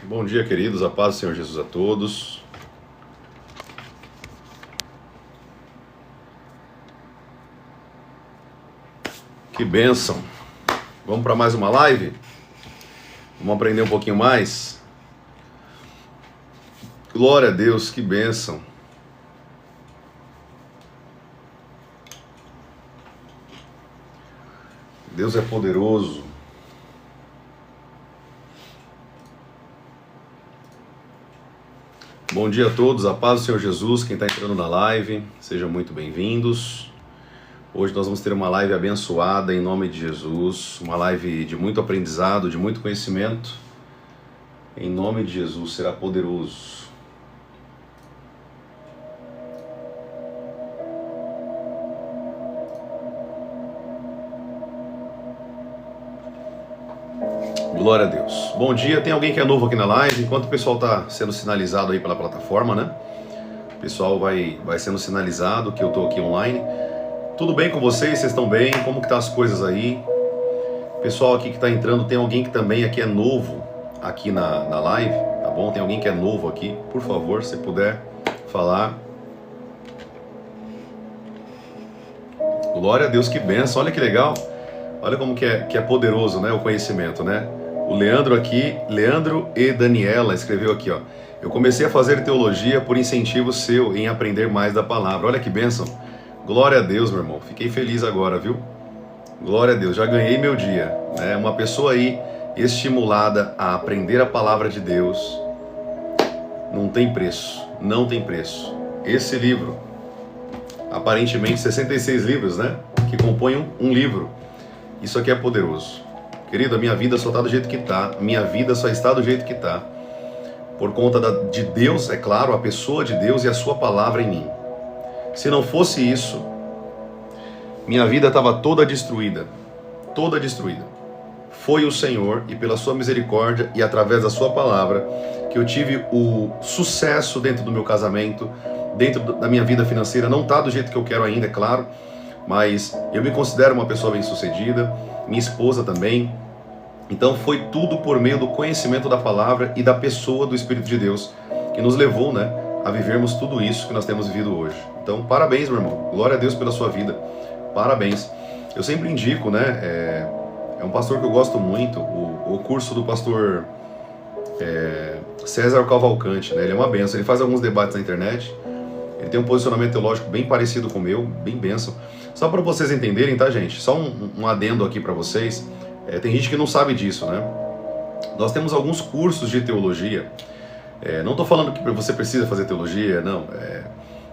Bom dia, queridos, a paz do Senhor Jesus a todos. Que bênção! Vamos para mais uma live? Vamos aprender um pouquinho mais? Glória a Deus, que bênção! Deus é poderoso. Bom dia a todos, a paz do Senhor Jesus, quem está entrando na live, sejam muito bem-vindos. Hoje nós vamos ter uma live abençoada em nome de Jesus, uma live de muito aprendizado, de muito conhecimento. Em nome de Jesus, será poderoso. Glória a Deus. Bom dia, tem alguém que é novo aqui na live? Enquanto o pessoal está sendo sinalizado aí pela plataforma, né? O pessoal vai sendo sinalizado que eu estou aqui online. Tudo bem com vocês? Vocês estão bem? Como que tá as coisas aí? Pessoal aqui que está entrando, tem alguém que também aqui é novo aqui na live, tá bom? Tem alguém que é novo aqui? Por favor, se puder falar. Glória a Deus, que benção. Olha que legal. Olha como que é poderoso, né? O conhecimento, né? O Leandro aqui, Leandro e Daniela escreveu aqui, ó. Eu comecei a fazer teologia por incentivo seu em aprender mais da palavra. Olha que bênção. Glória a Deus, meu irmão. Fiquei feliz agora, viu? Glória a Deus. Já ganhei meu dia. Né? Uma pessoa aí estimulada a aprender a palavra de Deus. Não tem preço. Não tem preço. Esse livro, aparentemente 66 livros, né? Que compõem um livro. Isso aqui é poderoso. Querido, a minha vida só está do jeito que está. Minha vida só está do jeito que está. Por conta de Deus, é claro, a pessoa de Deus e a sua palavra em mim. Se não fosse isso, minha vida estava toda destruída. Toda destruída. Foi o Senhor e pela sua misericórdia e através da sua palavra que eu tive o sucesso dentro do meu casamento, dentro da minha vida financeira. Não está do jeito que eu quero ainda, é claro. Mas eu me considero uma pessoa bem-sucedida, minha esposa também. Então foi tudo por meio do conhecimento da palavra e da pessoa do Espírito de Deus que nos levou, né, a vivermos tudo isso que nós temos vivido hoje. Então parabéns, meu irmão, glória a Deus pela sua vida, parabéns. Eu sempre indico, né, é um pastor que eu gosto muito, o curso do pastor César Cavalcante, né, ele é uma benção, ele faz alguns debates na internet, ele tem um posicionamento teológico bem parecido com o meu, bem benção. Só para vocês entenderem, tá, gente? Só um adendo aqui para vocês. Tem gente que não sabe disso, né? Nós temos alguns cursos de teologia. Não estou falando que você precisa fazer teologia, não.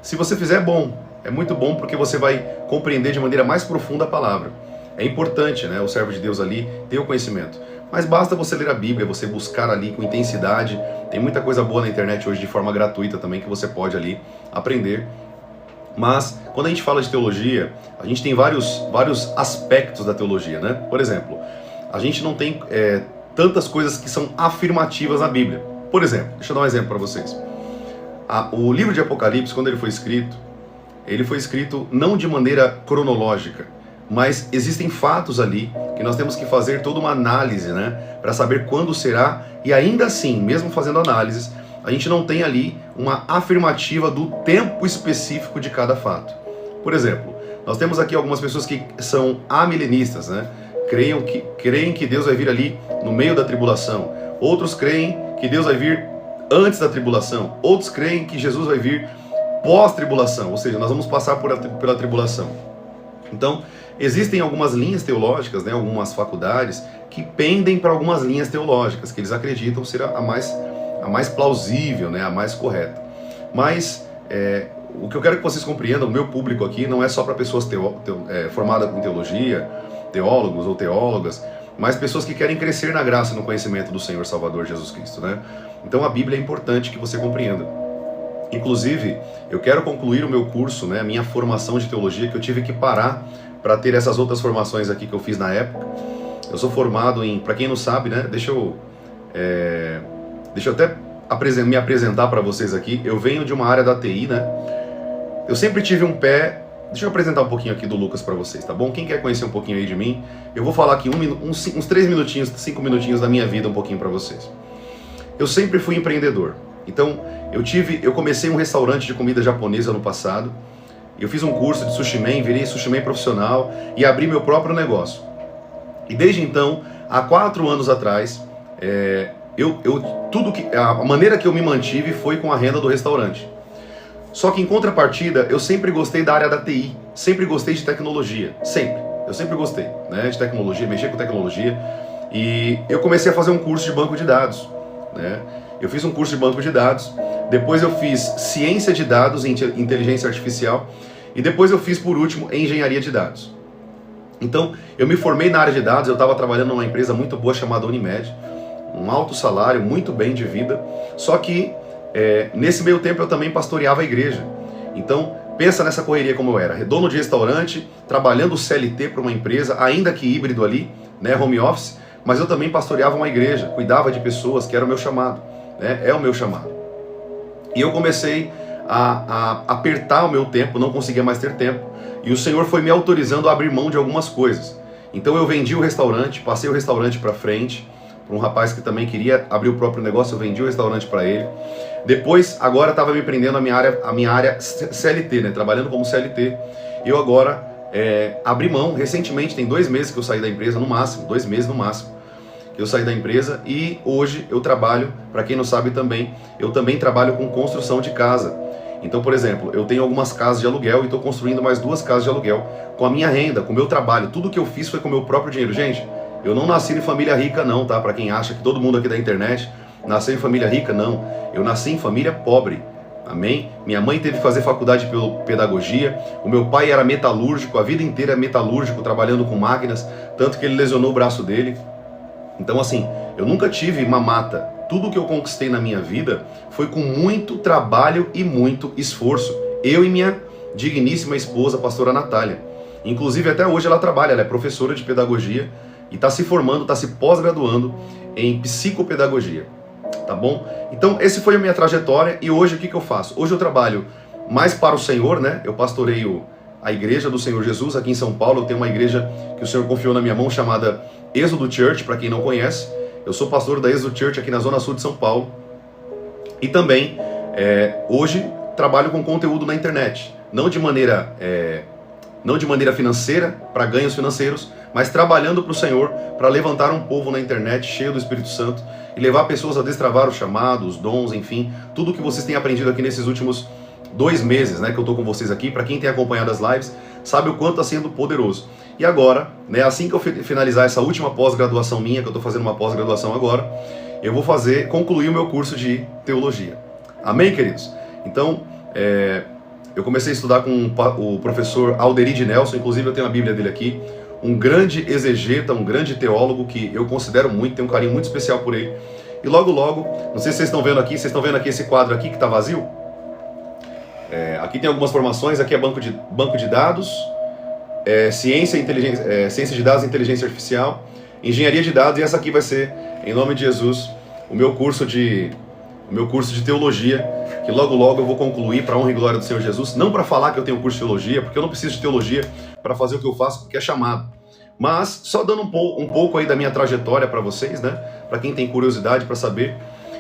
Se você fizer, é bom. É muito bom porque você vai compreender de maneira mais profunda a palavra. É importante, né? O servo de Deus ali ter o conhecimento. Mas basta você ler a Bíblia, você buscar ali com intensidade. Tem muita coisa boa na internet hoje de forma gratuita também que você pode ali aprender. Mas quando a gente fala de teologia, a gente tem vários aspectos da teologia, né? Por exemplo, a gente não tem tantas coisas que são afirmativas na Bíblia. Por exemplo, deixa eu dar um exemplo para vocês. O livro de Apocalipse, quando ele foi escrito não de maneira cronológica, mas existem fatos ali que nós temos que fazer toda uma análise, né? Para saber quando será, e ainda assim, mesmo fazendo análises, a gente não tem ali uma afirmativa do tempo específico de cada fato. Por exemplo, nós temos aqui algumas pessoas que são amilenistas, né? Creem que Deus vai vir ali no meio da tribulação. Outros creem que Deus vai vir antes da tribulação. Outros creem que Jesus vai vir pós-tribulação, ou seja, nós vamos passar pela tribulação. Então, existem algumas linhas teológicas, né? Algumas faculdades que pendem para algumas linhas teológicas, que eles acreditam ser a mais plausível, né, a mais correta. Mas o que eu quero que vocês compreendam, o meu público aqui não é só para pessoas formadas em teologia, teólogos ou teólogas, mas pessoas que querem crescer na graça e no conhecimento do Senhor Salvador Jesus Cristo, né? Então a Bíblia é importante que você compreenda. Inclusive, eu quero concluir o meu curso, né, a minha formação de teologia, que eu tive que parar para ter essas outras formações aqui que eu fiz na época. Eu sou formado em, para quem não sabe, né, deixa eu até me apresentar para vocês aqui. Eu venho de uma área da TI, né? Eu sempre tive um pé... Deixa eu apresentar um pouquinho aqui do Lucas para vocês, tá bom? Quem quer conhecer um pouquinho aí de mim, eu vou falar aqui uns 3 minutinhos, 5 minutinhos da minha vida um pouquinho para vocês. eu sempre fui empreendedor. Então, eu comecei um restaurante de comida japonesa no passado, eu fiz um curso de sushi man, virei sushi man profissional e abri meu próprio negócio. E desde então, há 4 anos atrás, a maneira que eu me mantive foi com a renda do restaurante. Só que em contrapartida, eu sempre gostei da área da TI, sempre gostei de tecnologia, eu sempre gostei, né, de tecnologia, mexer com tecnologia, e eu comecei a fazer um curso de banco de dados, né? Eu fiz um curso de banco de dados, depois eu fiz ciência de dados e inteligência artificial, e depois eu fiz, por último, engenharia de dados. Então, eu me formei na área de dados, eu estava trabalhando numa empresa muito boa chamada Unimed, um alto salário, muito bem de vida, só que nesse meio tempo eu também pastoreava a igreja. Então, pensa nessa correria como eu era, dono de restaurante, trabalhando CLT para uma empresa, ainda que híbrido ali, né, home office, mas eu também pastoreava uma igreja, cuidava de pessoas, que era o meu chamado, né, é o meu chamado. E eu comecei a apertar o meu tempo, não conseguia mais ter tempo, e o Senhor foi me autorizando a abrir mão de algumas coisas. Então eu vendi o restaurante, passei o restaurante para frente, para um rapaz que também queria abrir o próprio negócio, eu vendi o restaurante para ele. Depois, agora estava me prendendo a minha área CLT, né, trabalhando como CLT. Eu agora abri mão, recentemente, tem 2 meses que eu saí da empresa, no máximo, 2 meses no máximo, que eu saí da empresa, e hoje eu trabalho, para quem não sabe também, eu também trabalho com construção de casa. Então, por exemplo, eu tenho algumas casas de aluguel e estou construindo mais 2 casas de aluguel com a minha renda, com o meu trabalho. Tudo que eu fiz foi com o meu próprio dinheiro. Gente, eu não nasci em família rica não, tá? Para quem acha que todo mundo aqui da internet nasceu em família rica, não. Eu nasci em família pobre. Amém? Minha mãe teve que fazer faculdade de pedagogia, o meu pai era metalúrgico, a vida inteira metalúrgico, trabalhando com máquinas, tanto que ele lesionou o braço dele. Então assim, eu nunca tive mamata. Tudo que eu conquistei na minha vida foi com muito trabalho e muito esforço. Eu e minha digníssima esposa, a pastora Natália. Inclusive até hoje ela trabalha, ela é professora de pedagogia e está se formando, está se pós-graduando em psicopedagogia. Tá bom? Então, essa foi a minha trajetória e hoje o que eu faço? Hoje eu trabalho mais para o Senhor, né? Eu pastoreio a igreja do Senhor Jesus aqui em São Paulo. Eu tenho uma igreja que o Senhor confiou na minha mão chamada Êxodo Church, para quem não conhece. Eu sou pastor da Êxodo Church aqui na Zona Sul de São Paulo. E também, hoje, trabalho com conteúdo na internet. Não de maneira financeira, para ganhos financeiros, mas trabalhando para o Senhor, para levantar um povo na internet cheio do Espírito Santo e levar pessoas a destravar o chamado, os dons, enfim, tudo que vocês têm aprendido aqui nesses últimos 2 meses, né, que eu estou com vocês aqui. Para quem tem acompanhado as lives, sabe o quanto está sendo poderoso. E agora, né, assim que eu finalizar essa última pós-graduação minha, que eu estou fazendo uma pós-graduação agora, eu vou concluir o meu curso de teologia. Amém, queridos? Então, eu comecei a estudar com o professor Alderide Nelson, inclusive eu tenho a Bíblia dele aqui, um grande exegeta, um grande teólogo que eu considero muito, tenho um carinho muito especial por ele. E logo, logo, não sei se vocês estão vendo aqui esse quadro aqui que está vazio? Aqui tem algumas formações, aqui é banco de dados, ciência de dados e inteligência artificial, engenharia de dados, e essa aqui vai ser, em nome de Jesus, o meu curso de teologia, que logo logo eu vou concluir para a honra e glória do Senhor Jesus, não para falar que eu tenho curso de teologia, porque eu não preciso de teologia para fazer o que eu faço, porque é chamado, mas só dando um pouco aí da minha trajetória para vocês, né, para quem tem curiosidade para saber.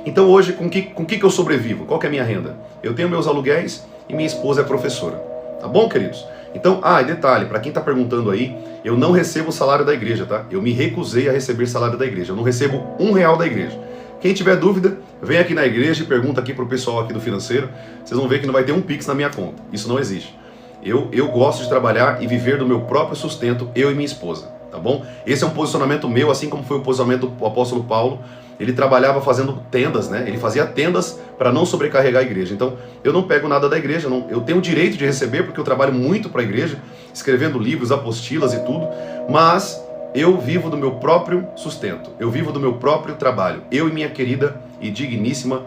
Então hoje, com que eu sobrevivo? Qual que é a minha renda? Eu tenho meus aluguéis e minha esposa é professora, tá bom, queridos? Então, e detalhe, para quem está perguntando aí, eu não recebo o salário da igreja, tá? Eu me recusei a receber salário da igreja, eu não recebo R$1 da igreja. Quem tiver dúvida, vem aqui na igreja e pergunta aqui pro pessoal aqui do financeiro. Vocês vão ver que não vai ter um Pix na minha conta. Isso não existe. Eu gosto de trabalhar e viver do meu próprio sustento, eu e minha esposa, tá bom? Esse é um posicionamento meu, assim como foi o posicionamento do apóstolo Paulo. Ele trabalhava fazendo tendas, né? Ele fazia tendas para não sobrecarregar a igreja. Então, eu não pego nada da igreja, eu tenho o direito de receber, porque eu trabalho muito para a igreja, escrevendo livros, apostilas e tudo, mas eu vivo do meu próprio sustento, eu vivo do meu próprio trabalho. Eu e minha querida e digníssima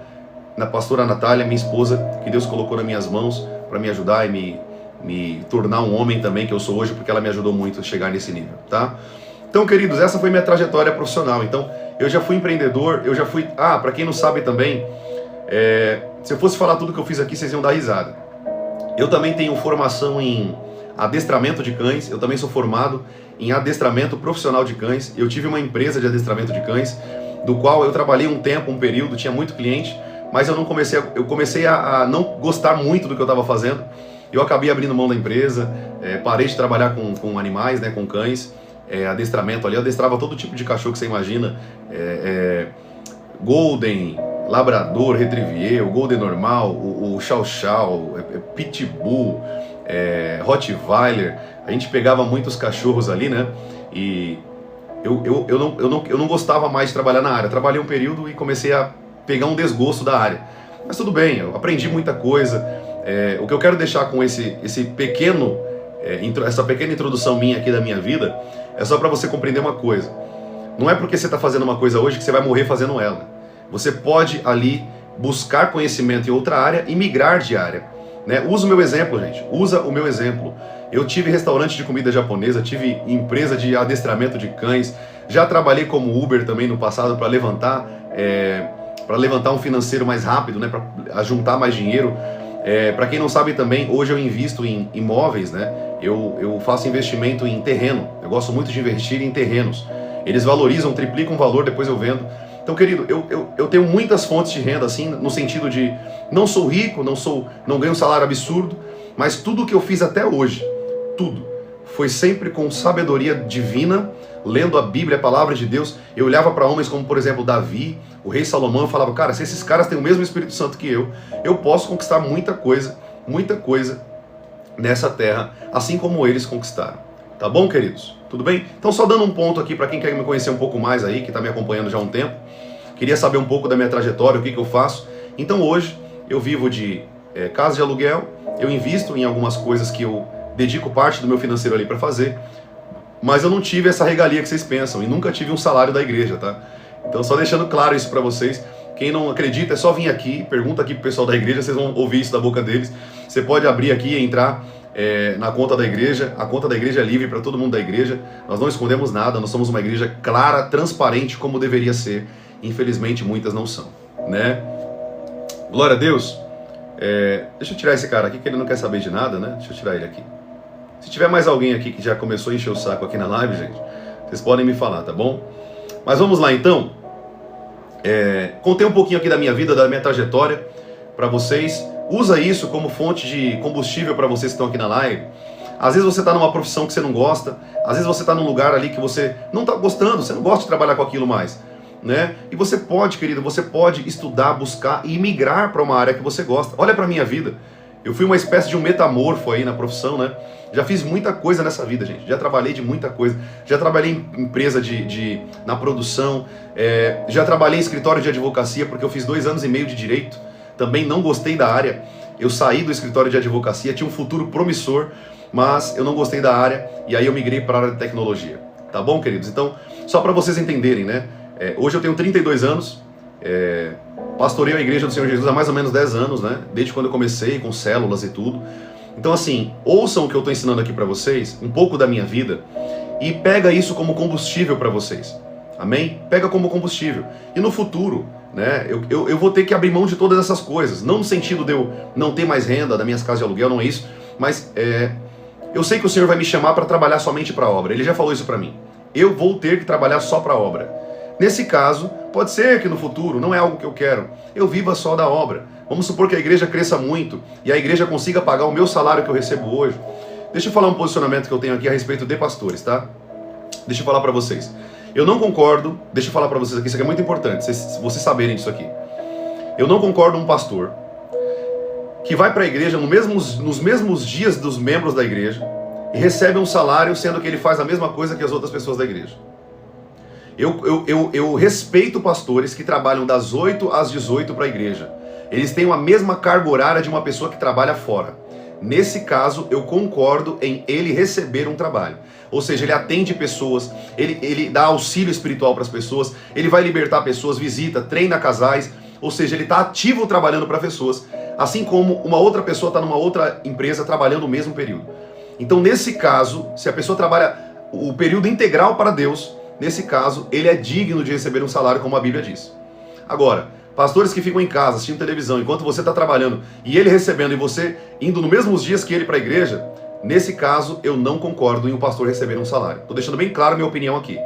pastora Natália, minha esposa, que Deus colocou nas minhas mãos para me ajudar e me tornar um homem também que eu sou hoje, porque ela me ajudou muito a chegar nesse nível, tá? Então, queridos, essa foi minha trajetória profissional. Então, eu já fui empreendedor, eu já fui... para quem não sabe também, se eu fosse falar tudo que eu fiz aqui, vocês iam dar risada. Eu também tenho formação em adestramento de cães, eu também sou formado em adestramento profissional de cães, eu tive uma empresa de adestramento de cães, do qual eu trabalhei um tempo, um período, tinha muito cliente, mas eu comecei a não gostar muito do que eu estava fazendo. Eu acabei abrindo mão da empresa, parei de trabalhar com animais, né, com cães, adestramento ali, eu adestrava todo tipo de cachorro que você imagina, Golden, Labrador, Retriever, o Golden normal, o Chow Chow, Pitbull, Rottweiler. A gente pegava muitos cachorros ali, né? E eu não gostava mais de trabalhar na área. Trabalhei um período e comecei a pegar um desgosto da área. Mas tudo bem, eu aprendi muita coisa. O que eu quero deixar com essa pequena introdução minha aqui da minha vida é só para você compreender uma coisa. Não é porque você está fazendo uma coisa hoje que você vai morrer fazendo ela. Você pode ali buscar conhecimento em outra área e migrar de área, né? Usa o meu exemplo, gente. Usa o meu exemplo. Eu tive restaurante de comida japonesa, tive empresa de adestramento de cães, já trabalhei como Uber também no passado para levantar um financeiro mais rápido, né? Para juntar mais dinheiro. Para quem não sabe também, hoje eu invisto em imóveis, né? Eu faço investimento em terreno. Eu gosto muito de investir em terrenos. Eles valorizam, triplicam o valor, depois eu vendo. Então, querido, eu tenho muitas fontes de renda, assim, no sentido de não sou rico, não ganho um salário absurdo, mas tudo que eu fiz até hoje, tudo, foi sempre com sabedoria divina, lendo a Bíblia, a palavra de Deus. Eu olhava para homens como, por exemplo, Davi, o rei Salomão, e falava, cara, se esses caras têm o mesmo Espírito Santo que eu posso conquistar muita coisa nessa terra, assim como eles conquistaram. Tá bom, queridos? Tudo bem? Então, só dando um ponto aqui para quem quer me conhecer um pouco mais aí, que está me acompanhando já há um tempo, queria saber um pouco da minha trajetória, o que eu faço. Então, hoje, eu vivo de casa de aluguel, eu invisto em algumas coisas que eu dedico parte do meu financeiro ali para fazer, mas eu não tive essa regalia que vocês pensam, e nunca tive um salário da igreja, tá? Então, só deixando claro isso para vocês. Quem não acredita, é só vir aqui, pergunta aqui pro pessoal da igreja, vocês vão ouvir isso da boca deles. Você pode abrir aqui e entrar na conta da igreja. A conta da igreja é livre para todo mundo da igreja. Nós não escondemos nada, nós somos uma igreja clara, transparente, como deveria ser. Infelizmente, muitas não são, né? Glória a Deus. Deixa eu tirar esse cara aqui, que ele não quer saber de nada, né? Deixa eu tirar ele aqui. Se tiver mais alguém aqui que já começou a encher o saco aqui na live, gente, vocês podem me falar, tá bom? Mas vamos lá, então. Contei um pouquinho aqui da minha vida, da minha trajetória para vocês. Usa isso como fonte de combustível para vocês que estão aqui na live. Às vezes você está numa profissão que você não gosta, às vezes você está num lugar ali que você não está gostando, você não gosta de trabalhar com aquilo mais, né? E você pode, querido, você pode estudar, buscar e migrar para uma área que você gosta. Olha para a minha vida. Eu fui uma espécie de um metamorfo aí na profissão, né? Já fiz muita coisa nessa vida, gente. Já trabalhei de muita coisa. Já trabalhei em empresa na produção. Já trabalhei em escritório de advocacia, porque eu fiz 2 anos e meio de direito. Também não gostei da área. Eu saí do escritório de advocacia, tinha um futuro promissor, mas eu não gostei da área. E aí eu migrei para a área de tecnologia. Tá bom, queridos? Então, só para vocês entenderem, né? Hoje eu tenho 32 anos. Pastorei a igreja do Senhor Jesus há mais ou menos 10 anos, né? Desde quando eu comecei, com células e tudo. Então, assim, ouçam o que eu estou ensinando aqui para vocês, um pouco da minha vida, e pega isso como combustível para vocês. Amém? Pega como combustível. E no futuro, né, eu vou ter que abrir mão de todas essas coisas. Não no sentido de eu não ter mais renda das minhas casas de aluguel, não é isso. Mas eu sei que o Senhor vai me chamar para trabalhar somente para a obra. Ele já falou isso para mim. Eu vou ter que trabalhar só para a obra. Nesse caso, pode ser que no futuro, não é algo que eu quero, eu viva só da obra. Vamos supor que a igreja cresça muito e a igreja consiga pagar o meu salário que eu recebo hoje. Deixa eu falar um posicionamento que eu tenho aqui a respeito de pastores, tá? Deixa eu falar para vocês. Eu não concordo, deixa eu falar para vocês aqui, isso aqui é muito importante, vocês saberem disso aqui. Eu não concordo com um pastor que vai para a igreja nos mesmos dias dos membros da igreja e recebe um salário, sendo que ele faz a mesma coisa que as outras pessoas da igreja. Eu respeito pastores que trabalham das 8 às 18 para a igreja. Eles têm a mesma carga horária de uma pessoa que trabalha fora. Nesse caso, eu concordo em ele receber um trabalho. Ou seja, ele atende pessoas, ele dá auxílio espiritual para as pessoas, ele vai libertar pessoas, visita, treina casais. Ou seja, ele está ativo trabalhando para pessoas, assim como uma outra pessoa está numa outra empresa trabalhando o mesmo período. Então, nesse caso, se a pessoa trabalha o período integral para Deus, nesse caso, ele é digno de receber um salário, como a Bíblia diz. Agora, pastores que ficam em casa assistindo televisão enquanto você está trabalhando e ele recebendo e você indo nos mesmos dias que ele para a igreja, nesse caso eu não concordo em um pastor receber um salário. Estou deixando bem claro a minha opinião aqui.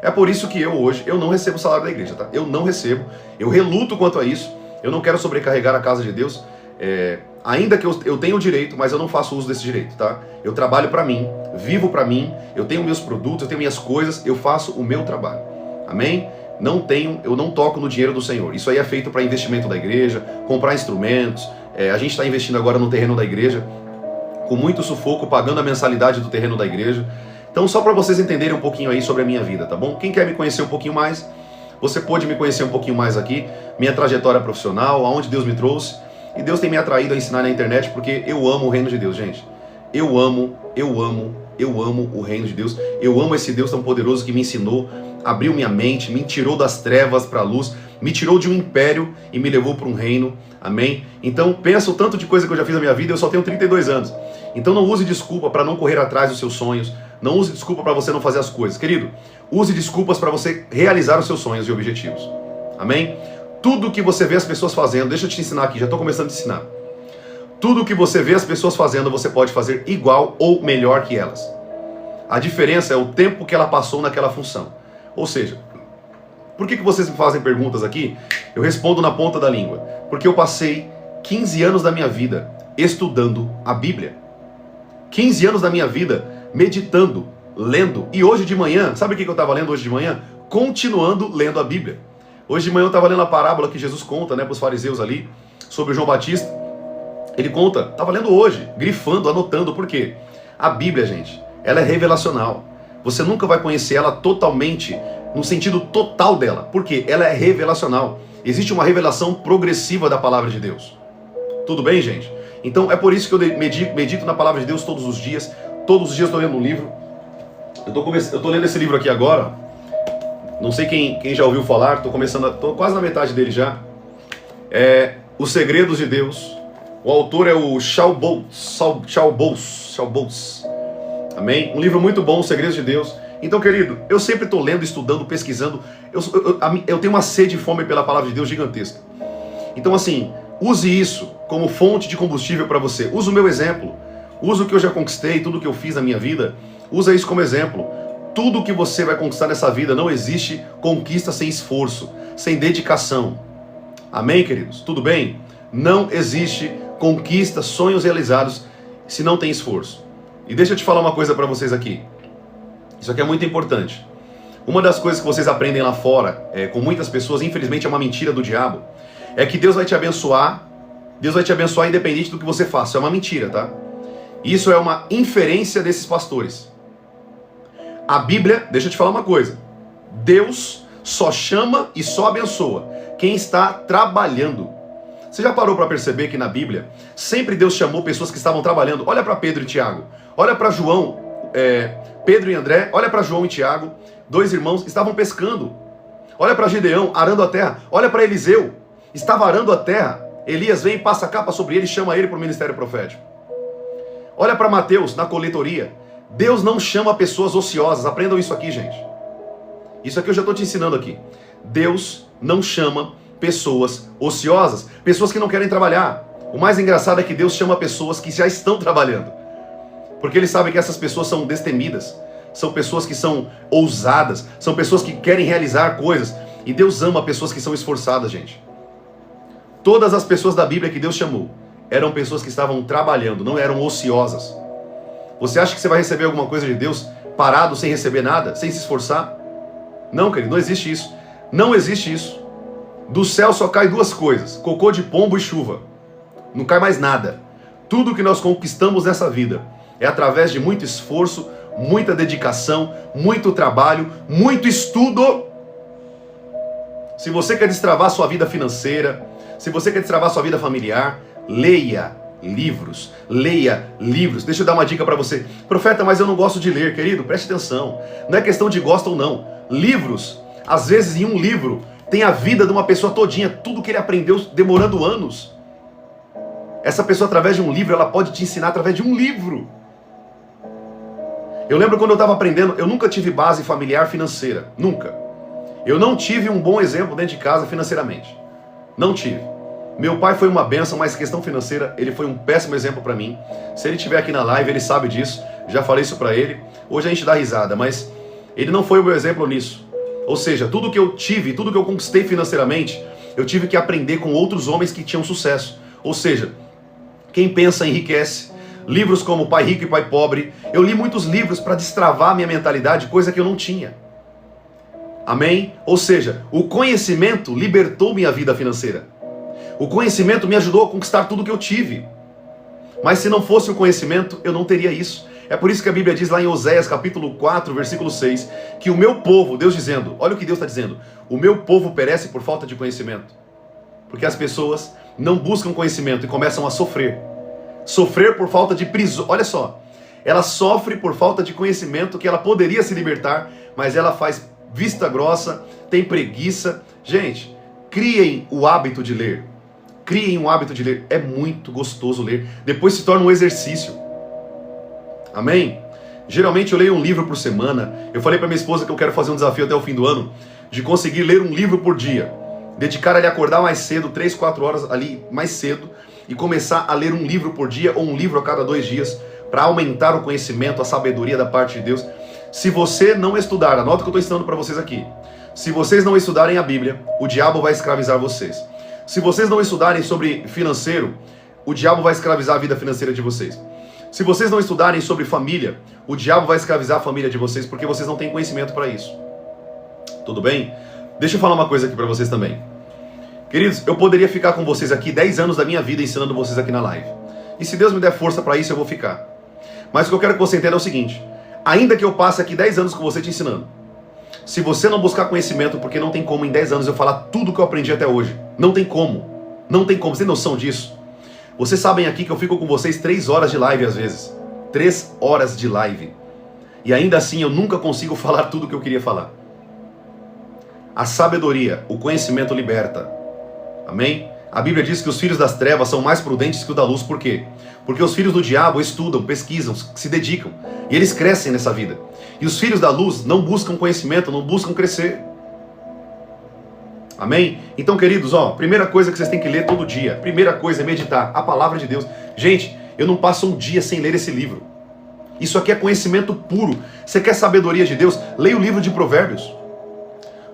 É por isso que hoje, eu não recebo o salário da igreja, tá? Eu não recebo, eu reluto quanto a isso, eu não quero sobrecarregar a casa de Deus, ainda que eu tenha o direito, mas eu não faço uso desse direito, tá? Eu trabalho para mim, vivo para mim, eu tenho meus produtos, eu tenho minhas coisas, eu faço o meu trabalho, amém? Eu não toco no dinheiro do Senhor. Isso aí é feito para investimento da igreja, comprar instrumentos. A gente está investindo agora no terreno da igreja, com muito sufoco, pagando a mensalidade do terreno da igreja. Então, só para vocês entenderem um pouquinho aí sobre a minha vida, tá bom? Quem quer me conhecer um pouquinho mais, você pode me conhecer um pouquinho mais aqui, minha trajetória profissional, aonde Deus me trouxe. E Deus tem me atraído a ensinar na internet porque eu amo o reino de Deus, gente. Eu amo o reino de Deus. Eu amo esse Deus tão poderoso que me ensinou, abriu minha mente, me tirou das trevas para a luz, me tirou de um império e me levou para um reino, amém? Então pensa o tanto de coisa que eu já fiz na minha vida, eu só tenho 32 anos. Então não use desculpa para não correr atrás dos seus sonhos, não use desculpa para você não fazer as coisas. Querido, use desculpas para você realizar os seus sonhos e objetivos, amém? Tudo que você vê as pessoas fazendo, deixa eu te ensinar aqui, já estou começando a te ensinar. Tudo que você vê as pessoas fazendo, você pode fazer igual ou melhor que elas. A diferença é o tempo que ela passou naquela função. Ou seja, por que vocês me fazem perguntas aqui? Eu respondo na ponta da língua. Porque eu passei 15 anos da minha vida estudando a Bíblia. 15 anos da minha vida meditando, lendo. E hoje de manhã, sabe o que eu estava lendo hoje de manhã? Continuando lendo a Bíblia. Hoje de manhã eu estava lendo a parábola que Jesus conta, para os fariseus ali, sobre João Batista. Ele conta, estava lendo hoje, grifando, anotando. Por quê? A Bíblia, gente, ela é revelacional. Você nunca vai conhecer ela totalmente, no sentido total dela. Por quê? Ela é revelacional. Existe uma revelação progressiva da palavra de Deus. Tudo bem, gente? Então é por isso que eu medito na palavra de Deus todos os dias. Todos os dias eu estou lendo um livro. Eu estou lendo esse livro aqui agora. Não sei quem já ouviu falar, estou quase na metade dele já. Os Segredos de Deus. O autor é o Charles Bowles. Amém? Um livro muito bom, Os Segredos de Deus. Então, querido, eu sempre estou lendo, estudando, pesquisando. Eu tenho uma sede e fome pela palavra de Deus gigantesca. Então, assim, use isso como fonte de combustível para você. Use o meu exemplo. Use o que eu já conquistei, tudo que eu fiz na minha vida. Usa isso como exemplo. Tudo que você vai conquistar nessa vida, não existe conquista sem esforço, sem dedicação. Amém, queridos? Tudo bem? Não existe conquista, sonhos realizados, se não tem esforço. E deixa eu te falar uma coisa para vocês aqui. Isso aqui é muito importante. Uma das coisas que vocês aprendem lá fora, com muitas pessoas, infelizmente é uma mentira do diabo, é que Deus vai te abençoar independente do que você faça. Isso é uma mentira, tá? Isso é uma inferência desses pastores. A Bíblia, deixa eu te falar uma coisa. Deus só chama e só abençoa quem está trabalhando. Você já parou para perceber que na Bíblia, sempre Deus chamou pessoas que estavam trabalhando? Olha para Pedro e Tiago, olha para João, Pedro e André, olha para João e Tiago, dois irmãos, estavam pescando. Olha para Gideão, arando a terra. Olha para Eliseu, estava arando a terra. Elias vem, passa a capa sobre ele e chama ele para o ministério profético. Olha para Mateus, na coletoria. Deus não chama pessoas ociosas, aprendam isso aqui, gente. Isso aqui eu já estou te ensinando aqui. Deus não chama pessoas ociosas, pessoas que não querem trabalhar. O mais engraçado é que Deus chama pessoas que já estão trabalhando, porque Ele sabe que essas pessoas são destemidas, são pessoas que são ousadas, são pessoas que querem realizar coisas, e Deus ama pessoas que são esforçadas, gente. Todas as pessoas da Bíblia que Deus chamou eram pessoas que estavam trabalhando, não eram ociosas. Você acha que você vai receber alguma coisa de Deus parado, sem receber nada, sem se esforçar? Não, querido, não existe isso. Não existe isso. Do céu só cai duas coisas: cocô de pombo e chuva. Não cai mais nada. Tudo que nós conquistamos nessa vida é através de muito esforço, muita dedicação, muito trabalho, muito estudo. Se você quer destravar sua vida financeira, se você quer destravar sua vida familiar, leia livros. Leia livros. Deixa eu dar uma dica para você. Profeta, mas eu não gosto de ler. Querido, preste atenção. Não é questão de gosta ou não. Livros, às vezes em um livro, tem a vida de uma pessoa todinha, tudo que ele aprendeu demorando anos. Essa pessoa, através de um livro, ela pode te ensinar através de um livro. Eu lembro quando eu estava aprendendo, eu nunca tive base familiar financeira. Nunca. Eu não tive um bom exemplo dentro de casa financeiramente. Não tive. Meu pai foi uma bênção, mas questão financeira, ele foi um péssimo exemplo para mim. Se ele estiver aqui na live, ele sabe disso. Já falei isso para ele. Hoje a gente dá risada, mas ele não foi o meu exemplo nisso. Ou seja, tudo que eu tive, tudo que eu conquistei financeiramente, eu tive que aprender com outros homens que tinham sucesso. Ou seja, quem pensa enriquece. Livros como Pai Rico e Pai Pobre. Eu li muitos livros para destravar minha mentalidade, coisa que eu não tinha. Amém? Ou seja, o conhecimento libertou minha vida financeira. O conhecimento me ajudou a conquistar tudo que eu tive. Mas se não fosse o conhecimento, eu não teria isso. É por isso que a Bíblia diz lá em Oséias capítulo 4, versículo 6, que o meu povo, Deus dizendo, olha o que Deus está dizendo, o meu povo perece por falta de conhecimento. Porque as pessoas não buscam conhecimento e começam a sofrer. Sofrer por falta de prisão. Olha só, ela sofre por falta de conhecimento que ela poderia se libertar, mas ela faz vista grossa, tem preguiça. Gente, criem o hábito de ler. Criem um hábito de ler. É muito gostoso ler. Depois se torna um exercício. Amém? Geralmente eu leio um livro por semana. Eu falei para minha esposa que eu quero fazer um desafio até o fim do ano de conseguir ler um livro por dia. Dedicar ali a acordar mais cedo, 3, 4 horas ali mais cedo, e começar a ler um livro por dia ou um livro a cada 2 dias para aumentar o conhecimento, a sabedoria da parte de Deus. Se você não estudar, anota o que eu estou ensinando para vocês aqui. Se vocês não estudarem a Bíblia, o diabo vai escravizar vocês. Se vocês não estudarem sobre financeiro, o diabo vai escravizar a vida financeira de vocês. Se vocês não estudarem sobre família, o diabo vai escravizar a família de vocês porque vocês não têm conhecimento para isso. Tudo bem? Deixa eu falar uma coisa aqui para vocês também. Queridos, eu poderia ficar com vocês aqui 10 anos da minha vida ensinando vocês aqui na live. E se Deus me der força para isso, eu vou ficar. Mas o que eu quero que você entenda é o seguinte. Ainda que eu passe aqui 10 anos com você te ensinando, se você não buscar conhecimento, porque não tem como em 10 anos eu falar tudo que eu aprendi até hoje. Não tem como. Não tem como. Você tem noção disso? Vocês sabem aqui que eu fico com vocês 3 horas de live às vezes. 3 horas de live. E ainda assim eu nunca consigo falar tudo que eu queria falar. A sabedoria, o conhecimento liberta. Amém? A Bíblia diz que os filhos das trevas são mais prudentes que os da luz. Por quê? Porque os filhos do diabo estudam, pesquisam, se dedicam. E eles crescem nessa vida. E os filhos da luz não buscam conhecimento, não buscam crescer. Amém? Então, queridos, primeira coisa que vocês têm que ler todo dia. Primeira coisa é meditar a palavra de Deus. Gente, eu não passo um dia sem ler esse livro. Isso aqui é conhecimento puro. Você quer sabedoria de Deus? Leia o livro de Provérbios.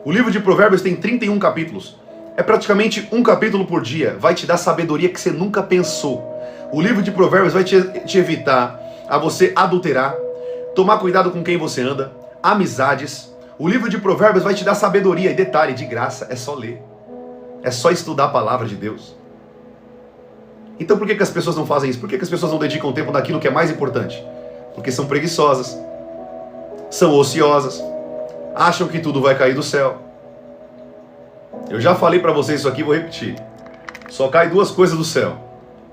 O livro de Provérbios tem 31 capítulos. É praticamente um capítulo por dia. Vai te dar sabedoria que você nunca pensou. O livro de Provérbios vai te evitar a você adulterar, tomar cuidado com quem você anda, amizades. O livro de Provérbios vai te dar sabedoria. E detalhe, de graça, é só ler. É só estudar a palavra de Deus. Então por que as pessoas não fazem isso? Por que as pessoas não dedicam tempo naquilo que é mais importante? Porque são preguiçosas, são ociosas, acham que tudo vai cair do céu. Eu já falei para vocês isso aqui, vou repetir. Só cai 2 coisas do céu: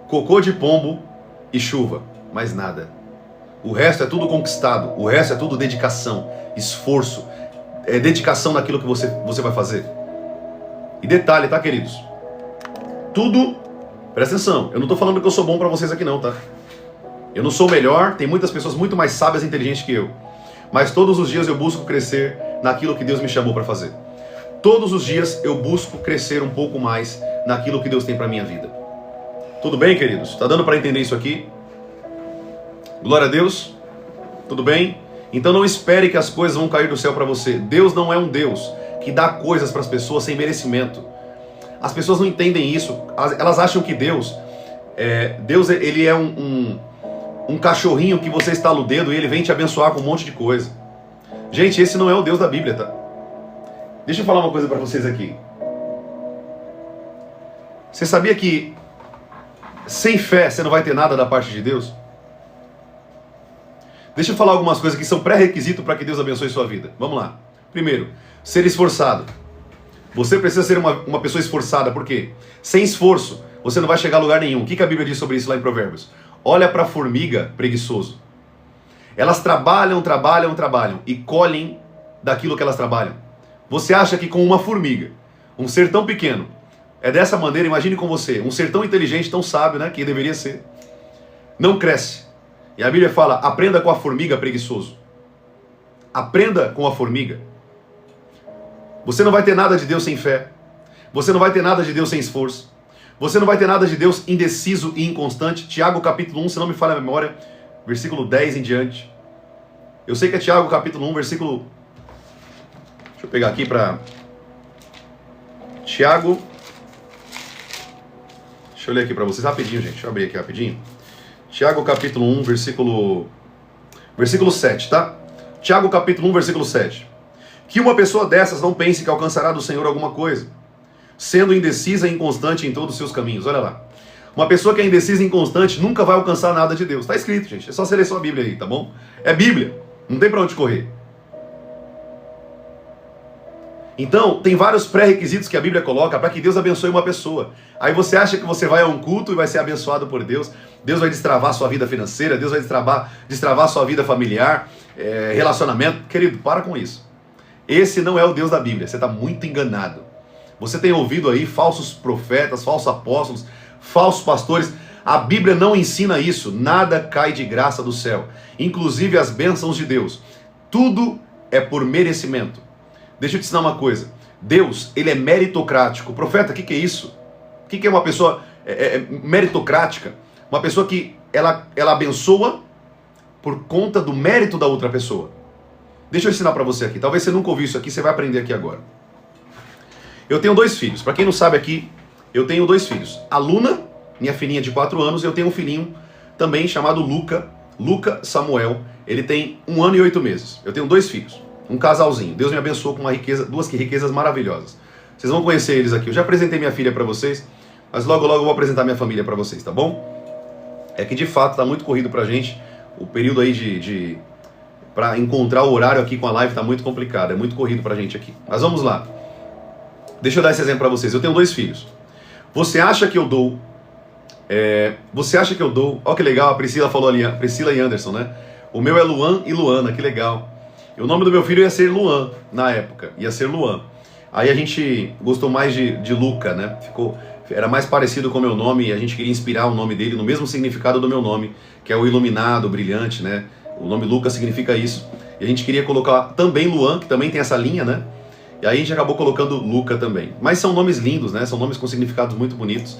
cocô de pombo e chuva, mais nada. O resto é tudo conquistado, o resto é tudo dedicação, esforço, é dedicação naquilo que você vai fazer. E detalhe, tá, queridos? Tudo, presta atenção, eu não tô falando que eu sou bom para vocês aqui não, tá? Eu não sou o melhor, tem muitas pessoas muito mais sábias e inteligentes que eu. Mas todos os dias eu busco crescer naquilo que Deus me chamou para fazer. Todos os dias eu busco crescer um pouco mais naquilo que Deus tem para minha vida. Tudo bem, queridos? Tá dando para entender isso aqui? Glória a Deus. Tudo bem? Então não espere que as coisas vão cair do céu para você. Deus não é um Deus que dá coisas para as pessoas sem merecimento. As pessoas não entendem isso. Elas acham que Deus ele é um cachorrinho que você estala o dedo e ele vem te abençoar com um monte de coisa. Gente, esse não é o Deus da Bíblia, tá? Deixa eu falar uma coisa para vocês aqui. Você sabia que sem fé você não vai ter nada da parte de Deus? Deixa eu falar algumas coisas que são pré-requisito para que Deus abençoe sua vida. Vamos lá. Primeiro, ser esforçado. Você precisa ser uma pessoa esforçada, por quê? Sem esforço, você não vai chegar a lugar nenhum. O que a Bíblia diz sobre isso lá em Provérbios? Olha para a formiga, preguiçoso. Elas trabalham e colhem daquilo que elas trabalham. Você acha que com uma formiga, um ser tão pequeno, é dessa maneira, imagine com você, um ser tão inteligente, tão sábio, né, que deveria ser, não cresce. E a Bíblia fala, aprenda com a formiga, preguiçoso. Aprenda com a formiga. Você não vai ter nada de Deus sem fé. Você não vai ter nada de Deus sem esforço. Você não vai ter nada de Deus indeciso e inconstante. Tiago capítulo 1, se não me falha a memória, versículo 10 em diante. Eu sei que é Tiago capítulo 1, versículo... Deixa eu eu pegar aqui para Tiago. Deixa eu ler aqui para vocês rapidinho, gente. Deixa eu abrir aqui rapidinho. Tiago capítulo 1, versículo 7, tá? Tiago capítulo 1, versículo 7. Que uma pessoa dessas não pense que alcançará do Senhor alguma coisa, sendo indecisa e inconstante em todos os seus caminhos. Olha lá. Uma pessoa que é indecisa e inconstante nunca vai alcançar nada de Deus. Está escrito, gente. É só você ler sua Bíblia aí, tá bom? É Bíblia. Não tem para onde correr. Então, tem vários pré-requisitos que a Bíblia coloca para que Deus abençoe uma pessoa. Aí você acha que você vai a um culto e vai ser abençoado por Deus. Deus vai destravar a sua vida financeira. Deus vai destravar a sua vida familiar, relacionamento. Querido, para com isso. Esse não é o Deus da Bíblia. Você está muito enganado. Você tem ouvido aí falsos profetas, falsos apóstolos, falsos pastores. A Bíblia não ensina isso. Nada cai de graça do céu. Inclusive as bênçãos de Deus. Tudo é por merecimento. Deixa eu te ensinar uma coisa. Deus, ele é meritocrático. Profeta, o que é isso? O que é uma pessoa meritocrática? Uma pessoa que ela abençoa por conta do mérito da outra pessoa. Deixa eu ensinar para você aqui. Talvez você nunca ouviu isso aqui, você vai aprender aqui agora. Eu tenho 2 filhos. Para quem não sabe aqui, eu tenho 2 filhos. A Luna, minha filhinha de 4 anos, e eu tenho um filhinho também chamado Luca Samuel. Ele tem 1 ano e 8 meses. Eu tenho 2 filhos. Um casalzinho. Deus me abençoou com duas riquezas maravilhosas. Vocês vão conhecer eles aqui. Eu já apresentei minha filha para vocês, mas logo eu vou apresentar minha família para vocês, tá bom? É que de fato tá muito corrido pra gente. O período aí para encontrar o horário aqui com a live tá muito complicado. É muito corrido pra gente aqui. Mas vamos lá. Deixa eu dar esse exemplo para vocês. Eu tenho 2 filhos. Você acha que eu dou... Olha que legal, a Priscila falou ali. Priscila e Anderson, né? O meu é Luan e Luana, que legal. O nome do meu filho ia ser Luan, na época. Ia ser Luan. Aí a gente gostou mais de Luca, né? Era mais parecido com o meu nome e a gente queria inspirar o nome dele no mesmo significado do meu nome, que é o iluminado, o brilhante, né? O nome Luca significa isso. E a gente queria colocar também Luan, que também tem essa linha, né? E aí a gente acabou colocando Luca também. Mas são nomes lindos, né? São nomes com significados muito bonitos.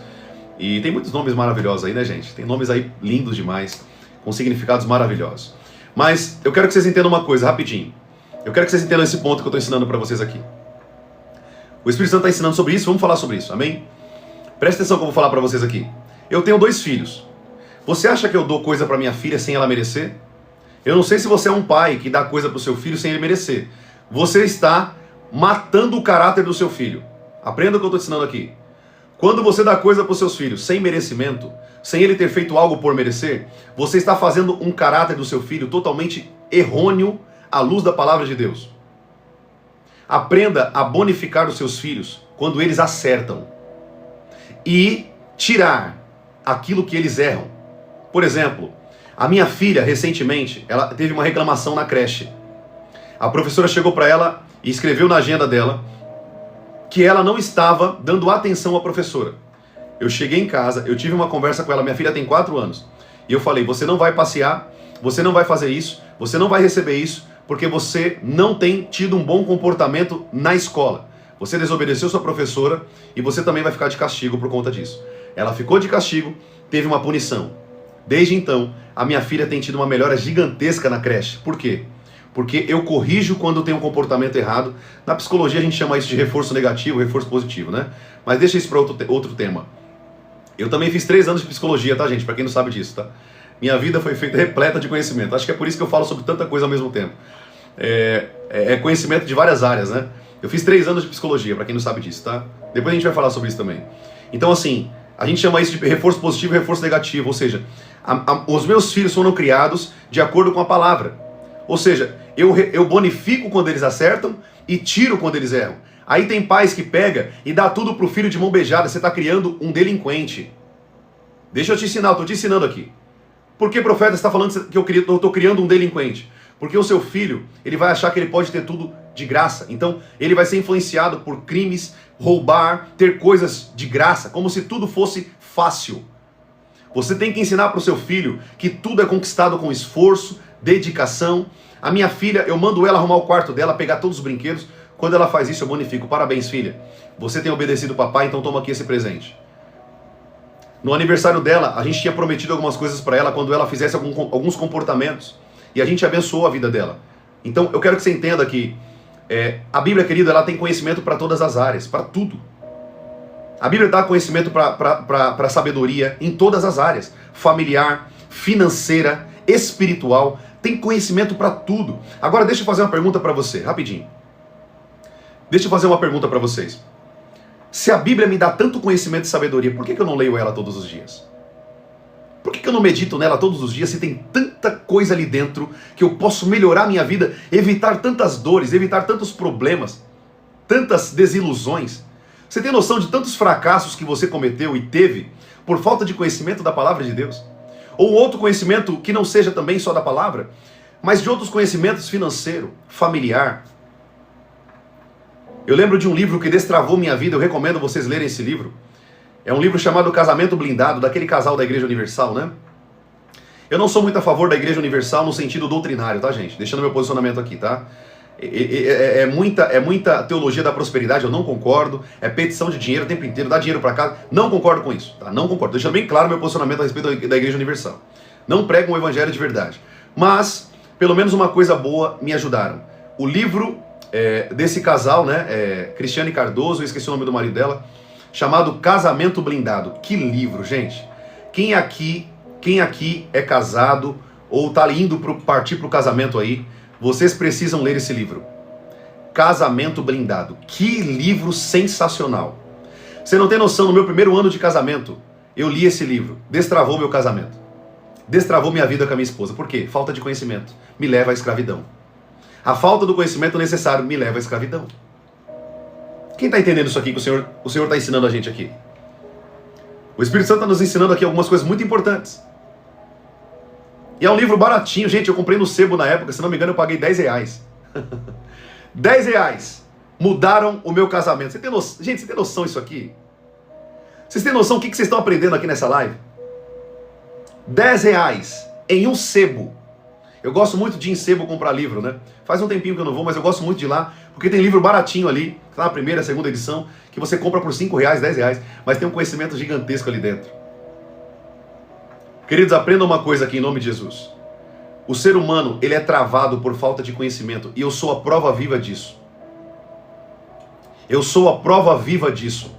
E tem muitos nomes maravilhosos aí, né, gente? Tem nomes aí lindos demais, com significados maravilhosos. Mas eu quero que vocês entendam uma coisa, rapidinho. Eu quero que vocês entendam esse ponto que eu estou ensinando para vocês aqui. O Espírito Santo está ensinando sobre isso, vamos falar sobre isso, amém? Presta atenção que eu vou falar para vocês aqui. Eu tenho 2 filhos. Você acha que eu dou coisa para minha filha sem ela merecer? Eu não sei se você é um pai que dá coisa para o seu filho sem ele merecer. Você está matando o caráter do seu filho. Aprenda o que eu estou ensinando aqui. Quando você dá coisa para os seus filhos sem merecimento, sem ele ter feito algo por merecer, você está fazendo um caráter do seu filho totalmente errôneo à luz da palavra de Deus. Aprenda a bonificar os seus filhos quando eles acertam e tirar aquilo que eles erram. Por exemplo, a minha filha recentemente, ela teve uma reclamação na creche. A professora chegou para ela e escreveu na agenda dela que ela não estava dando atenção à professora. Eu cheguei em casa, eu tive uma conversa com ela, minha filha tem 4 anos, e eu falei, você não vai passear, você não vai fazer isso, você não vai receber isso, porque você não tem tido um bom comportamento na escola. Você desobedeceu sua professora e você também vai ficar de castigo por conta disso. Ela ficou de castigo, teve uma punição. Desde então, a minha filha tem tido uma melhora gigantesca na creche. Por quê? Porque eu corrijo quando tem um comportamento errado. Na psicologia a gente chama isso de reforço negativo, reforço positivo, né? Mas deixa isso para outro tema. Eu também fiz 3 anos de psicologia, tá, gente? Para quem não sabe disso, tá? Minha vida foi feita repleta de conhecimento. Acho que é por isso que eu falo sobre tanta coisa ao mesmo tempo. É conhecimento de várias áreas, né? Eu fiz 3 anos de psicologia, para quem não sabe disso, tá? Depois a gente vai falar sobre isso também. Então, assim, a gente chama isso de reforço positivo e reforço negativo. Ou seja, os meus filhos foram criados de acordo com a palavra. Ou seja, eu bonifico quando eles acertam e tiro quando eles erram. Aí tem pais que pega e dá tudo pro filho de mão beijada. Você está criando um delinquente. Deixa eu te ensinar, eu estou te ensinando aqui. Por que, profeta, você está falando que eu estou criando um delinquente? Porque o seu filho, ele vai achar que ele pode ter tudo de graça. Então, ele vai ser influenciado por crimes, roubar, ter coisas de graça, como se tudo fosse fácil. Você tem que ensinar para o seu filho que tudo é conquistado com esforço, dedicação. A minha filha, eu mando ela arrumar o quarto dela, pegar todos os brinquedos. Quando ela faz isso, eu bonifico. Parabéns, filha. Você tem obedecido o papai, então toma aqui esse presente. No aniversário dela, a gente tinha prometido algumas coisas para ela quando ela fizesse alguns comportamentos. E a gente abençoou a vida dela. Então, eu quero que você entenda que A Bíblia, querido, ela tem conhecimento para todas as áreas, para tudo. A Bíblia dá conhecimento para sabedoria em todas as áreas. Familiar, financeira, espiritual. Tem conhecimento para tudo. Agora deixa eu fazer uma pergunta para você, rapidinho. Deixa eu fazer uma pergunta para vocês. Se a Bíblia me dá tanto conhecimento e sabedoria, por que eu não leio ela todos os dias? Por que eu não medito nela todos os dias se tem tanta coisa ali dentro que eu posso melhorar a minha vida, evitar tantas dores, evitar tantos problemas, tantas desilusões? Você tem noção de tantos fracassos que você cometeu e teve por falta de conhecimento da palavra de Deus? Ou outro conhecimento que não seja também só da palavra, mas de outros conhecimentos financeiro, familiar. Eu lembro de um livro que destravou minha vida, eu recomendo vocês lerem esse livro. É um livro chamado Casamento Blindado, daquele casal da Igreja Universal, né? Eu não sou muito a favor da Igreja Universal no sentido doutrinário, tá, gente? Deixando meu posicionamento aqui, tá? É muita teologia da prosperidade, eu não concordo. É petição de dinheiro o tempo inteiro, dá dinheiro para casa. Não concordo com isso, tá? Não concordo. Deixando bem claro meu posicionamento a respeito da Igreja Universal. Não prego um evangelho de verdade. Mas, pelo menos uma coisa boa me ajudaram. O livro desse casal, né? Cristiane Cardoso, eu esqueci o nome do marido dela, chamado Casamento Blindado. Que livro, gente! Quem aqui é casado ou tá indo partir pro casamento aí, vocês precisam ler esse livro. Casamento Blindado. Que livro sensacional. Você não tem noção, no meu primeiro ano de casamento, eu li esse livro. Destravou meu casamento. Destravou minha vida com a minha esposa. Por quê? Falta de conhecimento me leva à escravidão. A falta do conhecimento necessário me leva à escravidão. Quem está entendendo isso aqui que o Senhor está ensinando a gente aqui? O Espírito Santo está nos ensinando aqui algumas coisas muito importantes. E é um livro baratinho, gente. Eu comprei no sebo na época, se não me engano eu paguei R$10. R$10 mudaram o meu casamento. Gente, você tem noção disso aqui? Vocês têm noção do que vocês estão aprendendo aqui nessa live? R$10 em um sebo. Eu gosto muito de ir em sebo comprar livro, né? Faz um tempinho que eu não vou, mas eu gosto muito de ir lá, porque tem livro baratinho ali, tá na primeira, segunda edição, que você compra por R$5, R$10, mas tem um conhecimento gigantesco ali dentro. Queridos, aprendam uma coisa aqui em nome de Jesus. O ser humano, ele é travado por falta de conhecimento, e eu sou a prova viva disso. Eu sou a prova viva disso.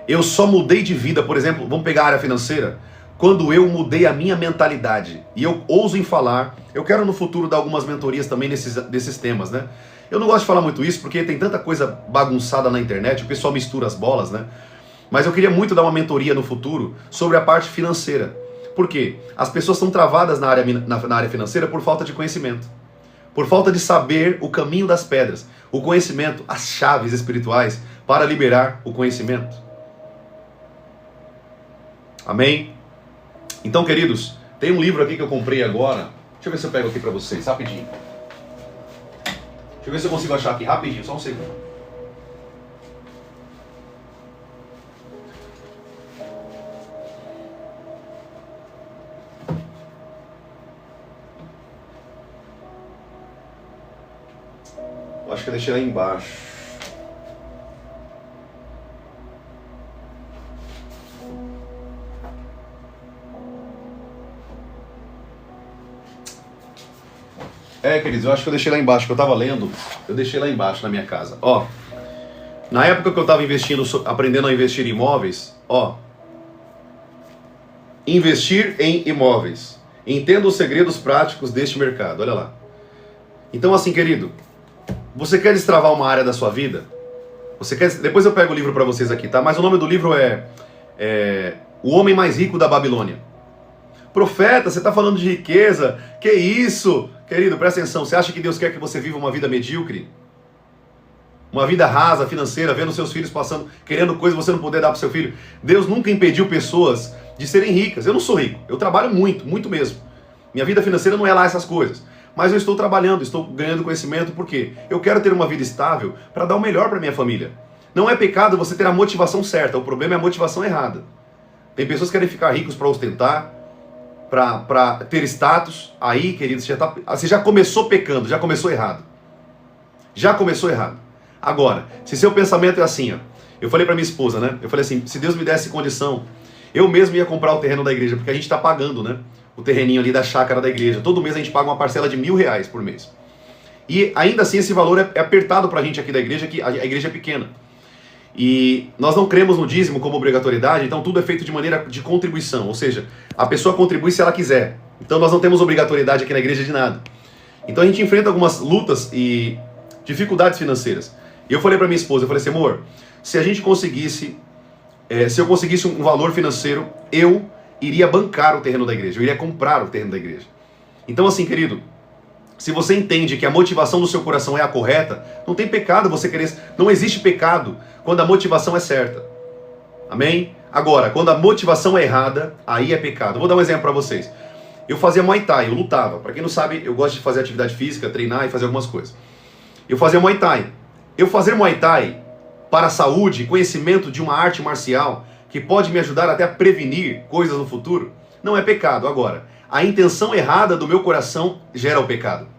Eu só mudei de vida, por exemplo, vamos pegar a área financeira, quando eu mudei a minha mentalidade. E eu ouso em falar, eu quero no futuro dar algumas mentorias também desses temas, né? Eu não gosto de falar muito isso, porque tem tanta coisa bagunçada na internet, o pessoal mistura as bolas, né? Mas eu queria muito dar uma mentoria no futuro sobre a parte financeira. Por quê? As pessoas estão travadas na área financeira por falta de conhecimento. Por falta de saber o caminho das pedras. O conhecimento, as chaves espirituais para liberar o conhecimento. Amém? Então, queridos, tem um livro aqui que eu comprei agora. Deixa eu ver se eu pego aqui para vocês, rapidinho. Deixa eu ver se eu consigo achar aqui, rapidinho, só um segundo. Eu acho que eu deixei lá embaixo. Queridos, eu acho que eu deixei lá embaixo, que eu tava lendo, eu deixei lá embaixo na minha casa. Ó, na época que eu tava aprendendo a investir em imóveis, ó, investir em imóveis. Entenda os segredos práticos deste mercado, olha lá. Então assim, querido, você quer destravar uma área da sua vida? Depois eu pego o livro para vocês aqui, tá? Mas o nome do livro é O Homem Mais Rico da Babilônia. Profeta, você está falando de riqueza? Que isso? Querido, presta atenção. Você acha que Deus quer que você viva uma vida medíocre? Uma vida rasa, financeira, vendo seus filhos passando, querendo coisas que você não puder dar para o seu filho? Deus nunca impediu pessoas de serem ricas. Eu não sou rico. Eu trabalho muito, muito mesmo. Minha vida financeira não é lá essas coisas. Mas eu estou trabalhando, estou ganhando conhecimento, por quê? Eu quero ter uma vida estável para dar o melhor para minha família. Não é pecado você ter a motivação certa, o problema é a motivação errada. Tem pessoas que querem ficar ricos para ostentar, para ter status. Aí, querido, você já começou pecando, já começou errado. Já começou errado. Agora, se seu pensamento é assim, ó, eu falei para minha esposa, né? Eu falei assim, se Deus me desse condição, eu mesmo ia comprar o terreno da igreja, porque a gente está pagando, né? O terreninho ali da chácara da igreja. Todo mês a gente paga uma parcela de R$1.000 por mês. E ainda assim esse valor é apertado pra gente aqui da igreja, que a igreja é pequena. E nós não cremos no dízimo como obrigatoriedade, então tudo é feito de maneira de contribuição, ou seja, a pessoa contribui se ela quiser. Então nós não temos obrigatoriedade aqui na igreja de nada. Então a gente enfrenta algumas lutas e dificuldades financeiras. E eu falei para minha esposa, eu falei assim, amor, se a gente conseguisse, se eu conseguisse um valor financeiro, eu iria bancar o terreno da igreja, eu iria comprar o terreno da igreja. Então assim, querido, se você entende que a motivação do seu coração é a correta, não tem pecado você querer, não existe pecado quando a motivação é certa. Amém? Agora, quando a motivação é errada, aí é pecado. Vou dar um exemplo para vocês. Eu fazia Muay Thai, eu lutava. Para quem não sabe, eu gosto de fazer atividade física, treinar e fazer algumas coisas. Eu fazia Muay Thai. Eu fazer Muay Thai para a saúde, conhecimento de uma arte marcial que pode me ajudar até a prevenir coisas no futuro, não é pecado. Agora, a intenção errada do meu coração gera o pecado.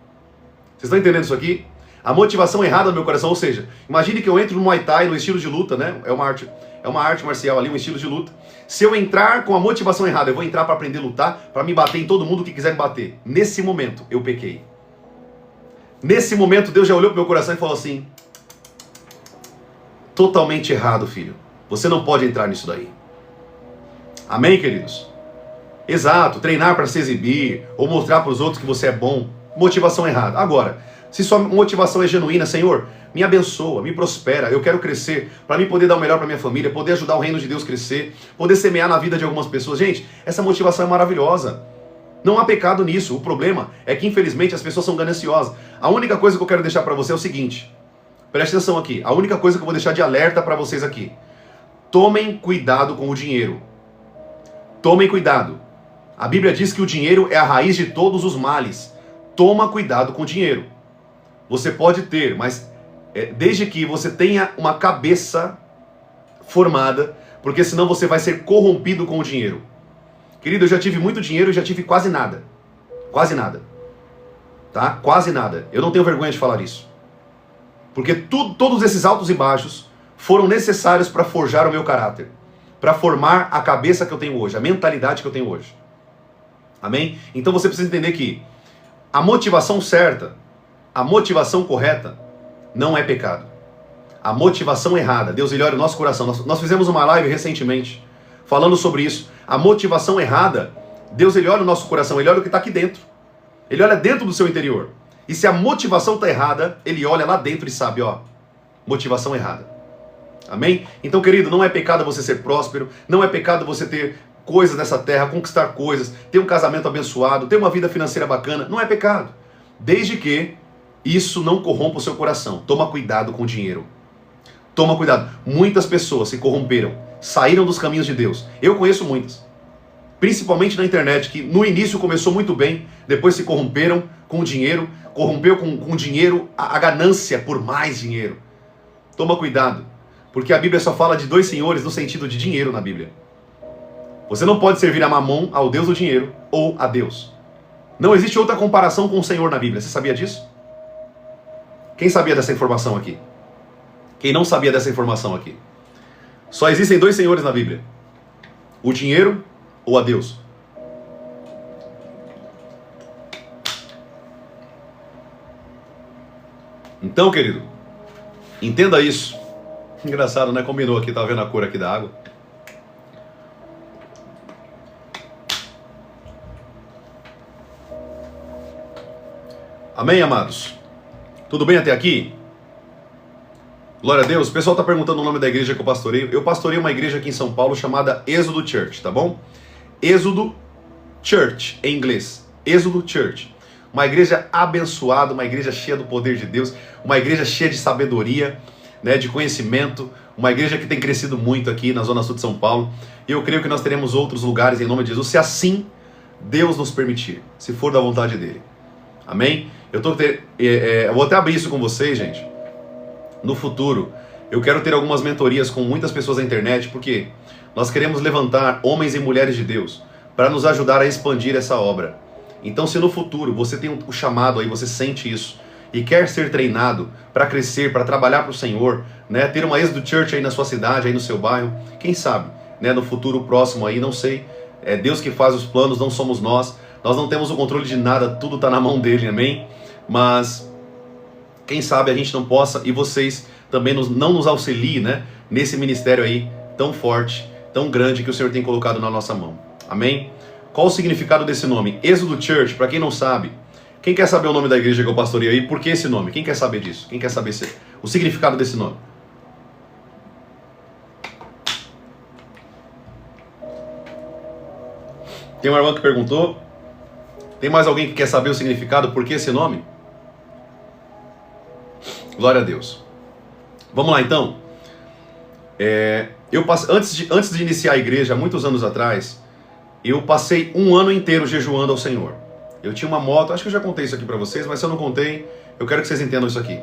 Vocês estão entendendo isso aqui? A motivação errada do meu coração, ou seja, imagine que eu entro no Muay Thai, no estilo de luta, né? É uma arte marcial ali, um estilo de luta. Se eu entrar com a motivação errada, eu vou entrar para aprender a lutar, para me bater em todo mundo que quiser me bater. Nesse momento, eu pequei. Nesse momento, Deus já olhou para o meu coração e falou assim, totalmente errado, filho. Você não pode entrar nisso daí. Amém, queridos? Exato, treinar para se exibir, ou mostrar para os outros que você é bom. Motivação errada. Agora, se sua motivação é genuína, Senhor, me abençoa, me prospera, eu quero crescer, para mim poder dar o melhor para minha família, poder ajudar o reino de Deus a crescer, poder semear na vida de algumas pessoas. Gente, essa motivação é maravilhosa. Não há pecado nisso. O problema é que, infelizmente, as pessoas são gananciosas. A única coisa que eu quero deixar para você é o seguinte, preste atenção aqui, a única coisa que eu vou deixar de alerta para vocês aqui, tomem cuidado com o dinheiro. Tomem cuidado. A Bíblia diz que o dinheiro é a raiz de todos os males. Toma cuidado com o dinheiro. Você pode ter, mas desde que você tenha uma cabeça formada, porque senão você vai ser corrompido com o dinheiro. Querido, eu já tive muito dinheiro e já tive quase nada. Quase nada. Tá? Quase nada. Eu não tenho vergonha de falar isso. Porque todos esses altos e baixos foram necessários para forjar o meu caráter. Para formar a cabeça que eu tenho hoje, a mentalidade que eu tenho hoje. Amém? Então você precisa entender que a motivação certa, a motivação correta, não é pecado. A motivação errada, Deus ele olha o nosso coração. Nós fizemos uma live recentemente falando sobre isso. A motivação errada, Deus ele olha o nosso coração, ele olha o que está aqui dentro. Ele olha dentro do seu interior. E se a motivação está errada, ele olha lá dentro e sabe, ó, motivação errada. Amém? Então, querido, não é pecado você ser próspero, não é pecado você ter coisas nessa terra, conquistar coisas, ter um casamento abençoado, ter uma vida financeira bacana, não é pecado. Desde que isso não corrompa o seu coração. Toma cuidado com o dinheiro. Toma cuidado. Muitas pessoas se corromperam, saíram dos caminhos de Deus. Eu conheço muitas. Principalmente na internet, que no início começou muito bem, depois se corromperam com o dinheiro, corrompeu com o dinheiro a ganância por mais dinheiro. Toma cuidado, porque a Bíblia só fala de dois senhores no sentido de dinheiro na Bíblia. Você não pode servir a Mamon, ao Deus do dinheiro, ou a Deus. Não existe outra comparação com o Senhor na Bíblia. Você sabia disso? Quem sabia dessa informação aqui? Quem não sabia dessa informação aqui? Só existem dois senhores na Bíblia. O dinheiro ou a Deus. Então, querido, entenda isso. Engraçado, né? Combinou aqui, tá vendo a cor aqui da água? Amém, amados? Tudo bem até aqui? Glória a Deus. O pessoal está perguntando o nome da igreja que eu pastoreio. Eu pastorei uma igreja aqui em São Paulo chamada Êxodo Church, tá bom? Êxodo Church, em inglês. Êxodo Church. Uma igreja abençoada, uma igreja cheia do poder de Deus, uma igreja cheia de sabedoria, né, de conhecimento, uma igreja que tem crescido muito aqui na Zona Sul de São Paulo. E eu creio que nós teremos outros lugares em nome de Jesus, se assim Deus nos permitir, se for da vontade dele. Amém? Eu vou até abrir isso com vocês, gente. No futuro, eu quero ter algumas mentorias com muitas pessoas na internet, porque nós queremos levantar homens e mulheres de Deus para nos ajudar a expandir essa obra. Então, se no futuro você tem o chamado aí, você sente isso e quer ser treinado para crescer, para trabalhar para o Senhor, né, ter uma Êxodo Church aí na sua cidade, aí no seu bairro, quem sabe, né, no futuro próximo aí, não sei, é Deus que faz os planos, não somos nós não temos o controle de nada, tudo está na mão dele, amém? Mas quem sabe a gente não possa, e vocês também não nos auxiliem, né, nesse ministério aí tão forte, tão grande que o Senhor tem colocado na nossa mão. Amém? Qual o significado desse nome? Êxodo Church, para quem não sabe, quem quer saber o nome da igreja que eu pastorei aí, por que esse nome? Quem quer saber disso? Quem quer saber o significado desse nome? Tem uma irmã que perguntou. Tem mais alguém que quer saber o significado, por que esse nome? Glória a Deus. Vamos lá então. Antes de iniciar a igreja, muitos anos atrás, eu passei um ano inteiro jejuando ao Senhor. Eu tinha uma moto, acho que eu já contei isso aqui para vocês, mas se eu não contei, eu quero que vocês entendam isso aqui.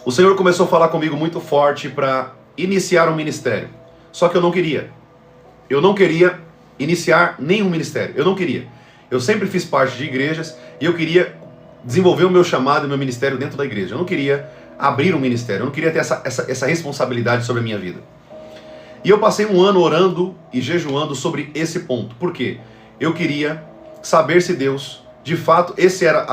O Senhor começou a falar comigo muito forte para iniciar um ministério. Só que eu não queria. Eu não queria iniciar nenhum ministério. Eu não queria. Eu sempre fiz parte de igrejas e eu queria desenvolver o meu chamado e o meu ministério dentro da igreja. Eu não queria abrir um ministério. Eu não queria ter essa responsabilidade sobre a minha vida. E eu passei um ano orando e jejuando sobre esse ponto. Por quê? Eu queria saber se Deus, de fato, esse era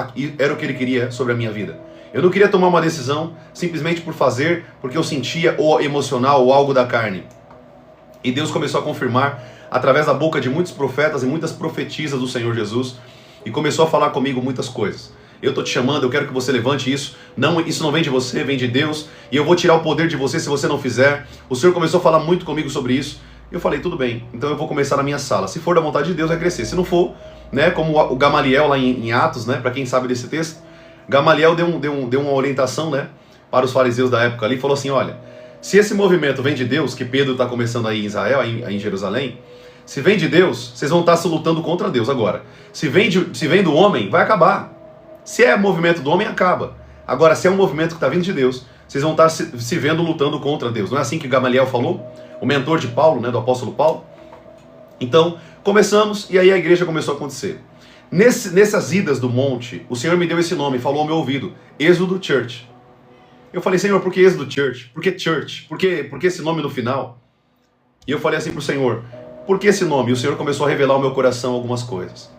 o que Ele queria sobre a minha vida. Eu não queria tomar uma decisão simplesmente por fazer, porque eu sentia ou emocional ou algo da carne. E Deus começou a confirmar através da boca de muitos profetas e muitas profetisas do Senhor Jesus, e começou a falar comigo muitas coisas. Eu estou te chamando, eu quero que você levante isso. Não, isso não vem de você, vem de Deus, e eu vou tirar o poder de você se você não fizer. O Senhor começou a falar muito comigo sobre isso. Eu falei, tudo bem, então eu vou começar na minha sala. Se for da vontade de Deus, vai crescer. Se não for, né, como o Gamaliel lá em Atos, né, para quem sabe desse texto, Gamaliel deu uma orientação, né, para os fariseus da época ali, e falou assim, olha, se esse movimento vem de Deus, que Pedro está começando aí em Israel, aí em Jerusalém, se vem de Deus, vocês vão estar se lutando contra Deus agora. Se vem do homem, vai acabar. Se é movimento do homem, acaba. Agora, se é um movimento que está vindo de Deus, vocês vão estar se vendo lutando contra Deus. Não é assim que Gamaliel falou? O mentor de Paulo, né, do apóstolo Paulo? Então, começamos e aí a igreja começou a acontecer. Nessas idas do monte, o Senhor me deu esse nome, falou ao meu ouvido, Êxodo Church. Eu falei, Senhor, por que Êxodo Church? Por que Church? Por que esse nome no final? E eu falei assim para o Senhor, por que esse nome? E o Senhor começou a revelar ao meu coração algumas coisas.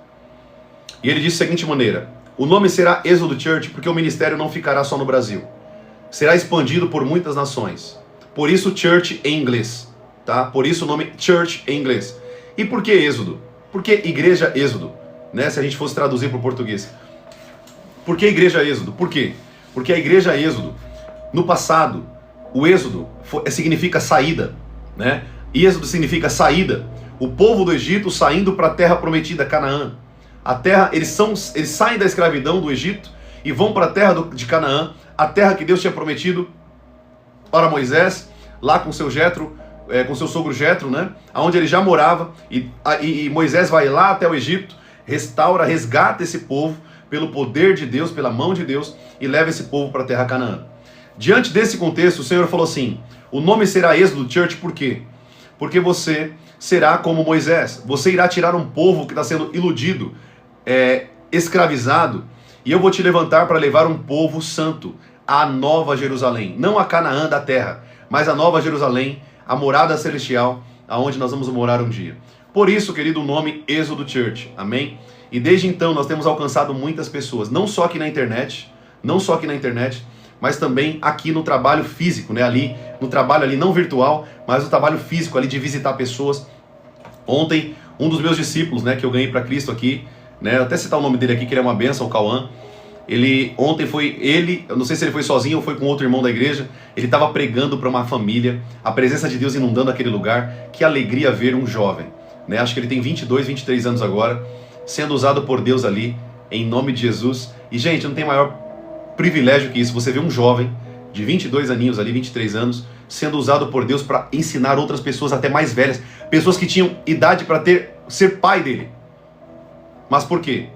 E Ele disse da seguinte maneira, o nome será Êxodo Church porque o ministério não ficará só no Brasil. Será expandido por muitas nações. Por isso Church em inglês. Tá? Por isso o nome Church em inglês. E por que Êxodo? Por que Igreja Êxodo? Né? Se a gente fosse traduzir para o português. Por que Igreja Êxodo? Por quê? Porque a Igreja Êxodo, no passado, o Êxodo significa saída. Né? Êxodo significa saída. O povo do Egito saindo para a terra prometida, Canaã. A terra, eles saem da escravidão do Egito e vão para a terra de Canaã, a terra que Deus tinha prometido para Moisés, lá com seu Jetro, com seu sogro Jetro, né? Onde ele já morava, e Moisés vai lá até o Egito, resgata esse povo pelo poder de Deus, pela mão de Deus, e leva esse povo para a terra Canaã. Diante desse contexto, o Senhor falou assim, o nome será Êxodo Church, por quê? Porque você será como Moisés, você irá tirar um povo que está sendo iludido, escravizado, e eu vou te levantar para levar um povo santo à nova Jerusalém, não a Canaã da terra, mas a nova Jerusalém, a morada celestial, aonde nós vamos morar um dia. Por isso, querido, o nome Êxodo Church, amém? E desde então nós temos alcançado muitas pessoas, não só aqui na internet, mas também aqui no trabalho físico, né? Ali, no trabalho ali não virtual, mas no trabalho físico ali de visitar pessoas. Ontem, um dos meus discípulos, né, que eu ganhei para Cristo aqui, né, até citar o nome dele aqui, que ele é uma bênção, o Cauã. Ontem eu não sei se ele foi sozinho ou foi com outro irmão da igreja, ele estava pregando para uma família, a presença de Deus inundando aquele lugar. Que alegria ver um jovem, né? Acho que ele tem 22, 23 anos agora, sendo usado por Deus ali, em nome de Jesus. E gente, não tem maior privilégio que isso, você vê um jovem de 22 aninhos ali, 23 anos, sendo usado por Deus para ensinar outras pessoas até mais velhas, pessoas que tinham idade para ser pai dele. Mas por quê?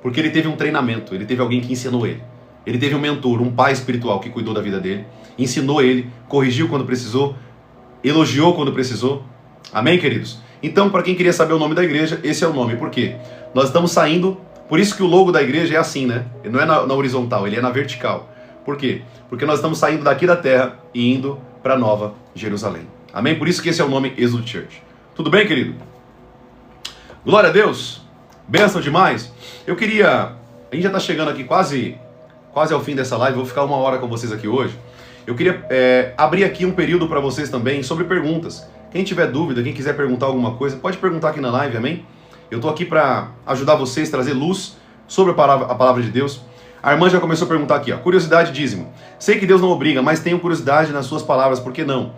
Porque ele teve um treinamento, ele teve alguém que ensinou ele. Ele teve um mentor, um pai espiritual que cuidou da vida dele, ensinou ele, corrigiu quando precisou, elogiou quando precisou. Amém, queridos? Então, para quem queria saber o nome da igreja, esse é o nome. Por quê? Nós estamos saindo, por isso que o logo da igreja é assim, né? Ele não é na horizontal, ele é na vertical. Por quê? Porque nós estamos saindo daqui da terra e indo para Nova Jerusalém. Amém? Por isso que esse é o nome Êxodo Church. Tudo bem, querido? Glória a Deus. Bênção demais. A gente já está chegando aqui quase quase ao fim dessa live, vou ficar 1 hora com vocês aqui hoje. Eu queria abrir aqui um período para vocês também sobre perguntas. Quem tiver dúvida, quem quiser perguntar alguma coisa, pode perguntar aqui na live, amém? Eu estou aqui para ajudar vocês, trazer luz sobre a palavra de Deus. A irmã já começou a perguntar aqui, ó, curiosidade dízimo. Sei que Deus não obriga, mas tenho curiosidade nas suas palavras, por que não?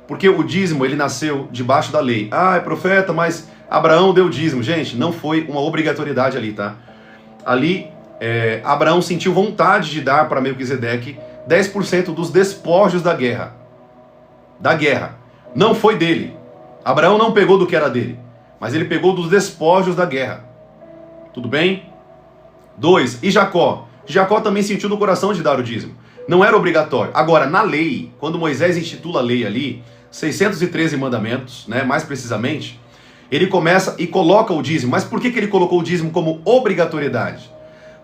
Porque o dízimo, ele nasceu debaixo da lei. Ah, é profeta, mas Abraão deu dízimo. Gente, não foi uma obrigatoriedade ali, tá? Ali, Abraão sentiu vontade de dar para Melquisedeque 10% dos despojos da guerra. Da guerra. Não foi dele. Abraão não pegou do que era dele, mas ele pegou dos despojos da guerra. Tudo bem? 2. E Jacó? Jacó também sentiu no coração de dar o dízimo. Não era obrigatório. Agora, na lei, quando Moisés institula a lei ali, 613 mandamentos, né, mais precisamente, ele começa e coloca o dízimo. Mas por que ele colocou o dízimo como obrigatoriedade?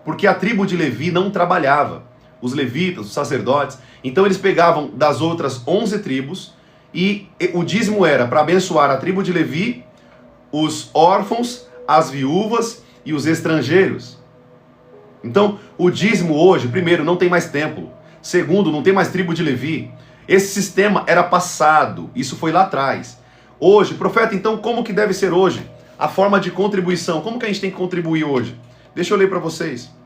Porque a tribo de Levi não trabalhava. Os levitas, os sacerdotes, então eles pegavam das outras 11 tribos e o dízimo era para abençoar a tribo de Levi, os órfãos, as viúvas e os estrangeiros. Então, o dízimo hoje, primeiro, não tem mais templo. Segundo, não tem mais tribo de Levi. Esse sistema era passado, isso foi lá atrás. Hoje, profeta, então como que deve ser hoje? A forma de contribuição, como que a gente tem que contribuir hoje? Deixa eu ler para vocês.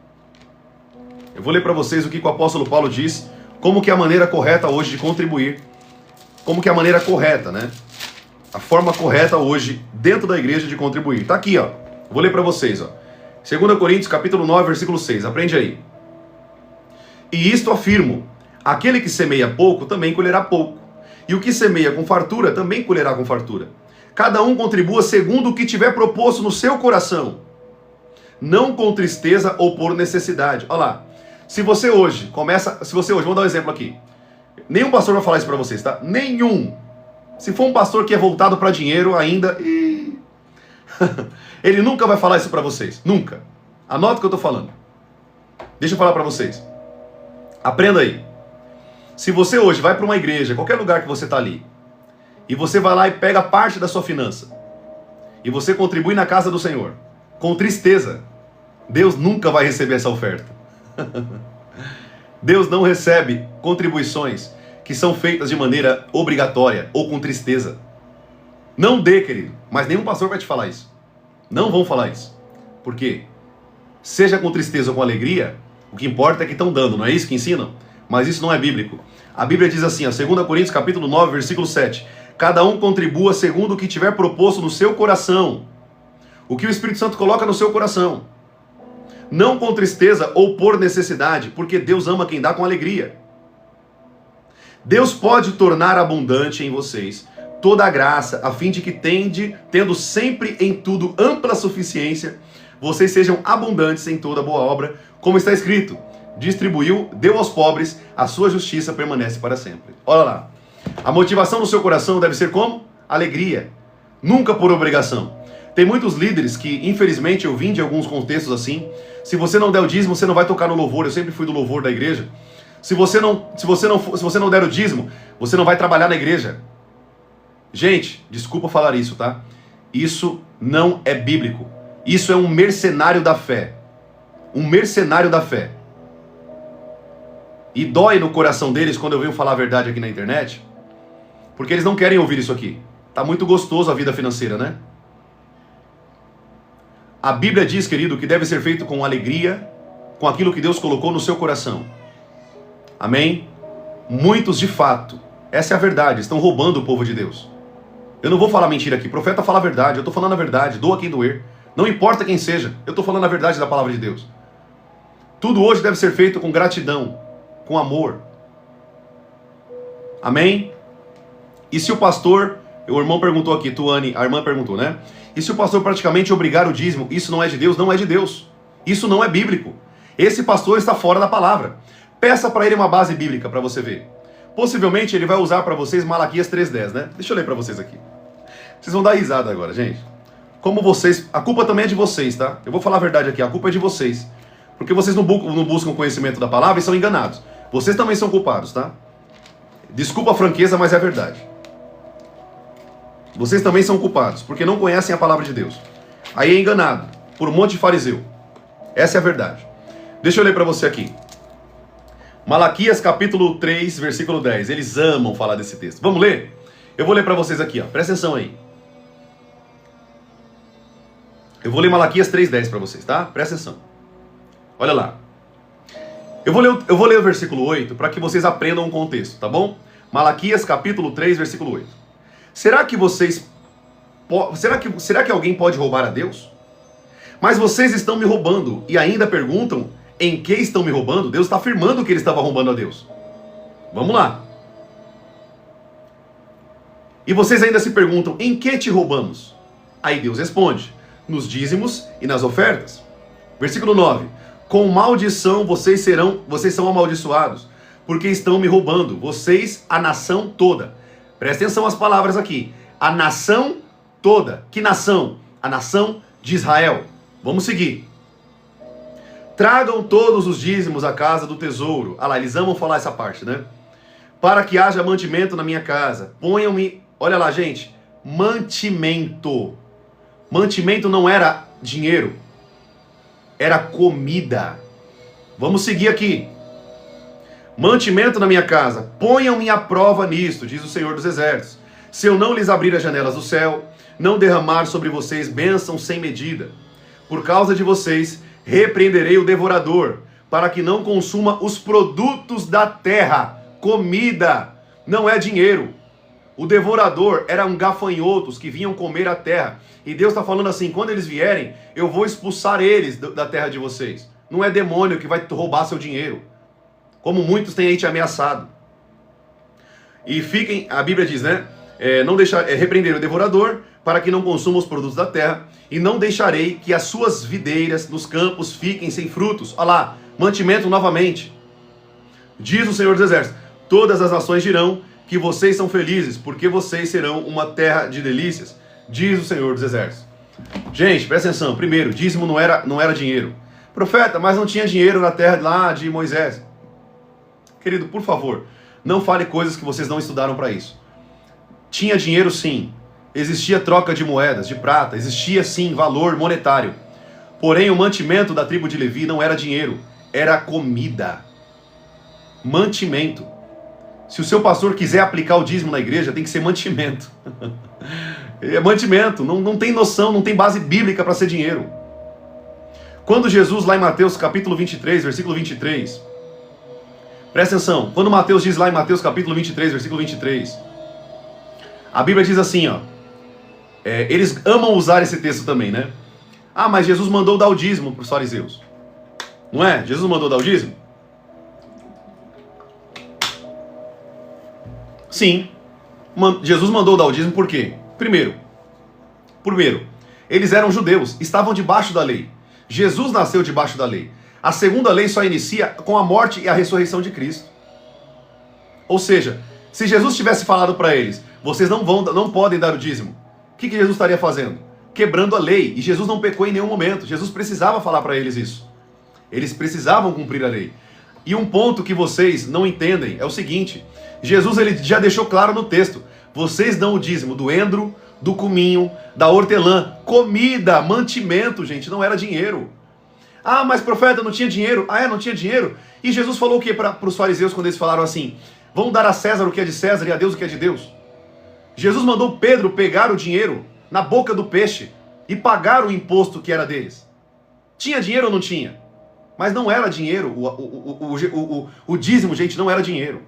Eu vou ler para vocês o que o apóstolo Paulo diz, como que é a maneira correta hoje de contribuir. Como que é a maneira correta, né? A forma correta hoje, dentro da igreja, de contribuir. Tá aqui, ó. Vou ler para vocês, ó. 2 Coríntios, capítulo 9, versículo 6. Aprende aí. E isto afirmo, aquele que semeia pouco, também colherá pouco. E o que semeia com fartura, também colherá com fartura. Cada um contribua segundo o que tiver proposto no seu coração, não com tristeza ou por necessidade. Olha lá. Se você hoje, vamos dar um exemplo aqui. Nenhum pastor vai falar isso para vocês, tá? Nenhum. Se for um pastor que é voltado para dinheiro ainda, ele nunca vai falar isso para vocês. Nunca. Anota o que eu tô falando. Deixa eu falar para vocês. Aprenda aí. Se você hoje vai para uma igreja, qualquer lugar que você tá ali, e você vai lá e pega parte da sua finança, e você contribui na casa do Senhor, com tristeza, Deus nunca vai receber essa oferta. Deus não recebe contribuições que são feitas de maneira obrigatória ou com tristeza. Não dê, querido, mas nenhum pastor vai te falar isso. Não vão falar isso. Por quê? Seja com tristeza ou com alegria, o que importa é que estão dando, não é isso que ensinam? Mas isso não é bíblico. A Bíblia diz assim, ó, 2 Coríntios capítulo 9, versículo 7. Cada um contribua segundo o que tiver proposto no seu coração. O que o Espírito Santo coloca no seu coração. Não com tristeza ou por necessidade, porque Deus ama quem dá com alegria. Deus pode tornar abundante em vocês toda a graça, a fim de que tendo sempre em tudo ampla suficiência, vocês sejam abundantes em toda boa obra, como está escrito, distribuiu, deu aos pobres, a sua justiça permanece para sempre. Olha lá, a motivação do seu coração deve ser como? Alegria, nunca por obrigação. Tem muitos líderes que, infelizmente, eu vim de alguns contextos assim, se você não der o dízimo, você não vai tocar no louvor. Eu sempre fui do louvor da igreja. Se você não der o dízimo, você não vai trabalhar na igreja. Gente, desculpa falar isso, tá? Isso não é bíblico. Isso é um mercenário da fé. Um mercenário da fé. E dói no coração deles quando eu venho falar a verdade aqui na internet, porque eles não querem ouvir isso aqui. Tá muito gostoso a vida financeira, né? A Bíblia diz, querido, que deve ser feito com alegria, com aquilo que Deus colocou no seu coração. Amém? Muitos, de fato, essa é a verdade, estão roubando o povo de Deus. Eu não vou falar mentira aqui, profeta fala a verdade, eu estou falando a verdade, doa quem doer. Não importa quem seja, eu estou falando a verdade da palavra de Deus. Tudo hoje deve ser feito com gratidão, com amor. Amém? E se o pastor, o irmão perguntou aqui, Tuane, a irmã perguntou, né? E se o pastor praticamente obrigar o dízimo, isso não é de Deus? Não é de Deus. Isso não é bíblico. Esse pastor está fora da palavra. Peça para ele uma base bíblica para você ver. Possivelmente ele vai usar para vocês Malaquias 3:10, né? Deixa eu ler para vocês aqui. Vocês vão dar risada agora, gente. Como vocês... A culpa também é de vocês, tá? Eu vou falar a verdade aqui, a culpa é de vocês. Porque vocês não buscam conhecimento da palavra e são enganados. Vocês também são culpados, tá? Desculpa a franqueza, mas é a verdade. Vocês também são culpados, porque não conhecem a palavra de Deus. Aí é enganado por um monte de fariseu. Essa é a verdade. Deixa eu ler para você aqui. Malaquias capítulo 3, versículo 10. Eles amam falar desse texto. Vamos ler? Eu vou ler para vocês aqui, ó. Presta atenção aí. Eu vou ler Malaquias 3:10 para vocês, tá? Presta atenção. Olha lá. Eu vou ler o versículo 8 para que vocês aprendam o contexto, tá bom? Malaquias capítulo 3, versículo 8. Será que alguém pode roubar a Deus? Mas vocês estão me roubando e ainda perguntam em que estão me roubando? Deus está afirmando que ele estava roubando a Deus. Vamos lá. E vocês ainda se perguntam, em que te roubamos? Aí Deus responde, nos dízimos e nas ofertas. Versículo 9. Com maldição vocês são amaldiçoados, porque estão me roubando, vocês, a nação toda. Presta atenção às palavras aqui. A nação toda. Que nação? A nação de Israel. Vamos seguir. Tragam todos os dízimos à casa do tesouro. Ah lá, eles amam falar essa parte, né? Para que haja mantimento na minha casa. Ponham-me, olha lá, gente, mantimento. Mantimento não era dinheiro, era comida. Vamos seguir aqui. Mantimento na minha casa. Ponham-me à prova nisto, diz o Senhor dos Exércitos. Se eu não lhes abrir as janelas do céu, não derramar sobre vocês bênçãos sem medida. Por causa de vocês, repreenderei o devorador, para que não consuma os produtos da terra. Comida, não é dinheiro. O devorador eram gafanhotos que vinham comer a terra. E Deus está falando assim, quando eles vierem, eu vou expulsar eles da terra de vocês. Não é demônio que vai roubar seu dinheiro, como muitos têm aí te ameaçado. E fiquem, a Bíblia diz, né? Repreender o devorador, para que não consuma os produtos da terra, e não deixarei que as suas videiras nos campos fiquem sem frutos. Olha lá, mantimento novamente. Diz o Senhor dos Exércitos, todas as nações dirão que vocês são felizes, porque vocês serão uma terra de delícias, diz o Senhor dos Exércitos. Gente, presta atenção, primeiro, dízimo não era dinheiro. Profeta, mas não tinha dinheiro na terra lá de Moisés. Querido, por favor, não fale coisas que vocês não estudaram para isso. Tinha dinheiro sim, existia troca de moedas, de prata, existia sim valor monetário. Porém, o mantimento da tribo de Levi não era dinheiro, era comida. Mantimento. Se o seu pastor quiser aplicar o dízimo na igreja, tem que ser mantimento. É mantimento, não tem noção, não tem base bíblica para ser dinheiro. Quando Jesus, lá em Mateus capítulo 23, versículo 23, presta atenção, quando Mateus diz lá em Mateus capítulo 23, versículo 23, a Bíblia diz assim, ó, eles amam usar esse texto também, né? Ah, mas Jesus mandou dar o dízimo para os fariseus. Não é? Jesus mandou dar o dízimo? Sim, Jesus mandou dar o dízimo por quê? Primeiro, eles eram judeus, estavam debaixo da lei. Jesus nasceu debaixo da lei. A segunda lei só inicia com a morte e a ressurreição de Cristo. Ou seja, se Jesus tivesse falado para eles, vocês não podem dar o dízimo, o que Jesus estaria fazendo? Quebrando a lei. E Jesus não pecou em nenhum momento. Jesus precisava falar para eles isso. Eles precisavam cumprir a lei. E um ponto que vocês não entendem é o seguinte, Jesus ele já deixou claro no texto, vocês dão o dízimo do endro, do cominho, da hortelã, comida, mantimento, gente, não era dinheiro. Ah, mas profeta, não tinha dinheiro. Ah, não tinha dinheiro? E Jesus falou o que para os fariseus quando eles falaram assim, vamos dar a César o que é de César e a Deus o que é de Deus? Jesus mandou Pedro pegar o dinheiro na boca do peixe e pagar o imposto que era deles. Tinha dinheiro ou não tinha? Mas não era dinheiro, o dízimo, gente, não era dinheiro.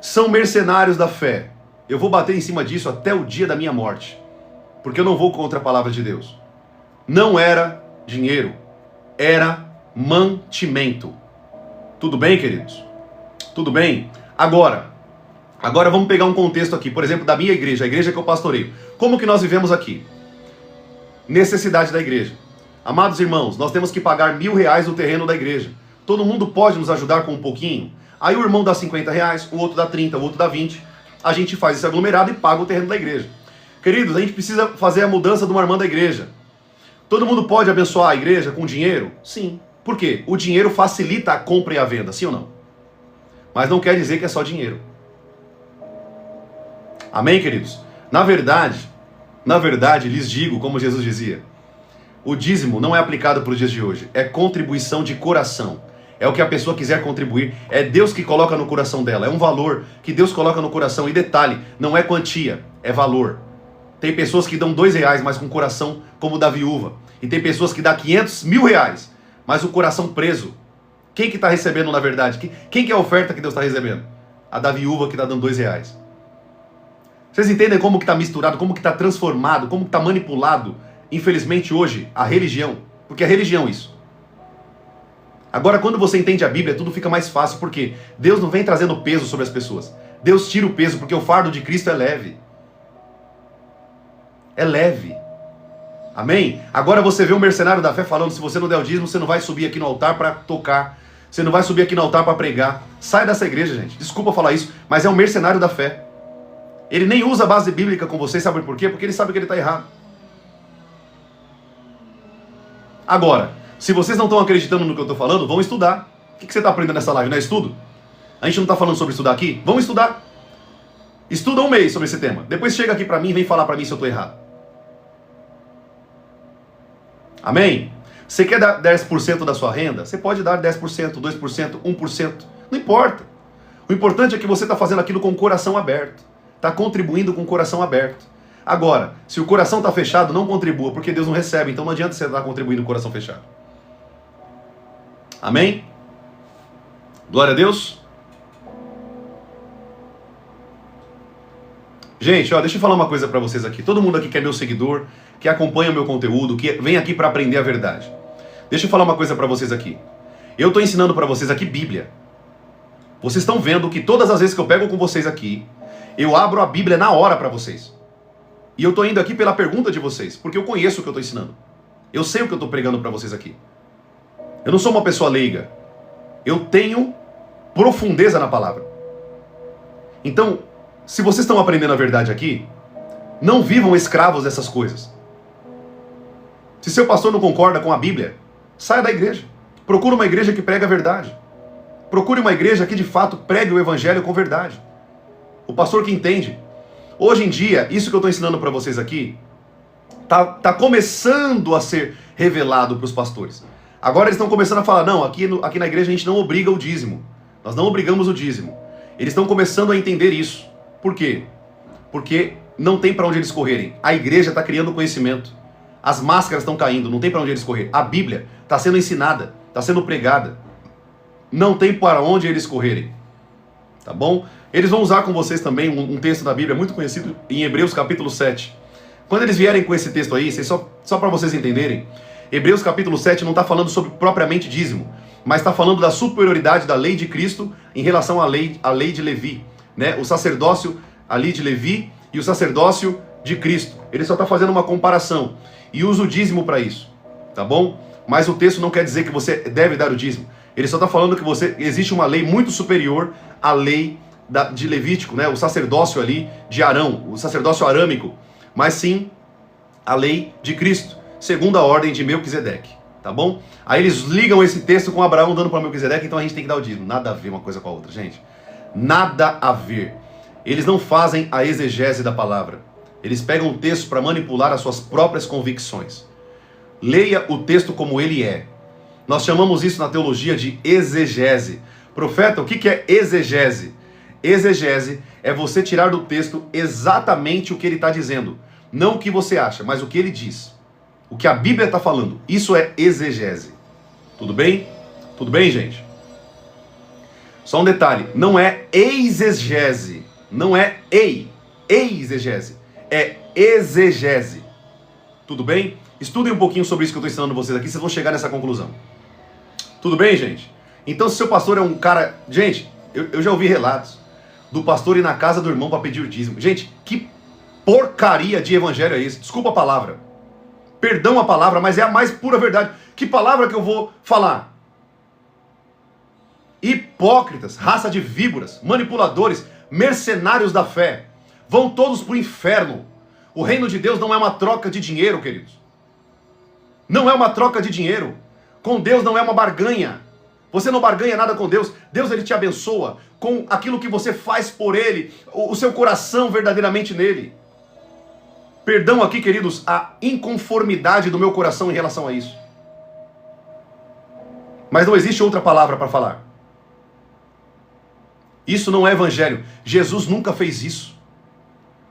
São mercenários da fé. Eu vou bater em cima disso até o dia da minha morte, porque eu não vou contra a palavra de Deus. Não era dinheiro, era mantimento. Tudo bem, queridos? Tudo bem? Agora vamos pegar um contexto aqui, por exemplo, da minha igreja, a igreja que eu pastoreio. Como que nós vivemos aqui? Necessidade da igreja. Amados irmãos, nós temos que pagar R$1.000 no terreno da igreja. Todo mundo pode nos ajudar com um pouquinho? Aí o irmão dá R$50, o outro dá 30, o outro dá 20. A gente faz esse aglomerado e paga o terreno da igreja. Queridos, a gente precisa fazer a mudança de uma irmã da igreja. Todo mundo pode abençoar a igreja com dinheiro? Sim. Por quê? O dinheiro facilita a compra e a venda, sim ou não? Mas não quer dizer que é só dinheiro. Amém, queridos? Na verdade, lhes digo, como Jesus dizia, o dízimo não é aplicado para os dias de hoje, é contribuição de coração. É o que a pessoa quiser contribuir. É Deus que coloca no coração dela. É um valor que Deus coloca no coração. E detalhe, não é quantia, é valor. Tem pessoas que dão R$2, mas com coração como o da viúva. E tem pessoas que dão 500 mil reais, mas o coração preso. Quem que está recebendo na verdade? Quem que é a oferta que Deus está recebendo? A da viúva que está dando R$2. Vocês entendem como que está misturado, como que está transformado, como que está manipulado, infelizmente hoje, a religião? Porque é religião isso. Agora, quando você entende a Bíblia, tudo fica mais fácil, porque Deus não vem trazendo peso sobre as pessoas. Deus tira o peso, porque o fardo de Cristo é leve. É leve. Amém? Agora você vê um mercenário da fé falando, se você não der o dízimo, você não vai subir aqui no altar para tocar. Você não vai subir aqui no altar para pregar. Sai dessa igreja, gente. Desculpa falar isso, mas é um mercenário da fé. Ele nem usa a base bíblica com você, sabe por quê? Porque ele sabe que ele está errado. Agora, se vocês não estão acreditando no que eu estou falando, vão estudar. O que você está aprendendo nessa live? Não é estudo? A gente não está falando sobre estudar aqui? Vamos estudar. Estuda um mês sobre esse tema. Depois chega aqui para mim e vem falar para mim se eu estou errado. Amém? Você quer dar 10% da sua renda? Você pode dar 10%, 2%, 1%. Não importa. O importante é que você está fazendo aquilo com o coração aberto. Está contribuindo com o coração aberto. Agora, se o coração está fechado, não contribua, porque Deus não recebe. Então não adianta você estar contribuindo com o coração fechado. Amém? Glória a Deus. Gente, ó, deixa eu falar uma coisa para vocês aqui. Todo mundo aqui que é meu seguidor, que acompanha o meu conteúdo, que vem aqui para aprender a verdade. Deixa eu falar uma coisa para vocês aqui. Eu estou ensinando para vocês aqui Bíblia. Vocês estão vendo que todas as vezes que eu pego com vocês aqui, eu abro a Bíblia na hora para vocês. E eu estou indo aqui pela pergunta de vocês, porque eu conheço o que eu estou ensinando. Eu sei o que eu estou pregando para vocês aqui. Eu não sou uma pessoa leiga. Eu tenho profundeza na palavra. Então, se vocês estão aprendendo a verdade aqui, não vivam escravos dessas coisas. Se seu pastor não concorda com a Bíblia, saia da igreja. Procure uma igreja que prega a verdade. Procure uma igreja que de fato pregue o evangelho com verdade. O pastor que entende. Hoje em dia, isso que eu estou ensinando para vocês aqui, tá começando a ser revelado para os pastores. Agora eles estão começando a falar, não, aqui na igreja a gente não obriga o dízimo. Nós não obrigamos o dízimo. Eles estão começando a entender isso. Por quê? Porque não tem para onde eles correrem. A igreja está criando conhecimento. As máscaras estão caindo, não tem para onde eles correrem. A Bíblia está sendo ensinada, está sendo pregada. Não tem para onde eles correrem. Tá bom? Eles vão usar com vocês também um texto da Bíblia muito conhecido em Hebreus capítulo 7. Quando eles vierem com esse texto aí, só para vocês entenderem, Hebreus capítulo 7 não está falando sobre propriamente dízimo, mas está falando da superioridade da lei de Cristo em relação à lei de Levi, né? O sacerdócio ali de Levi e o sacerdócio de Cristo. Ele só está fazendo uma comparação e usa o dízimo para isso, tá bom? Mas o texto não quer dizer que você deve dar o dízimo. Ele só está falando que existe uma lei muito superior à lei de Levítico, né? O sacerdócio ali de Arão, o sacerdócio arâmico, mas sim a lei de Cristo, segundo a ordem de Melquisedeque, tá bom? Aí eles ligam esse texto com Abraão dando para Melquisedeque, então a gente tem que dar o dízimo. Nada a ver uma coisa com a outra, gente. Nada a ver. Eles não fazem a exegese da palavra. Eles pegam o texto para manipular as suas próprias convicções. Leia o texto como ele é. Nós chamamos isso na teologia de exegese. Profeta, o que é exegese? Exegese é você tirar do texto exatamente o que ele está dizendo. Não o que você acha, mas o que ele diz. O que a Bíblia está falando. Isso é exegese. Tudo bem? Tudo bem, gente? Só um detalhe. Não é exegese. Não é exegese. É exegese. Tudo bem? Estudem um pouquinho sobre isso que eu estou ensinando vocês aqui. Vocês vão chegar nessa conclusão. Tudo bem, gente? Então, se seu pastor é um cara... Gente, eu já ouvi relatos do pastor ir na casa do irmão para pedir o dízimo. Gente, que porcaria de evangelho é esse? Desculpa a palavra. Perdão a palavra, mas é a mais pura verdade. Que palavra que eu vou falar? Hipócritas, raça de víboras, manipuladores, mercenários da fé. Vão todos para o inferno. O reino de Deus não é uma troca de dinheiro, queridos. Não é uma troca de dinheiro. Com Deus não é uma barganha. Você não barganha nada com Deus. Deus, ele te abençoa com aquilo que você faz por ele, o seu coração verdadeiramente nele. Perdão aqui, queridos, a inconformidade do meu coração em relação a isso. Mas não existe outra palavra para falar. Isso não é evangelho. Jesus nunca fez isso.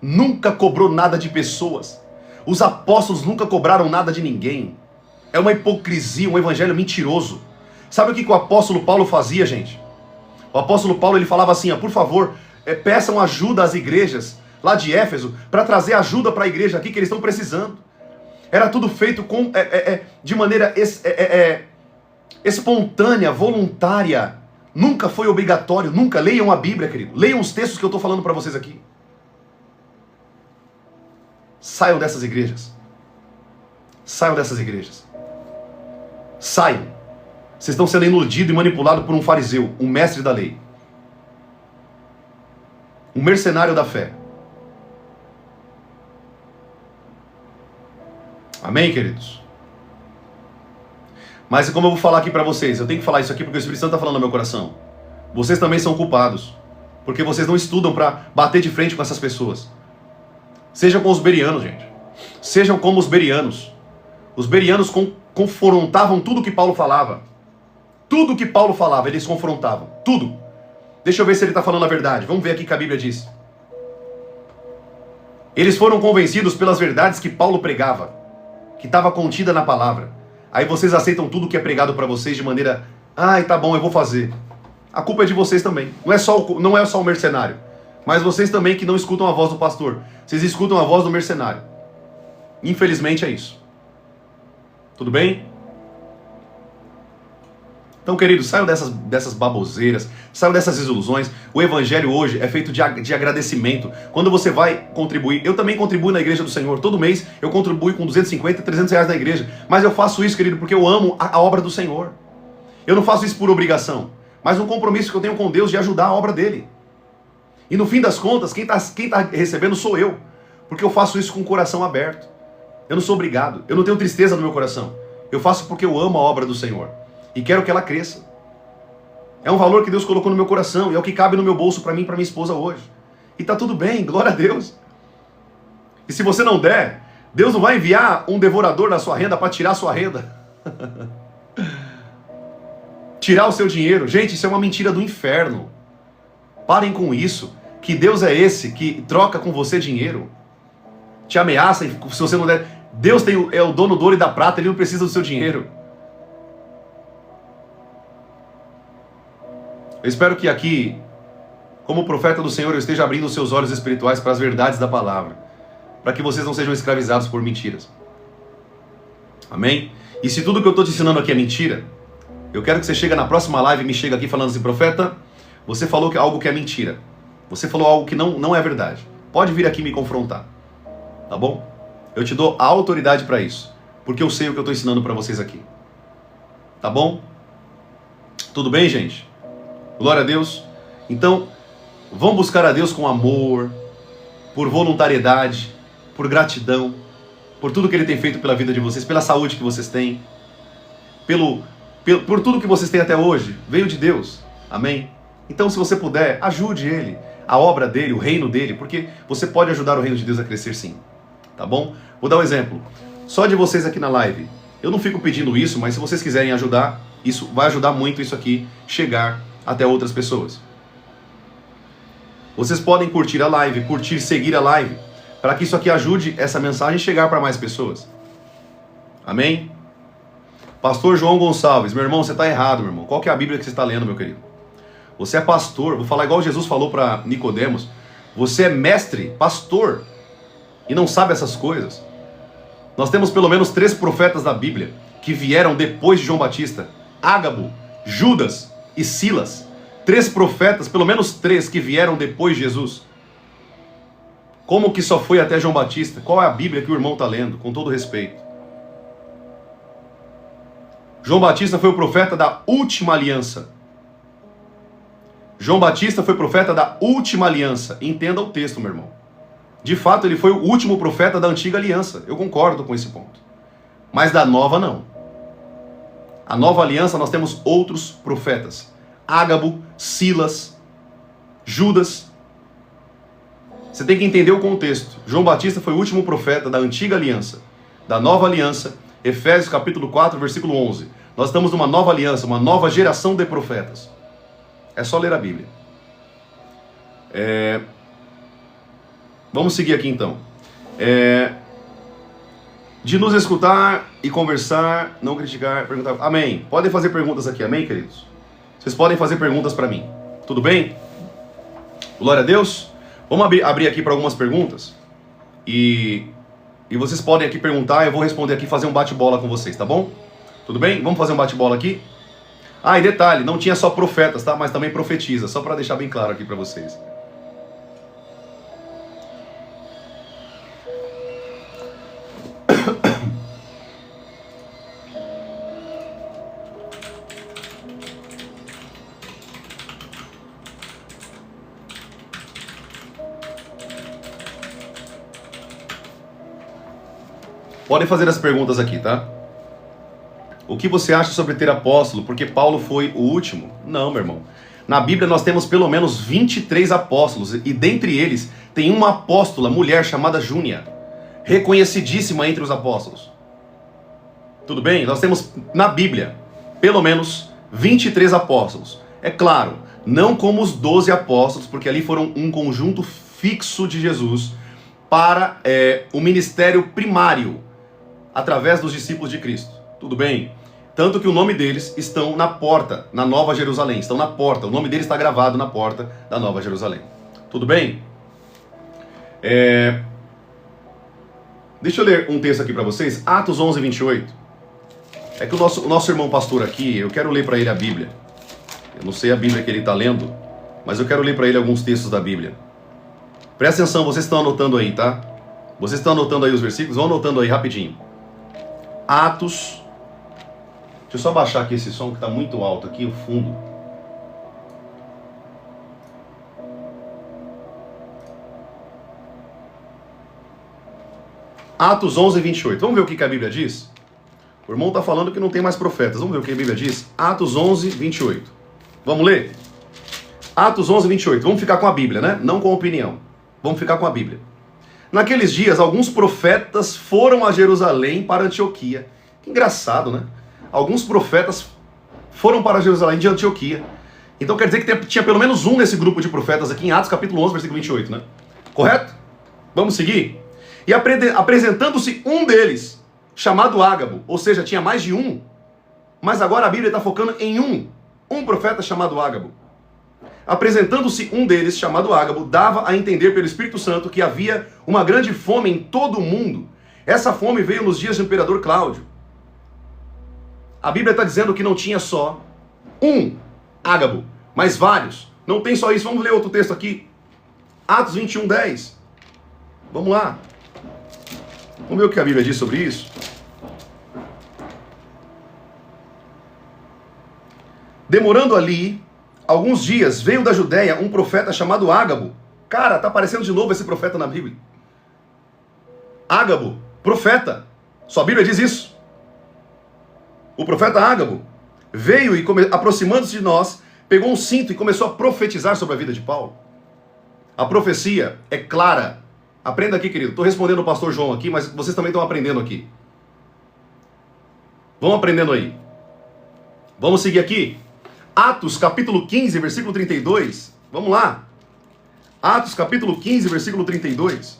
Nunca cobrou nada de pessoas. Os apóstolos nunca cobraram nada de ninguém. É uma hipocrisia, um evangelho mentiroso. Sabe o que o apóstolo Paulo fazia, gente? O apóstolo Paulo, ele falava assim, por favor, peçam ajuda às igrejas lá de Éfeso para trazer ajuda para a igreja aqui que eles estão precisando. Era tudo feito de maneira espontânea, voluntária. Nunca foi obrigatório, nunca. Leiam a Bíblia, querido. Leiam os textos que eu estou falando para vocês aqui. Saiam dessas igrejas. Saiam dessas igrejas. Saiam. Vocês estão sendo iludidos e manipulados por um fariseu, um mestre da lei. Um mercenário da fé. Amém, queridos? Mas como eu vou falar aqui para vocês, eu tenho que falar isso aqui porque o Espírito Santo está falando no meu coração. Vocês também são culpados. Porque vocês não estudam para bater de frente com essas pessoas. Sejam com os bereanos, gente. Sejam como os bereanos. Os bereanos confrontavam tudo que Paulo falava. Tudo que Paulo falava, eles confrontavam. Tudo. Deixa eu ver se ele está falando a verdade. Vamos ver aqui o que a Bíblia diz. Eles foram convencidos pelas verdades que Paulo pregava, que estava contida na palavra. Aí vocês aceitam tudo que é pregado para vocês de maneira, tá bom, eu vou fazer. A culpa é de vocês também. Não é só o mercenário. Mas vocês também que não escutam a voz do pastor. Vocês escutam a voz do mercenário. Infelizmente é isso. Tudo bem? Então, queridos, saiam dessas baboseiras, saiam dessas ilusões. O evangelho hoje é feito de agradecimento. Quando você vai contribuir, eu também contribuo na igreja do Senhor. Todo mês eu contribuo com 250, 300 reais na igreja. Mas eu faço isso, querido, porque eu amo a obra do Senhor. Eu não faço isso por obrigação, mas um compromisso que eu tenho com Deus de ajudar a obra dele. E no fim das contas, quem tá recebendo sou eu. Porque eu faço isso com o coração aberto. Eu não sou obrigado. Eu não tenho tristeza no meu coração. Eu faço porque eu amo a obra do Senhor. E quero que ela cresça. É um valor que Deus colocou no meu coração. E é o que cabe no meu bolso para mim e para minha esposa hoje. E tá tudo bem, glória a Deus. E se você não der, Deus não vai enviar um devorador na sua renda para tirar a sua renda. Tirar o seu dinheiro. Gente, isso é uma mentira do inferno. Parem com isso. Que Deus é esse que troca com você dinheiro. Te ameaça e se você não der... Deus é o dono do ouro e da prata, ele não precisa do seu dinheiro. Eu espero que aqui, como profeta do Senhor, eu esteja abrindo os seus olhos espirituais para as verdades da palavra. Para que vocês não sejam escravizados por mentiras. Amém? E se tudo que eu estou te ensinando aqui é mentira, eu quero que você chegue na próxima live e me chegue aqui falando assim, profeta, você falou algo que é mentira. Você falou algo que não é verdade. Pode vir aqui me confrontar. Tá bom? Eu te dou a autoridade para isso. Porque eu sei o que eu estou ensinando para vocês aqui. Tá bom? Tudo bem, gente? Glória a Deus. Então, vão buscar a Deus com amor, por voluntariedade, por gratidão, por tudo que Ele tem feito pela vida de vocês, pela saúde que vocês têm, por tudo que vocês têm até hoje, veio de Deus. Amém? Então, se você puder, ajude Ele, a obra dEle, o reino dEle, porque você pode ajudar o reino de Deus a crescer sim. Tá bom? Vou dar um exemplo. Só de vocês aqui na live. Eu não fico pedindo isso, mas se vocês quiserem ajudar, isso vai ajudar muito isso aqui chegar até outras pessoas. Vocês podem curtir a live, seguir a live, para que isso aqui ajude essa mensagem a chegar para mais pessoas. Amém? Pastor João Gonçalves, meu irmão, você está errado, meu irmão. Qual que é a Bíblia que você está lendo, meu querido? Você é pastor, vou falar igual Jesus falou para Nicodemos. Você é mestre, pastor, e não sabe essas coisas. Nós temos pelo menos 3 profetas da Bíblia que vieram depois de João Batista. Ágabo, Judas e Silas. 3 profetas, pelo menos 3 que vieram depois de Jesus. Como que só foi até João Batista? Qual é a Bíblia que o irmão está lendo? Com todo respeito. João Batista foi o profeta da última aliança. João Batista foi profeta da última aliança. Entenda o texto, meu irmão. De fato, ele foi o último profeta da antiga aliança. Eu concordo com esse ponto. Mas da nova, não. A nova aliança, nós temos outros profetas. Ágabo, Silas, Judas. Você tem que entender o contexto. João Batista foi o último profeta da antiga aliança. Da nova aliança, Efésios capítulo 4, versículo 11. Nós estamos numa nova aliança, uma nova geração de profetas. É só ler a Bíblia. Vamos seguir aqui então. De nos escutar e conversar, não criticar, perguntar. Amém. Podem fazer perguntas aqui, amém, queridos? Vocês podem fazer perguntas para mim. Tudo bem? Glória a Deus. Vamos abrir aqui para algumas perguntas. E vocês podem aqui perguntar, eu vou responder aqui, fazer um bate-bola com vocês, tá bom? Tudo bem? Vamos fazer um bate-bola aqui? E detalhe, não tinha só profetas, tá? Mas também profetiza, só para deixar bem claro aqui para vocês. Podem fazer as perguntas aqui, tá? O que você acha sobre ter apóstolo? Porque Paulo foi o último? Não, meu irmão. Na Bíblia nós temos pelo menos 23 apóstolos, e dentre eles tem uma apóstola, mulher chamada Júnia, reconhecidíssima entre os apóstolos. Tudo bem? Nós temos na Bíblia pelo menos 23 apóstolos. É claro, não como os 12 apóstolos, porque ali foram um conjunto fixo de Jesus para o ministério primário, através dos discípulos de Cristo. Tudo bem? Tanto que o nome deles estão na porta, na Nova Jerusalém. Estão na porta. O nome deles está gravado na porta da Nova Jerusalém. Tudo bem? Deixa eu ler um texto aqui para vocês. Atos 11, 28. É que o nosso irmão pastor aqui, eu quero ler para ele a Bíblia. Eu não sei a Bíblia que ele está lendo, mas eu quero ler para ele alguns textos da Bíblia. Presta atenção, vocês estão anotando aí, tá? Vocês estão anotando aí os versículos? Vão anotando aí rapidinho. Atos. Deixa eu só baixar aqui esse som que está muito alto aqui, o fundo. Atos 11, 28. Vamos ver o que a Bíblia diz? O irmão está falando que não tem mais profetas. Vamos ver o que a Bíblia diz? Atos 11, 28. Vamos ler? Atos 11, 28. Vamos ficar com a Bíblia, né? Não com a opinião. Vamos ficar com a Bíblia. Naqueles dias, alguns profetas foram a Jerusalém para Antioquia. Que engraçado, né? Alguns profetas foram para Jerusalém de Antioquia. Então quer dizer que tinha pelo menos um nesse grupo de profetas aqui em Atos capítulo 11, versículo 28, né? Correto? Vamos seguir? E apresentando-se um deles, chamado Ágabo, ou seja, tinha mais de um, mas agora a Bíblia está focando em um profeta chamado Ágabo. Apresentando-se um deles, chamado Ágabo, dava a entender pelo Espírito Santo que havia uma grande fome em todo o mundo. Essa fome veio nos dias do imperador Cláudio. A Bíblia está dizendo que não tinha só um Ágabo, mas vários. Não tem só isso. Vamos ler outro texto aqui. Atos 21, 10. Vamos lá. Vamos ver o que a Bíblia diz sobre isso. Demorando ali alguns dias, veio da Judéia um profeta chamado Ágabo. Cara, tá aparecendo de novo esse profeta na Bíblia. Ágabo, profeta. Sua Bíblia diz isso. O profeta Ágabo veio e, aproximando-se de nós, pegou um cinto e começou a profetizar sobre a vida de Paulo. A profecia é clara. Aprenda aqui, querido. Estou respondendo o pastor João aqui, mas vocês também estão aprendendo aqui. Vão aprendendo aí. Vamos seguir aqui. Atos capítulo 15, versículo 32. Vamos lá. Atos capítulo 15, versículo 32.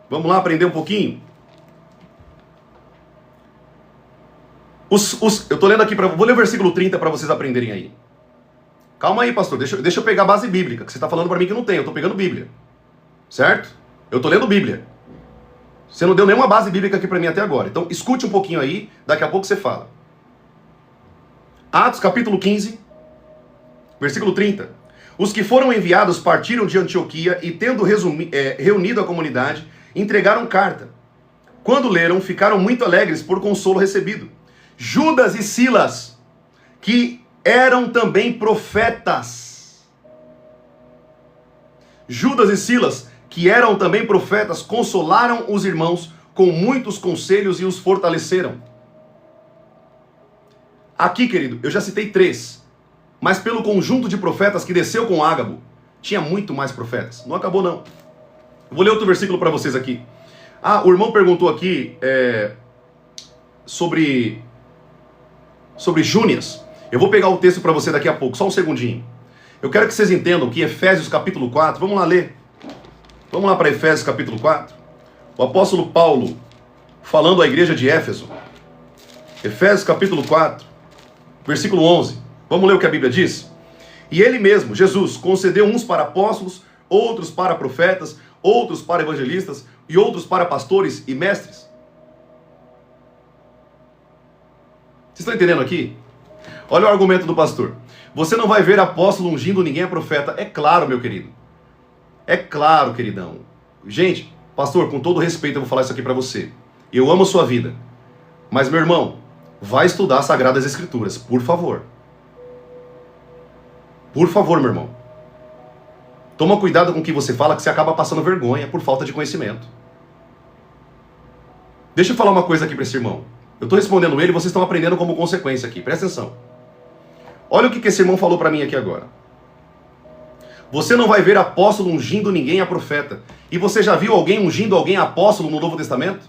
Vamos lá aprender um pouquinho. Eu estou lendo aqui, vou ler o versículo 30 para vocês aprenderem aí. Calma aí, pastor, deixa eu pegar a base bíblica, que você está falando para mim que não tem, eu estou pegando Bíblia. Certo? Eu estou lendo Bíblia. Você não deu nenhuma base bíblica aqui para mim até agora. Então escute um pouquinho aí, daqui a pouco você fala. Atos capítulo 15, versículo 30. Os que foram enviados partiram de Antioquia e, tendo reunido a comunidade, entregaram carta. Quando leram, ficaram muito alegres por consolo recebido. Judas e Silas, que eram também profetas. Judas e Silas, que eram também profetas, consolaram os irmãos com muitos conselhos e os fortaleceram. Aqui, querido, eu já citei 3, mas pelo conjunto de profetas que desceu com Ágabo, tinha muito mais profetas. Não acabou, não. Eu vou ler outro versículo para vocês aqui. O irmão perguntou aqui sobre sobre Júnias. Eu vou pegar o texto para você daqui a pouco, só um segundinho. Eu quero que vocês entendam que Efésios capítulo 4, vamos lá ler. Vamos lá para Efésios capítulo 4. O apóstolo Paulo falando à igreja de Éfeso. Efésios capítulo 4, versículo 11. Vamos ler o que a Bíblia diz? E ele mesmo, Jesus, concedeu uns para apóstolos, outros para profetas, outros para evangelistas e outros para pastores e mestres. Vocês estão entendendo aqui? Olha o argumento do pastor. Você não vai ver apóstolo ungindo ninguém a profeta. É claro, meu querido. É claro, queridão. Gente, pastor, com todo respeito eu vou falar isso aqui para você. Eu amo a sua vida. Mas, meu irmão, vai estudar as Sagradas Escrituras, por favor. Por favor, meu irmão. Toma cuidado com o que você fala, que você acaba passando vergonha por falta de conhecimento. Deixa eu falar uma coisa aqui para esse irmão. Eu estou respondendo ele e vocês estão aprendendo como consequência aqui. Presta atenção. Olha o que esse irmão falou para mim aqui agora. Você não vai ver apóstolo ungindo ninguém a profeta. E você já viu alguém ungindo alguém a apóstolo no Novo Testamento?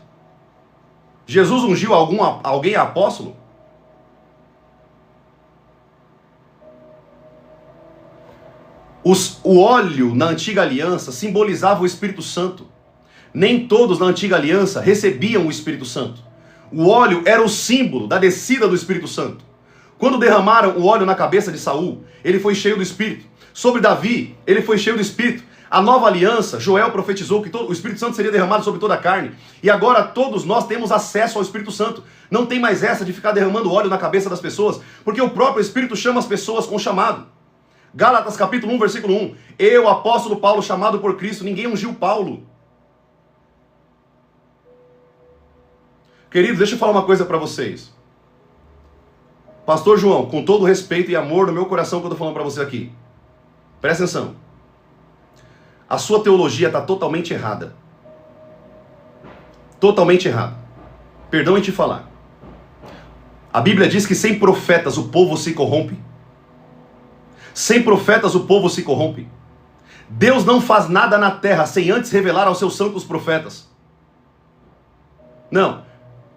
Jesus ungiu alguém a apóstolo? O óleo na antiga aliança simbolizava o Espírito Santo. Nem todos na antiga aliança recebiam o Espírito Santo. O óleo era o símbolo da descida do Espírito Santo. Quando derramaram o óleo na cabeça de Saul, ele foi cheio do Espírito. Sobre Davi, ele foi cheio do Espírito. A nova aliança, Joel profetizou que o Espírito Santo seria derramado sobre toda a carne. E agora todos nós temos acesso ao Espírito Santo. Não tem mais essa de ficar derramando óleo na cabeça das pessoas, porque o próprio Espírito chama as pessoas com chamado. Gálatas capítulo 1, versículo 1. Eu, apóstolo Paulo, chamado por Cristo, ninguém ungiu Paulo. Queridos, deixa eu falar uma coisa para vocês. Pastor João, com todo respeito e amor no meu coração que eu estou falando para você aqui. Presta atenção. A sua teologia está totalmente errada. Totalmente errada. Perdão em te falar. A Bíblia diz que sem profetas o povo se corrompe. Sem profetas o povo se corrompe. Deus não faz nada na terra sem antes revelar aos seus santos profetas. Não.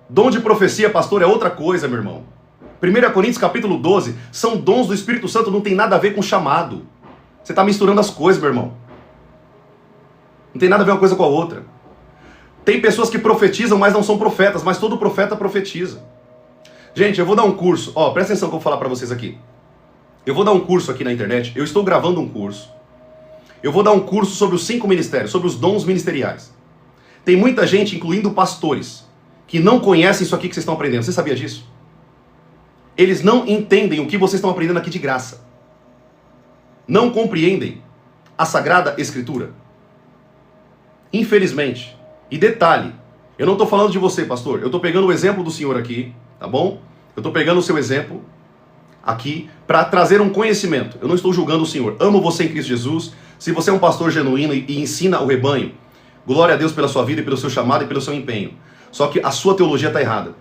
Dom de profecia, pastor, é outra coisa, meu irmão. 1 Coríntios capítulo 12, são dons do Espírito Santo, não tem nada a ver com chamado. Você está misturando as coisas, meu irmão. Não tem nada a ver uma coisa com a outra. Tem pessoas que profetizam, mas não são profetas, mas todo profeta profetiza. Gente, eu vou dar um curso, presta atenção que eu vou falar para vocês aqui. Eu vou dar um curso aqui na internet, eu estou gravando um curso. Eu vou dar um curso sobre os 5 ministérios, sobre os dons ministeriais. Tem muita gente, incluindo pastores, que não conhecem isso aqui que vocês estão aprendendo. Você sabia disso? Eles não entendem o que vocês estão aprendendo aqui de graça. Não compreendem a Sagrada Escritura. Infelizmente. E detalhe, eu não estou falando de você, pastor. Eu estou pegando o exemplo do senhor aqui, tá bom? Eu estou pegando o seu exemplo aqui para trazer um conhecimento. Eu não estou julgando o senhor. Amo você em Cristo Jesus. Se você é um pastor genuíno e ensina o rebanho, glória a Deus pela sua vida e pelo seu chamado e pelo seu empenho. Só que a sua teologia está errada.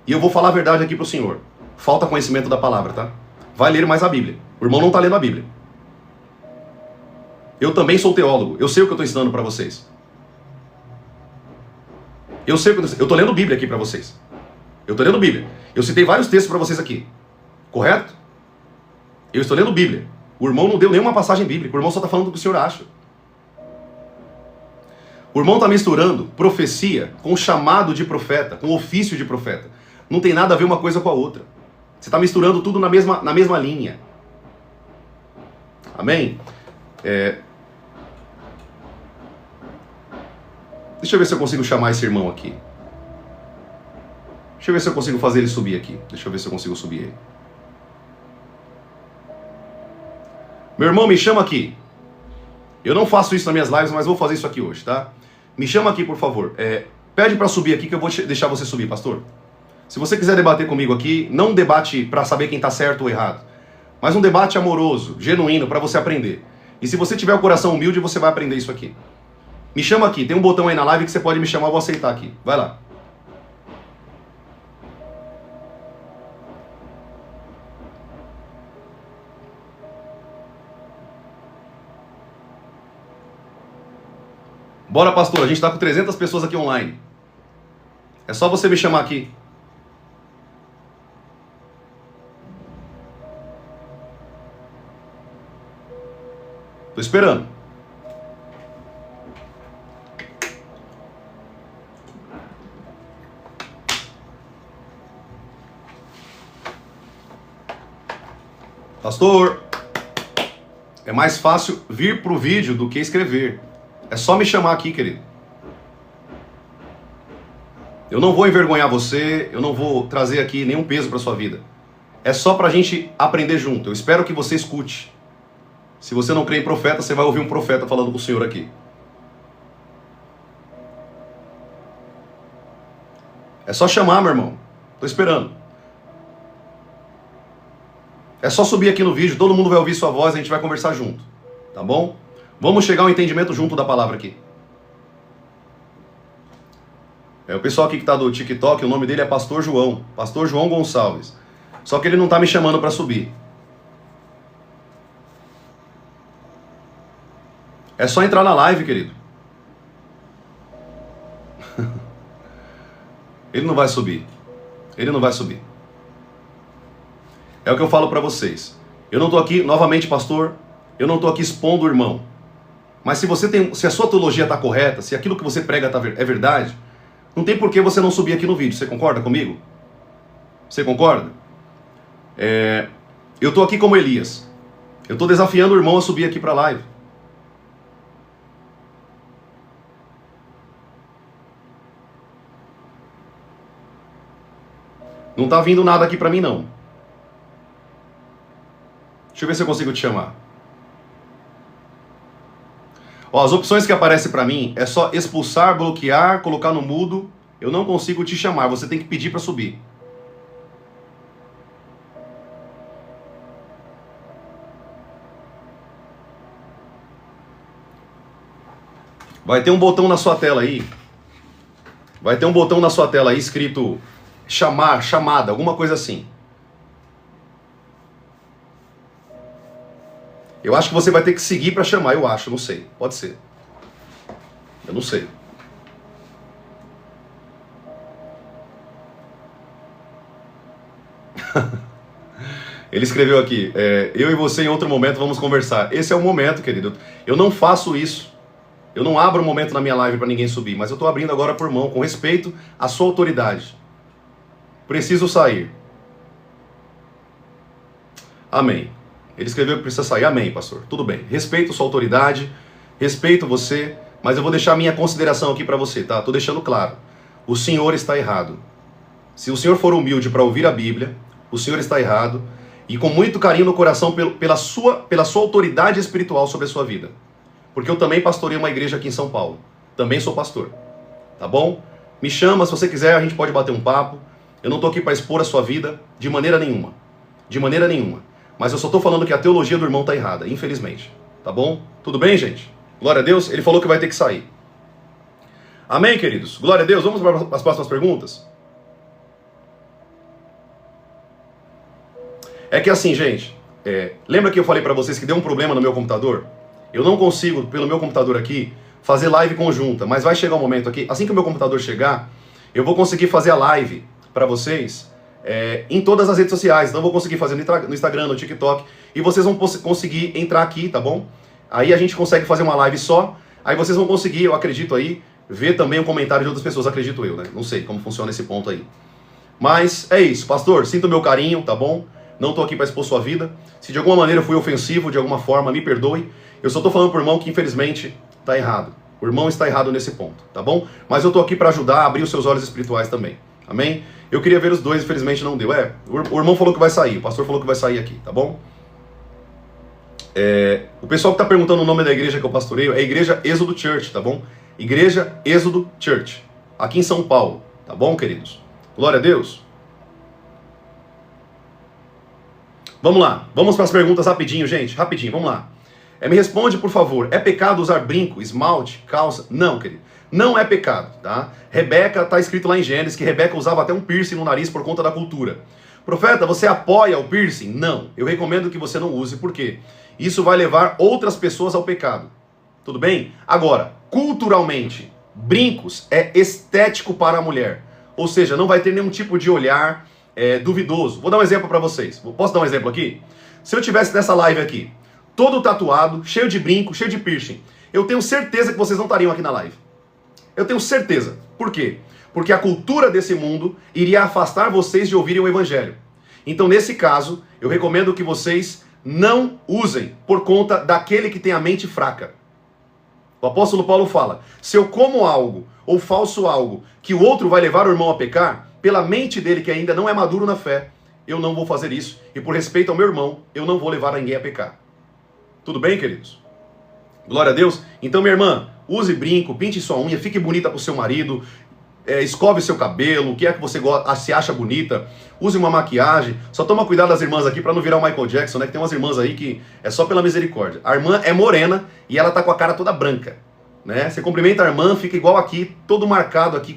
E eu vou falar a verdade aqui para o senhor. Falta conhecimento da palavra, tá? Vai ler mais a Bíblia. O irmão não está lendo a Bíblia. Eu também sou teólogo. Eu sei o que eu estou ensinando para vocês. Eu estou lendo Bíblia aqui para vocês. Eu estou lendo Bíblia. Eu citei vários textos para vocês aqui. Correto? Eu estou lendo Bíblia. O irmão não deu nenhuma passagem bíblica. O irmão só está falando do que o senhor acha. O irmão está misturando profecia com chamado de profeta, com ofício de profeta. Não tem nada a ver uma coisa com a outra. Você está misturando tudo na mesma linha. Amém? Deixa eu ver se eu consigo chamar esse irmão aqui. Deixa eu ver se eu consigo fazer ele subir aqui. Deixa eu ver se eu consigo subir ele. Meu irmão, me chama aqui. Eu não faço isso nas minhas lives, mas vou fazer isso aqui hoje, tá? Me chama aqui, por favor. Pede para subir aqui que eu vou deixar você subir, pastor. Se você quiser debater comigo aqui, não um debate para saber quem está certo ou errado, mas um debate amoroso, genuíno, para você aprender. E se você tiver o coração humilde, você vai aprender isso aqui. Me chama aqui, tem um botão aí na live que você pode me chamar, eu vou aceitar aqui. Vai lá. Bora, pastor, a gente está com 300 pessoas aqui online. É só você me chamar aqui. Tô esperando. Pastor, é mais fácil vir pro vídeo do que escrever. É só me chamar aqui, querido. Eu não vou envergonhar você, eu não vou trazer aqui nenhum peso para sua vida. É só pra gente aprender junto. Eu espero que você escute. Se você não crê em profeta, você vai ouvir um profeta falando com o Senhor aqui. É só chamar, meu irmão. Tô esperando. É só subir aqui no vídeo, todo mundo vai ouvir sua voz e a gente vai conversar junto. Tá bom? Vamos chegar ao entendimento junto da palavra aqui. O pessoal aqui que tá do TikTok, o nome dele é Pastor João. Pastor João Gonçalves. Só que ele não tá me chamando para subir. É só entrar na live, querido. Ele não vai subir. Ele não vai subir. É o que eu falo para vocês. Eu não tô aqui, novamente, pastor, eu não tô aqui expondo o irmão. Mas se a sua teologia tá correta, se aquilo que você prega é verdade, não tem por que você não subir aqui no vídeo. Você concorda comigo? Você concorda? Eu tô aqui como Elias. Eu tô desafiando o irmão a subir aqui pra live. Não tá vindo nada aqui pra mim, não. Deixa eu ver se eu consigo te chamar. Ó, as opções que aparecem pra mim é só expulsar, bloquear, colocar no mudo. Eu não consigo te chamar, você tem que pedir pra subir. Vai ter um botão na sua tela aí. Vai ter um botão na sua tela aí escrito chamar, chamada, alguma coisa assim. Eu acho que você vai ter que seguir para chamar, eu acho, não sei. Pode ser. Eu não sei. Ele escreveu aqui, eu e você em outro momento vamos conversar. Esse é o momento, querido. Eu não faço isso. Eu não abro um momento na minha live para ninguém subir, mas eu estou abrindo agora por mão, com respeito à sua autoridade. Preciso sair. Amém. Ele escreveu que precisa sair. Amém, pastor. Tudo bem. Respeito sua autoridade, respeito você, mas eu vou deixar a minha consideração aqui para você, tá? Tô deixando claro. O senhor está errado. Se o senhor for humilde para ouvir a Bíblia, o senhor está errado, e com muito carinho no coração pela sua autoridade espiritual sobre a sua vida. Porque eu também pastorei uma igreja aqui em São Paulo. Também sou pastor. Tá bom? Me chama, se você quiser, a gente pode bater um papo. Eu não tô aqui para expor a sua vida de maneira nenhuma. De maneira nenhuma. Mas eu só tô falando que a teologia do irmão tá errada, infelizmente. Tá bom? Tudo bem, gente? Glória a Deus. Ele falou que vai ter que sair. Amém, queridos? Glória a Deus. Vamos para as próximas perguntas? É que assim, gente, lembra que eu falei para vocês que deu um problema no meu computador? Eu não consigo, pelo meu computador aqui, fazer live conjunta, mas vai chegar um momento aqui, assim que o meu computador chegar, eu vou conseguir fazer a live para vocês em todas as redes sociais. Então eu vou conseguir fazer no Instagram, no TikTok, e vocês vão conseguir entrar aqui, tá bom? Aí a gente consegue fazer uma live só, aí vocês vão conseguir, eu acredito aí, ver também o comentário de outras pessoas, acredito eu, né? Não sei como funciona esse ponto aí. Mas é isso, pastor, sinta o meu carinho, tá bom? Não tô aqui para expor sua vida. Se de alguma maneira eu fui ofensivo, de alguma forma, me perdoe. Eu só tô falando pro irmão que infelizmente tá errado. O irmão está errado nesse ponto, tá bom? Mas eu tô aqui para ajudar a abrir os seus olhos espirituais também. Amém? Eu queria ver os dois, infelizmente não deu. O irmão falou que vai sair, o pastor falou que vai sair aqui, tá bom? O pessoal que tá perguntando o nome da igreja que eu pastoreio é a Igreja Êxodo Church, tá bom? Igreja Êxodo Church, aqui em São Paulo, tá bom, queridos? Glória a Deus. Vamos lá, vamos para as perguntas rapidinho, gente, rapidinho, vamos lá. Me responde, por favor, é pecado usar brinco, esmalte, calça? Não, querido, não é pecado, tá? Rebeca, tá escrito lá em Gênesis que Rebeca usava até um piercing no nariz por conta da cultura. Profeta, você apoia o piercing? Não, eu recomendo que você não use, por quê? Isso vai levar outras pessoas ao pecado, tudo bem? Agora, culturalmente, brincos é estético para a mulher, ou seja, não vai ter nenhum tipo de olhar duvidoso. Vou dar um exemplo para vocês. Posso dar um exemplo aqui? Se eu tivesse nessa live aqui, todo tatuado, cheio de brinco, cheio de piercing. Eu tenho certeza que vocês não estariam aqui na live. Eu tenho certeza. Por quê? Porque a cultura desse mundo iria afastar vocês de ouvirem o evangelho. Então, nesse caso, eu recomendo que vocês não usem por conta daquele que tem a mente fraca. O apóstolo Paulo fala, se eu como algo ou falso algo que o outro vai levar o irmão a pecar, pela mente dele que ainda não é maduro na fé, eu não vou fazer isso. E por respeito ao meu irmão, eu não vou levar ninguém a pecar. Tudo bem, queridos? Glória a Deus. Então, minha irmã, use brinco, pinte sua unha, fique bonita pro seu marido, escove seu cabelo, o que é que você se acha bonita, use uma maquiagem. Só toma cuidado das irmãs aqui para não virar o Michael Jackson, né? Que tem umas irmãs aí que é só pela misericórdia. A irmã é morena e ela tá com a cara toda branca, né? Você cumprimenta a irmã, fica igual aqui, todo marcado aqui,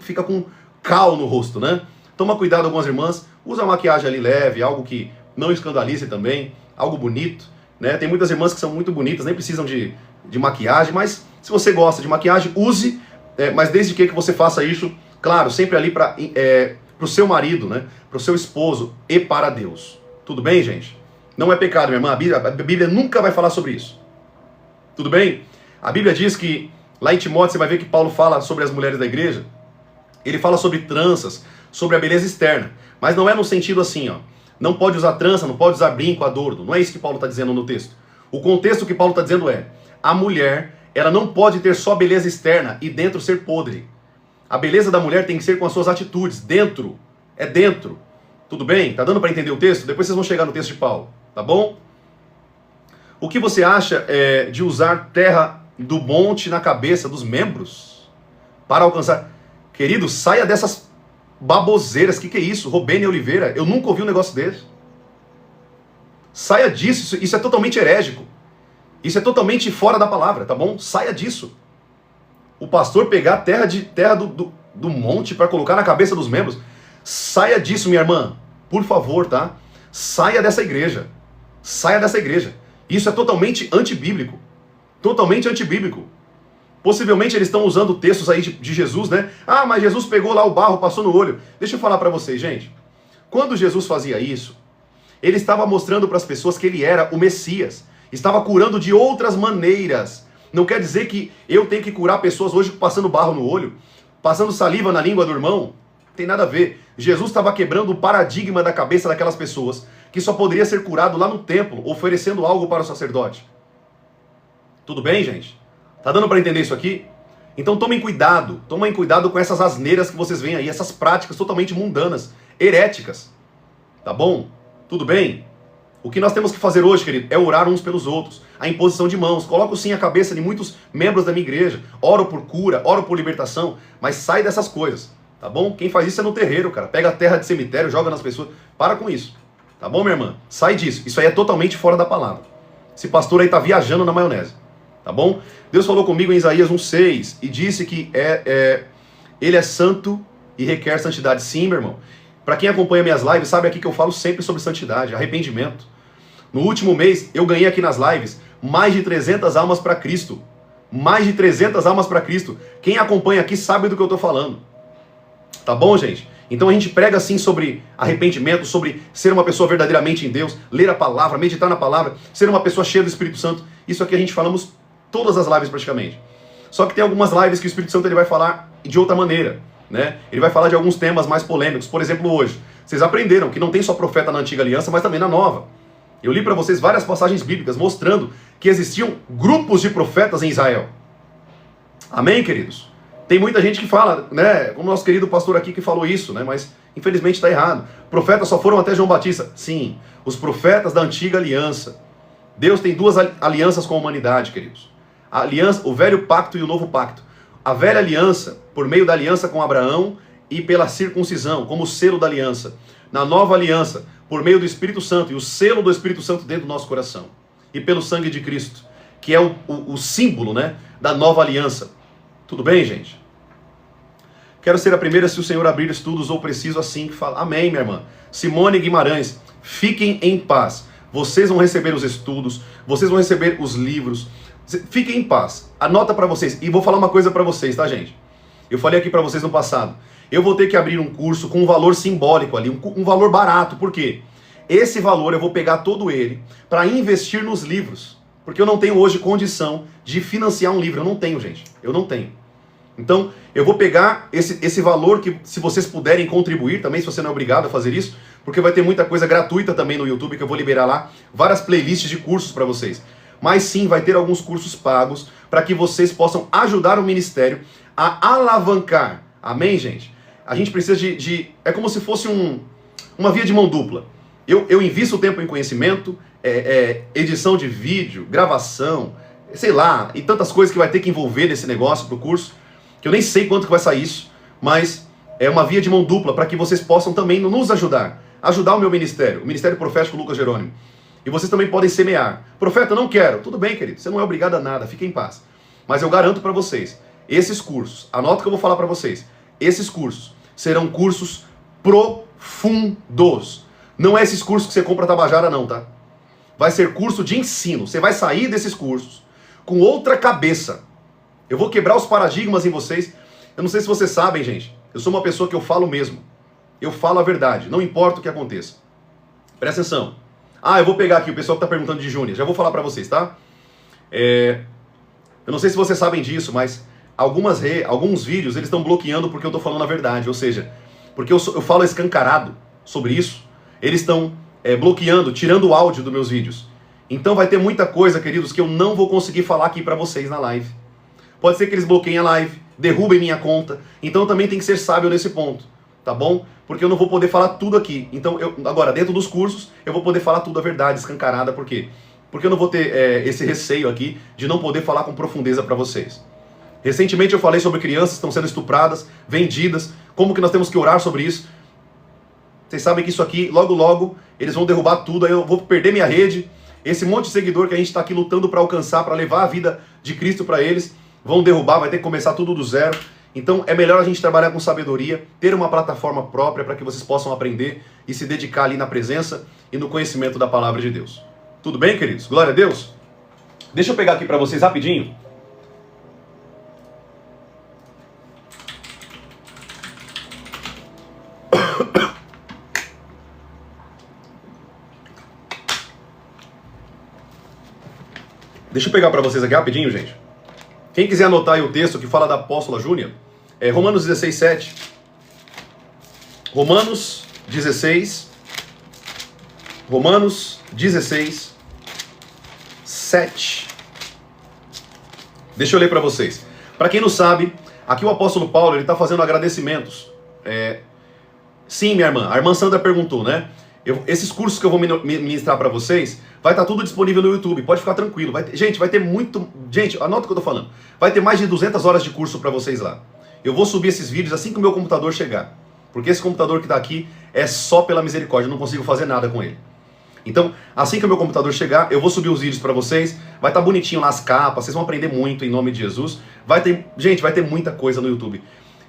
fica com cal no rosto, né? Toma cuidado algumas irmãs, usa uma maquiagem ali leve, algo que não escandalize também, algo bonito, né? Tem muitas irmãs que são muito bonitas, nem precisam de maquiagem, mas se você gosta de maquiagem, use, mas desde que você faça isso, claro, sempre ali para o seu marido, né? Para o seu esposo e para Deus. Tudo bem, gente? Não é pecado, minha irmã, a Bíblia nunca vai falar sobre isso. Tudo bem? A Bíblia diz que, lá em Timóteo, você vai ver que Paulo fala sobre as mulheres da igreja, ele fala sobre tranças, sobre a beleza externa, mas não é no sentido assim, ó, não pode usar trança, não pode usar brinco, adorno, não é isso que Paulo está dizendo no texto. O contexto que Paulo está dizendo é, a mulher, ela não pode ter só beleza externa e dentro ser podre. A beleza da mulher tem que ser com as suas atitudes, dentro, é dentro. Tudo bem? Tá dando para entender o texto? Depois vocês vão chegar no texto de Paulo, tá bom? O que você acha de usar terra do monte na cabeça dos membros para alcançar? Querido, saia dessas baboseiras. Que é isso? Robene Oliveira, eu nunca ouvi um negócio desse. Saia disso, isso é totalmente herégico. Isso é totalmente fora da palavra, tá bom? Saia disso. O pastor pegar terra do monte para colocar na cabeça dos membros. Saia disso, minha irmã. Por favor, tá? Saia dessa igreja. Saia dessa igreja. Isso é totalmente antibíblico. Totalmente antibíblico. Possivelmente eles estão usando textos aí de Jesus, né? Ah, mas Jesus pegou lá o barro, passou no olho. Deixa eu falar para vocês, gente. Quando Jesus fazia isso, ele estava mostrando para as pessoas que ele era o Messias. Estava curando de outras maneiras. Não quer dizer que eu tenho que curar pessoas hoje passando barro no olho, passando saliva na língua do irmão. Não tem nada a ver. Jesus estava quebrando o paradigma da cabeça daquelas pessoas que só poderia ser curado lá no templo, oferecendo algo para o sacerdote. Tudo bem, gente? Tá dando para entender isso aqui? Então tomem cuidado com essas asneiras que vocês veem aí, essas práticas totalmente mundanas, heréticas. Tá bom? Tudo bem? O que nós temos que fazer hoje, querido, é orar uns pelos outros. A imposição de mãos. Coloco sim a cabeça de muitos membros da minha igreja. Oro por cura, oro por libertação, mas sai dessas coisas, tá bom? Quem faz isso é no terreiro, cara. Pega a terra de cemitério, joga nas pessoas. Para com isso, tá bom, minha irmã? Sai disso. Isso aí é totalmente fora da palavra. Esse pastor aí tá viajando na maionese, tá bom? Deus falou comigo em Isaías 1:6 e disse que ele é santo e requer santidade. Sim, meu irmão. Para quem acompanha minhas lives, sabe aqui que eu falo sempre sobre santidade, arrependimento. No último mês, eu ganhei aqui nas lives mais de 300 almas para Cristo. Mais de 300 almas para Cristo. Quem acompanha aqui sabe do que eu estou falando. Tá bom, gente? Então a gente prega assim sobre arrependimento, sobre ser uma pessoa verdadeiramente em Deus, ler a palavra, meditar na palavra, ser uma pessoa cheia do Espírito Santo. Isso aqui a gente falamos todas as lives praticamente. Só que tem algumas lives que o Espírito Santo ele vai falar de outra maneira, né? Ele vai falar de alguns temas mais polêmicos. Por exemplo, hoje, vocês aprenderam que não tem só profeta na antiga aliança, mas também na nova. Eu li para vocês várias passagens bíblicas mostrando que existiam grupos de profetas em Israel. Amém, queridos? Tem muita gente que fala, né? Como o nosso querido pastor aqui que falou isso, né? Mas infelizmente está errado. Profetas só foram até João Batista. Sim, os profetas da antiga aliança. Deus tem duas alianças com a humanidade, queridos. A aliança, o velho pacto e o novo pacto. A velha aliança, por meio da aliança com Abraão e pela circuncisão, como selo da aliança. Na nova aliança, por meio do Espírito Santo e o selo do Espírito Santo dentro do nosso coração. E pelo sangue de Cristo, que é o símbolo, né, da nova aliança. Tudo bem, gente? Quero ser a primeira se o Senhor abrir estudos ou preciso assim que fala. Amém, minha irmã. Simone Guimarães, fiquem em paz. Vocês vão receber os estudos, vocês vão receber os livros. Fiquem em paz. Anota para vocês. E vou falar uma coisa para vocês, tá, gente? Eu falei aqui para vocês no passado. Eu vou ter que abrir um curso com um valor simbólico ali, um valor barato. Por quê? esse valor eu vou pegar todo ele para investir nos livros. Porque eu não tenho hoje condição de financiar um livro. Eu não tenho, gente. Eu não tenho. Então, eu vou pegar esse valor que, se vocês puderem contribuir também, se você não é obrigado a fazer isso, porque vai ter muita coisa gratuita também no YouTube que eu vou liberar lá, várias playlists de cursos para vocês. Mas sim, vai ter alguns cursos pagos para que vocês possam ajudar o ministério a alavancar. Amém, gente? A gente precisa é como se fosse uma via de mão dupla. Eu invisto tempo em conhecimento, edição de vídeo, gravação, sei lá, e tantas coisas que vai ter que envolver nesse negócio pro curso, que eu nem sei quanto que vai sair isso, mas é uma via de mão dupla para que vocês possam também nos ajudar o meu ministério, o Ministério Profético Lucas Jerônimo. E vocês também podem semear. Profeta, não quero. Tudo bem, querido, você não é obrigado a nada, fique em paz. Mas eu garanto para vocês, esses cursos, anota o que eu vou falar para vocês, esses cursos serão cursos profundos. Não é esses cursos que você compra tabajara não, tá? Vai ser curso de ensino. Você vai sair desses cursos com outra cabeça. Eu vou quebrar os paradigmas em vocês. Eu não sei se vocês sabem, gente. Eu sou uma pessoa que eu falo mesmo. Eu falo a verdade, não importa o que aconteça. Presta atenção. Eu vou pegar aqui o pessoal que está perguntando de Júnior. Já vou falar para vocês, tá? Eu não sei se vocês sabem disso, mas alguns vídeos eles estão bloqueando porque eu estou falando a verdade. Ou seja, porque eu falo escancarado sobre isso, eles estão bloqueando, tirando o áudio dos meus vídeos. Então vai ter muita coisa, queridos, que eu não vou conseguir falar aqui para vocês na live. Pode ser que eles bloqueiem a live, derrubem minha conta. Então também tem que ser sábio nesse ponto, tá bom? Porque eu não vou poder falar tudo aqui. Então, agora, dentro dos cursos, eu vou poder falar tudo a verdade, escancarada. Por quê? Porque eu não vou ter esse receio aqui de não poder falar com profundeza para vocês. Recentemente eu falei sobre crianças que estão sendo estupradas, vendidas, como que nós temos que orar sobre isso. Vocês sabem que isso aqui, logo logo, eles vão derrubar tudo, aí eu vou perder minha rede. Esse monte de seguidor que a gente está aqui lutando para alcançar, para levar a vida de Cristo para eles, vão derrubar, vai ter que começar tudo do zero. Então é melhor a gente trabalhar com sabedoria, ter uma plataforma própria para que vocês possam aprender e se dedicar ali na presença e no conhecimento da palavra de Deus. Tudo bem, queridos? Glória a Deus. Deixa eu pegar aqui para vocês rapidinho. Deixa eu pegar para vocês aqui rapidinho, gente. Quem quiser anotar aí o texto que fala da apóstola Júnia, Romanos 16, 7. Romanos 16, 7. Deixa eu ler para vocês. Para quem não sabe, aqui o apóstolo Paulo ele está fazendo agradecimentos. Sim, minha irmã. A irmã Sandra perguntou, né? Esses cursos que eu vou ministrar para vocês, vai estar tudo disponível no YouTube. Pode ficar tranquilo. Gente, vai ter muito... Gente, anota o que eu tô falando. Vai ter mais de 200 horas de curso para vocês lá. Eu vou subir esses vídeos assim que o meu computador chegar. Porque esse computador que está aqui é só pela misericórdia. Eu não consigo fazer nada com ele. Então, assim que o meu computador chegar, eu vou subir os vídeos para vocês. Vai estar bonitinho lá as capas. Vocês vão aprender muito em nome de Jesus. Gente, vai ter muita coisa no YouTube.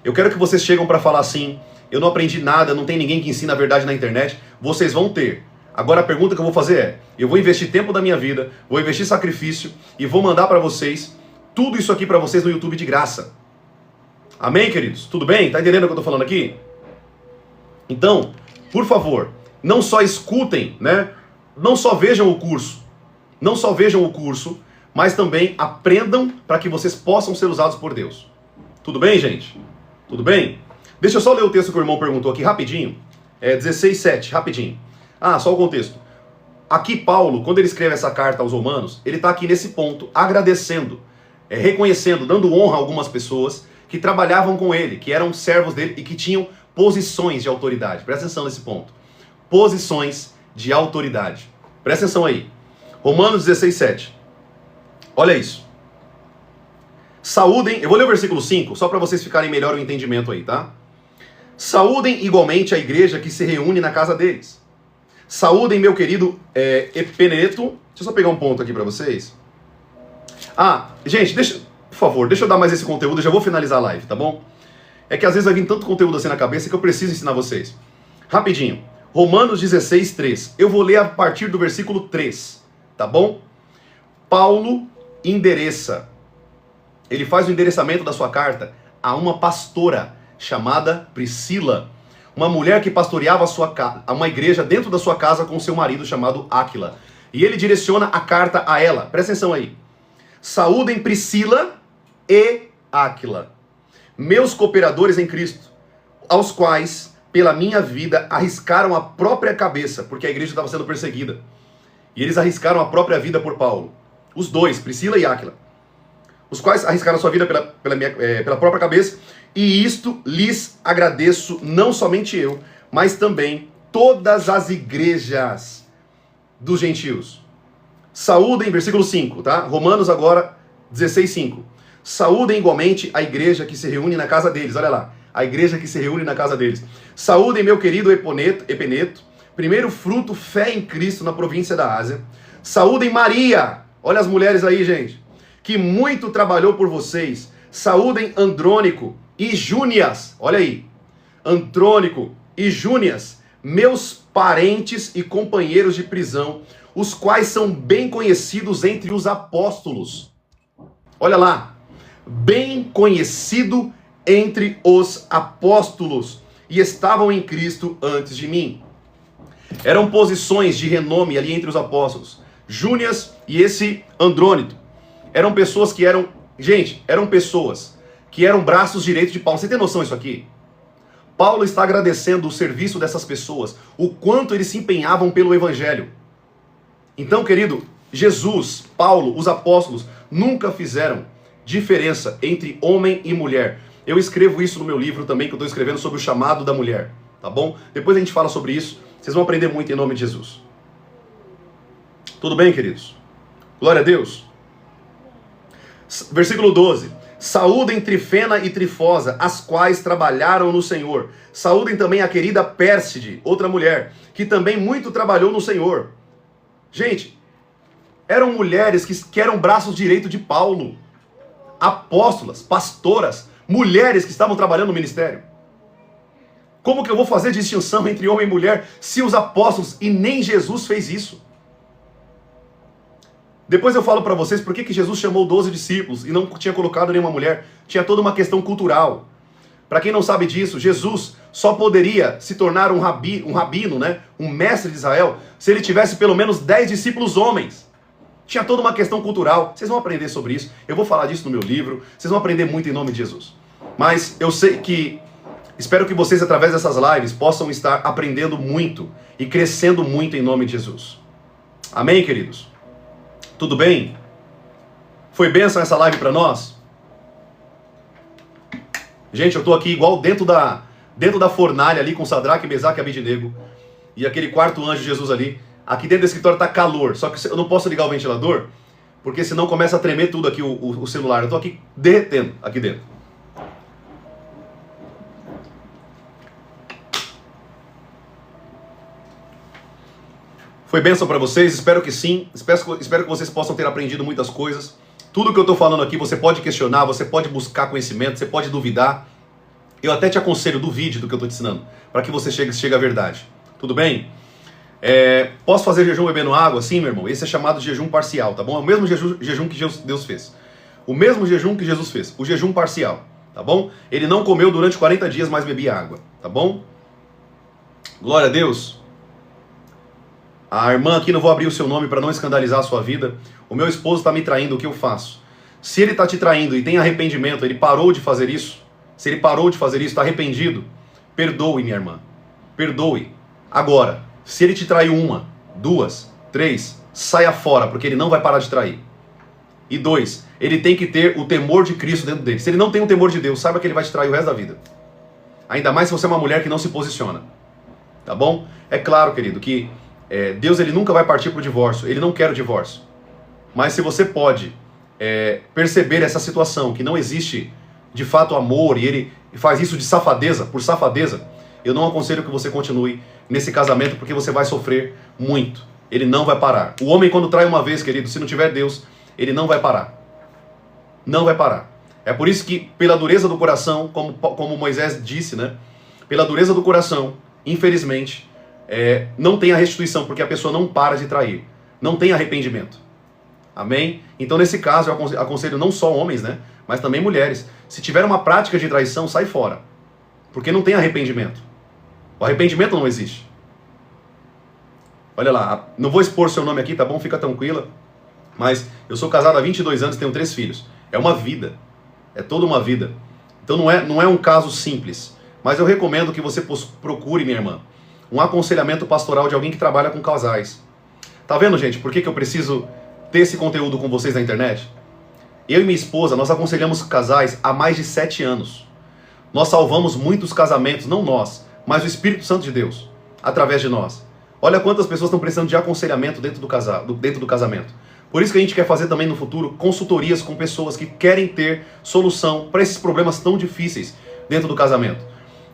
Eu quero que vocês cheguem para falar assim... Eu não aprendi nada, não tem ninguém que ensina a verdade na internet. Vocês vão ter. Agora a pergunta que eu vou fazer é, eu vou investir tempo da minha vida, vou investir sacrifício e vou mandar para vocês tudo isso aqui para vocês no YouTube de graça. Amém, queridos? Tudo bem? Tá entendendo o que eu tô falando aqui? Então, por favor, não só escutem, né? Não só vejam o curso. Não só vejam o curso, mas também aprendam para que vocês possam ser usados por Deus. Tudo bem, gente? Tudo bem? Deixa eu só ler o texto que o irmão perguntou aqui rapidinho. 16, 7, rapidinho. Só o contexto. Aqui Paulo, quando ele escreve essa carta aos romanos, ele está aqui nesse ponto, agradecendo, reconhecendo, dando honra a algumas pessoas que trabalhavam com ele, que eram servos dele e que tinham posições de autoridade. Presta atenção nesse ponto. Posições de autoridade. Presta atenção aí. Romanos 16, 7. Olha isso. Saúdem, eu vou ler o versículo 5, só para vocês ficarem melhor o entendimento aí, tá? Saúdem igualmente a igreja que se reúne na casa deles. Saúdem meu querido Epeneto. Deixa eu só pegar um ponto aqui para vocês. Gente, por favor, deixa eu dar mais esse conteúdo, eu já vou finalizar a live, tá bom? É que às vezes vai vir tanto conteúdo assim na cabeça que eu preciso ensinar vocês. Rapidinho. Romanos 16, 3. Eu vou ler a partir do versículo 3, tá bom? Paulo endereça. Ele faz o endereçamento da sua carta a uma pastora chamada Priscila. uma mulher que pastoreava uma igreja dentro da sua casa com seu marido chamado Áquila. E ele direciona a carta a ela. Presta atenção aí. Saúdem Priscila e Áquila, meus cooperadores em Cristo, aos quais, pela minha vida, arriscaram a própria cabeça, porque a igreja estava sendo perseguida. E eles arriscaram a própria vida por Paulo. Os dois, Priscila e Áquila. Os quais arriscaram a sua vida pela própria cabeça, e isto lhes agradeço, não somente eu, mas também todas as igrejas dos gentios. Saúdem, versículo 5, tá? Romanos agora, 16:5. Saúdem igualmente a igreja que se reúne na casa deles. Olha lá, a igreja que se reúne na casa deles. Saúdem meu querido Epeneto, primeiro fruto, fé em Cristo na província da Ásia. Saúdem Maria, olha as mulheres aí, gente, que muito trabalhou por vocês. Saúdem Andrônico e Júnias, olha aí, Andrônico e Júnias, meus parentes e companheiros de prisão, os quais são bem conhecidos entre os apóstolos. Olha lá, bem conhecido entre os apóstolos, e estavam em Cristo antes de mim. Eram posições de renome ali entre os apóstolos. Júnias e esse Andrônico eram pessoas que eram, gente, eram pessoas que eram braços direitos de Paulo. Você tem noção disso aqui? Paulo está agradecendo o serviço dessas pessoas, o quanto eles se empenhavam pelo evangelho. Então, querido, Jesus, Paulo, os apóstolos nunca fizeram diferença entre homem e mulher. Eu escrevo isso no meu livro também, que eu estou escrevendo sobre o chamado da mulher, tá bom? Depois a gente fala sobre isso, vocês vão aprender muito em nome de Jesus. Tudo bem, queridos? Glória a Deus. Versículo 12. Saúdem Trifena e Trifosa, as quais trabalharam no Senhor. Saúdem também a querida Pérside, outra mulher, que também muito trabalhou no Senhor. Gente, eram mulheres que eram braços direitos de Paulo. Apóstolas, pastoras, mulheres que estavam trabalhando no ministério. Como que eu vou fazer distinção entre homem e mulher se os apóstolos e nem Jesus fez isso? Depois eu falo para vocês por que Jesus chamou 12 discípulos e não tinha colocado nenhuma mulher. Tinha toda uma questão cultural. Para quem não sabe disso, Jesus só poderia se tornar um rabino, né? Um mestre de Israel, se ele tivesse pelo menos 10 discípulos homens. Tinha toda uma questão cultural. Vocês vão aprender sobre isso. Eu vou falar disso no meu livro. Vocês vão aprender muito em nome de Jesus. Mas eu sei que, espero que vocês, através dessas lives, possam estar aprendendo muito e crescendo muito em nome de Jesus. Amém, queridos? Tudo bem? Foi bênção essa live para nós? Gente, eu tô aqui igual dentro da fornalha ali com Sadraque, Mesaque e Abednego e aquele quarto anjo de Jesus ali. Aqui dentro do escritório tá calor, só que eu não posso ligar o ventilador, porque senão começa a tremer tudo aqui o celular. Eu tô aqui derretendo aqui dentro. Foi bênção para vocês? Espero que sim. Espero que vocês possam ter aprendido muitas coisas. Tudo que eu estou falando aqui, você pode questionar, você pode buscar conhecimento, você pode duvidar. Eu até te aconselho, duvide do que eu estou te ensinando, para que você chegue à verdade. Tudo bem? Posso fazer jejum bebendo água? Sim, meu irmão. Esse é chamado de jejum parcial, tá bom? É o mesmo jejum que Deus fez. O mesmo jejum que Jesus fez. O jejum parcial, tá bom? Ele não comeu durante 40 dias, mas bebia água, tá bom? Glória a Deus. A irmã aqui, não vou abrir o seu nome para não escandalizar a sua vida. O meu esposo está me traindo, o que eu faço? Se ele está te traindo e tem arrependimento, ele parou de fazer isso, se ele parou de fazer isso, está arrependido, perdoe, minha irmã. Perdoe. Agora, se ele te traiu 1, 2, 3, saia fora, porque ele não vai parar de trair. E 2, ele tem que ter o temor de Cristo dentro dele. Se ele não tem o temor de Deus, saiba que ele vai te trair o resto da vida. Ainda mais se você é uma mulher que não se posiciona. Tá bom? É claro, querido, que Deus ele nunca vai partir para o divórcio. Ele não quer o divórcio. Mas se você pode perceber essa situação, que não existe de fato amor, e ele faz isso de safadeza, por safadeza, eu não aconselho que você continue nesse casamento, porque você vai sofrer muito. Ele não vai parar. O homem, quando trai uma vez, querido, se não tiver Deus, ele não vai parar. Não vai parar. É por isso que, pela dureza do coração, como Moisés disse, né? Pela dureza do coração, infelizmente, não tem a restituição, porque a pessoa não para de trair. Não tem arrependimento. Amém? Então, nesse caso, eu aconselho não só homens, né? Mas também mulheres. Se tiver uma prática de traição, sai fora. Porque não tem arrependimento. O arrependimento não existe. Olha lá, não vou expor seu nome aqui, tá bom? Fica tranquila. Mas eu sou casado há 22 anos e tenho 3 filhos. É uma vida. É toda uma vida. Então não é um caso simples. Mas eu recomendo que você procure, minha irmã, um aconselhamento pastoral de alguém que trabalha com casais. Tá vendo, gente, por que eu preciso ter esse conteúdo com vocês na internet? Eu e minha esposa, nós aconselhamos casais há mais de 7 anos. Nós salvamos muitos casamentos, não nós, mas o Espírito Santo de Deus, através de nós. Olha quantas pessoas estão precisando de aconselhamento dentro do casamento. Por isso que a gente quer fazer também no futuro consultorias com pessoas que querem ter solução para esses problemas tão difíceis dentro do casamento.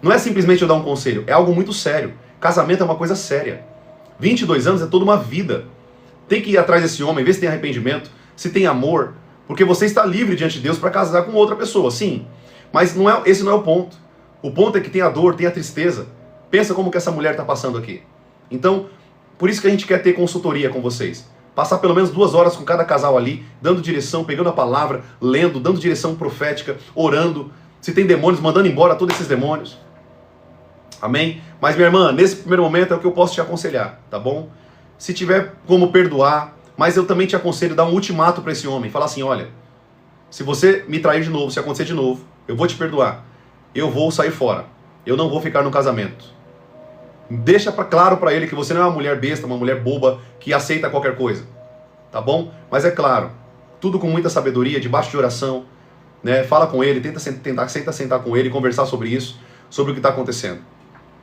Não é simplesmente eu dar um conselho, é algo muito sério. Casamento é uma coisa séria. 22 anos é toda uma vida. Tem que ir atrás desse homem, ver se tem arrependimento, se tem amor, porque você está livre diante de Deus para casar com outra pessoa, sim. Mas esse não é o ponto. O ponto é que tem a dor, tem a tristeza. Pensa como que essa mulher está passando aqui. Então, por isso que a gente quer ter consultoria com vocês. Passar pelo menos 2 horas com cada casal ali, dando direção, pegando a palavra, lendo, dando direção profética, orando. Se tem demônios, mandando embora todos esses demônios. Amém? Mas minha irmã, nesse primeiro momento é o que eu posso te aconselhar, tá bom? Se tiver como perdoar, mas eu também te aconselho a dar um ultimato para esse homem. Falar assim, olha, se você me trair de novo, se acontecer de novo, eu vou te perdoar. Eu vou sair fora. Eu não vou ficar no casamento. Deixa claro para ele que você não é uma mulher besta, uma mulher boba que aceita qualquer coisa. Tá bom? Mas é claro, tudo com muita sabedoria, debaixo de oração, né? Fala com ele, tenta sentar com ele, conversar sobre isso, sobre o que está acontecendo.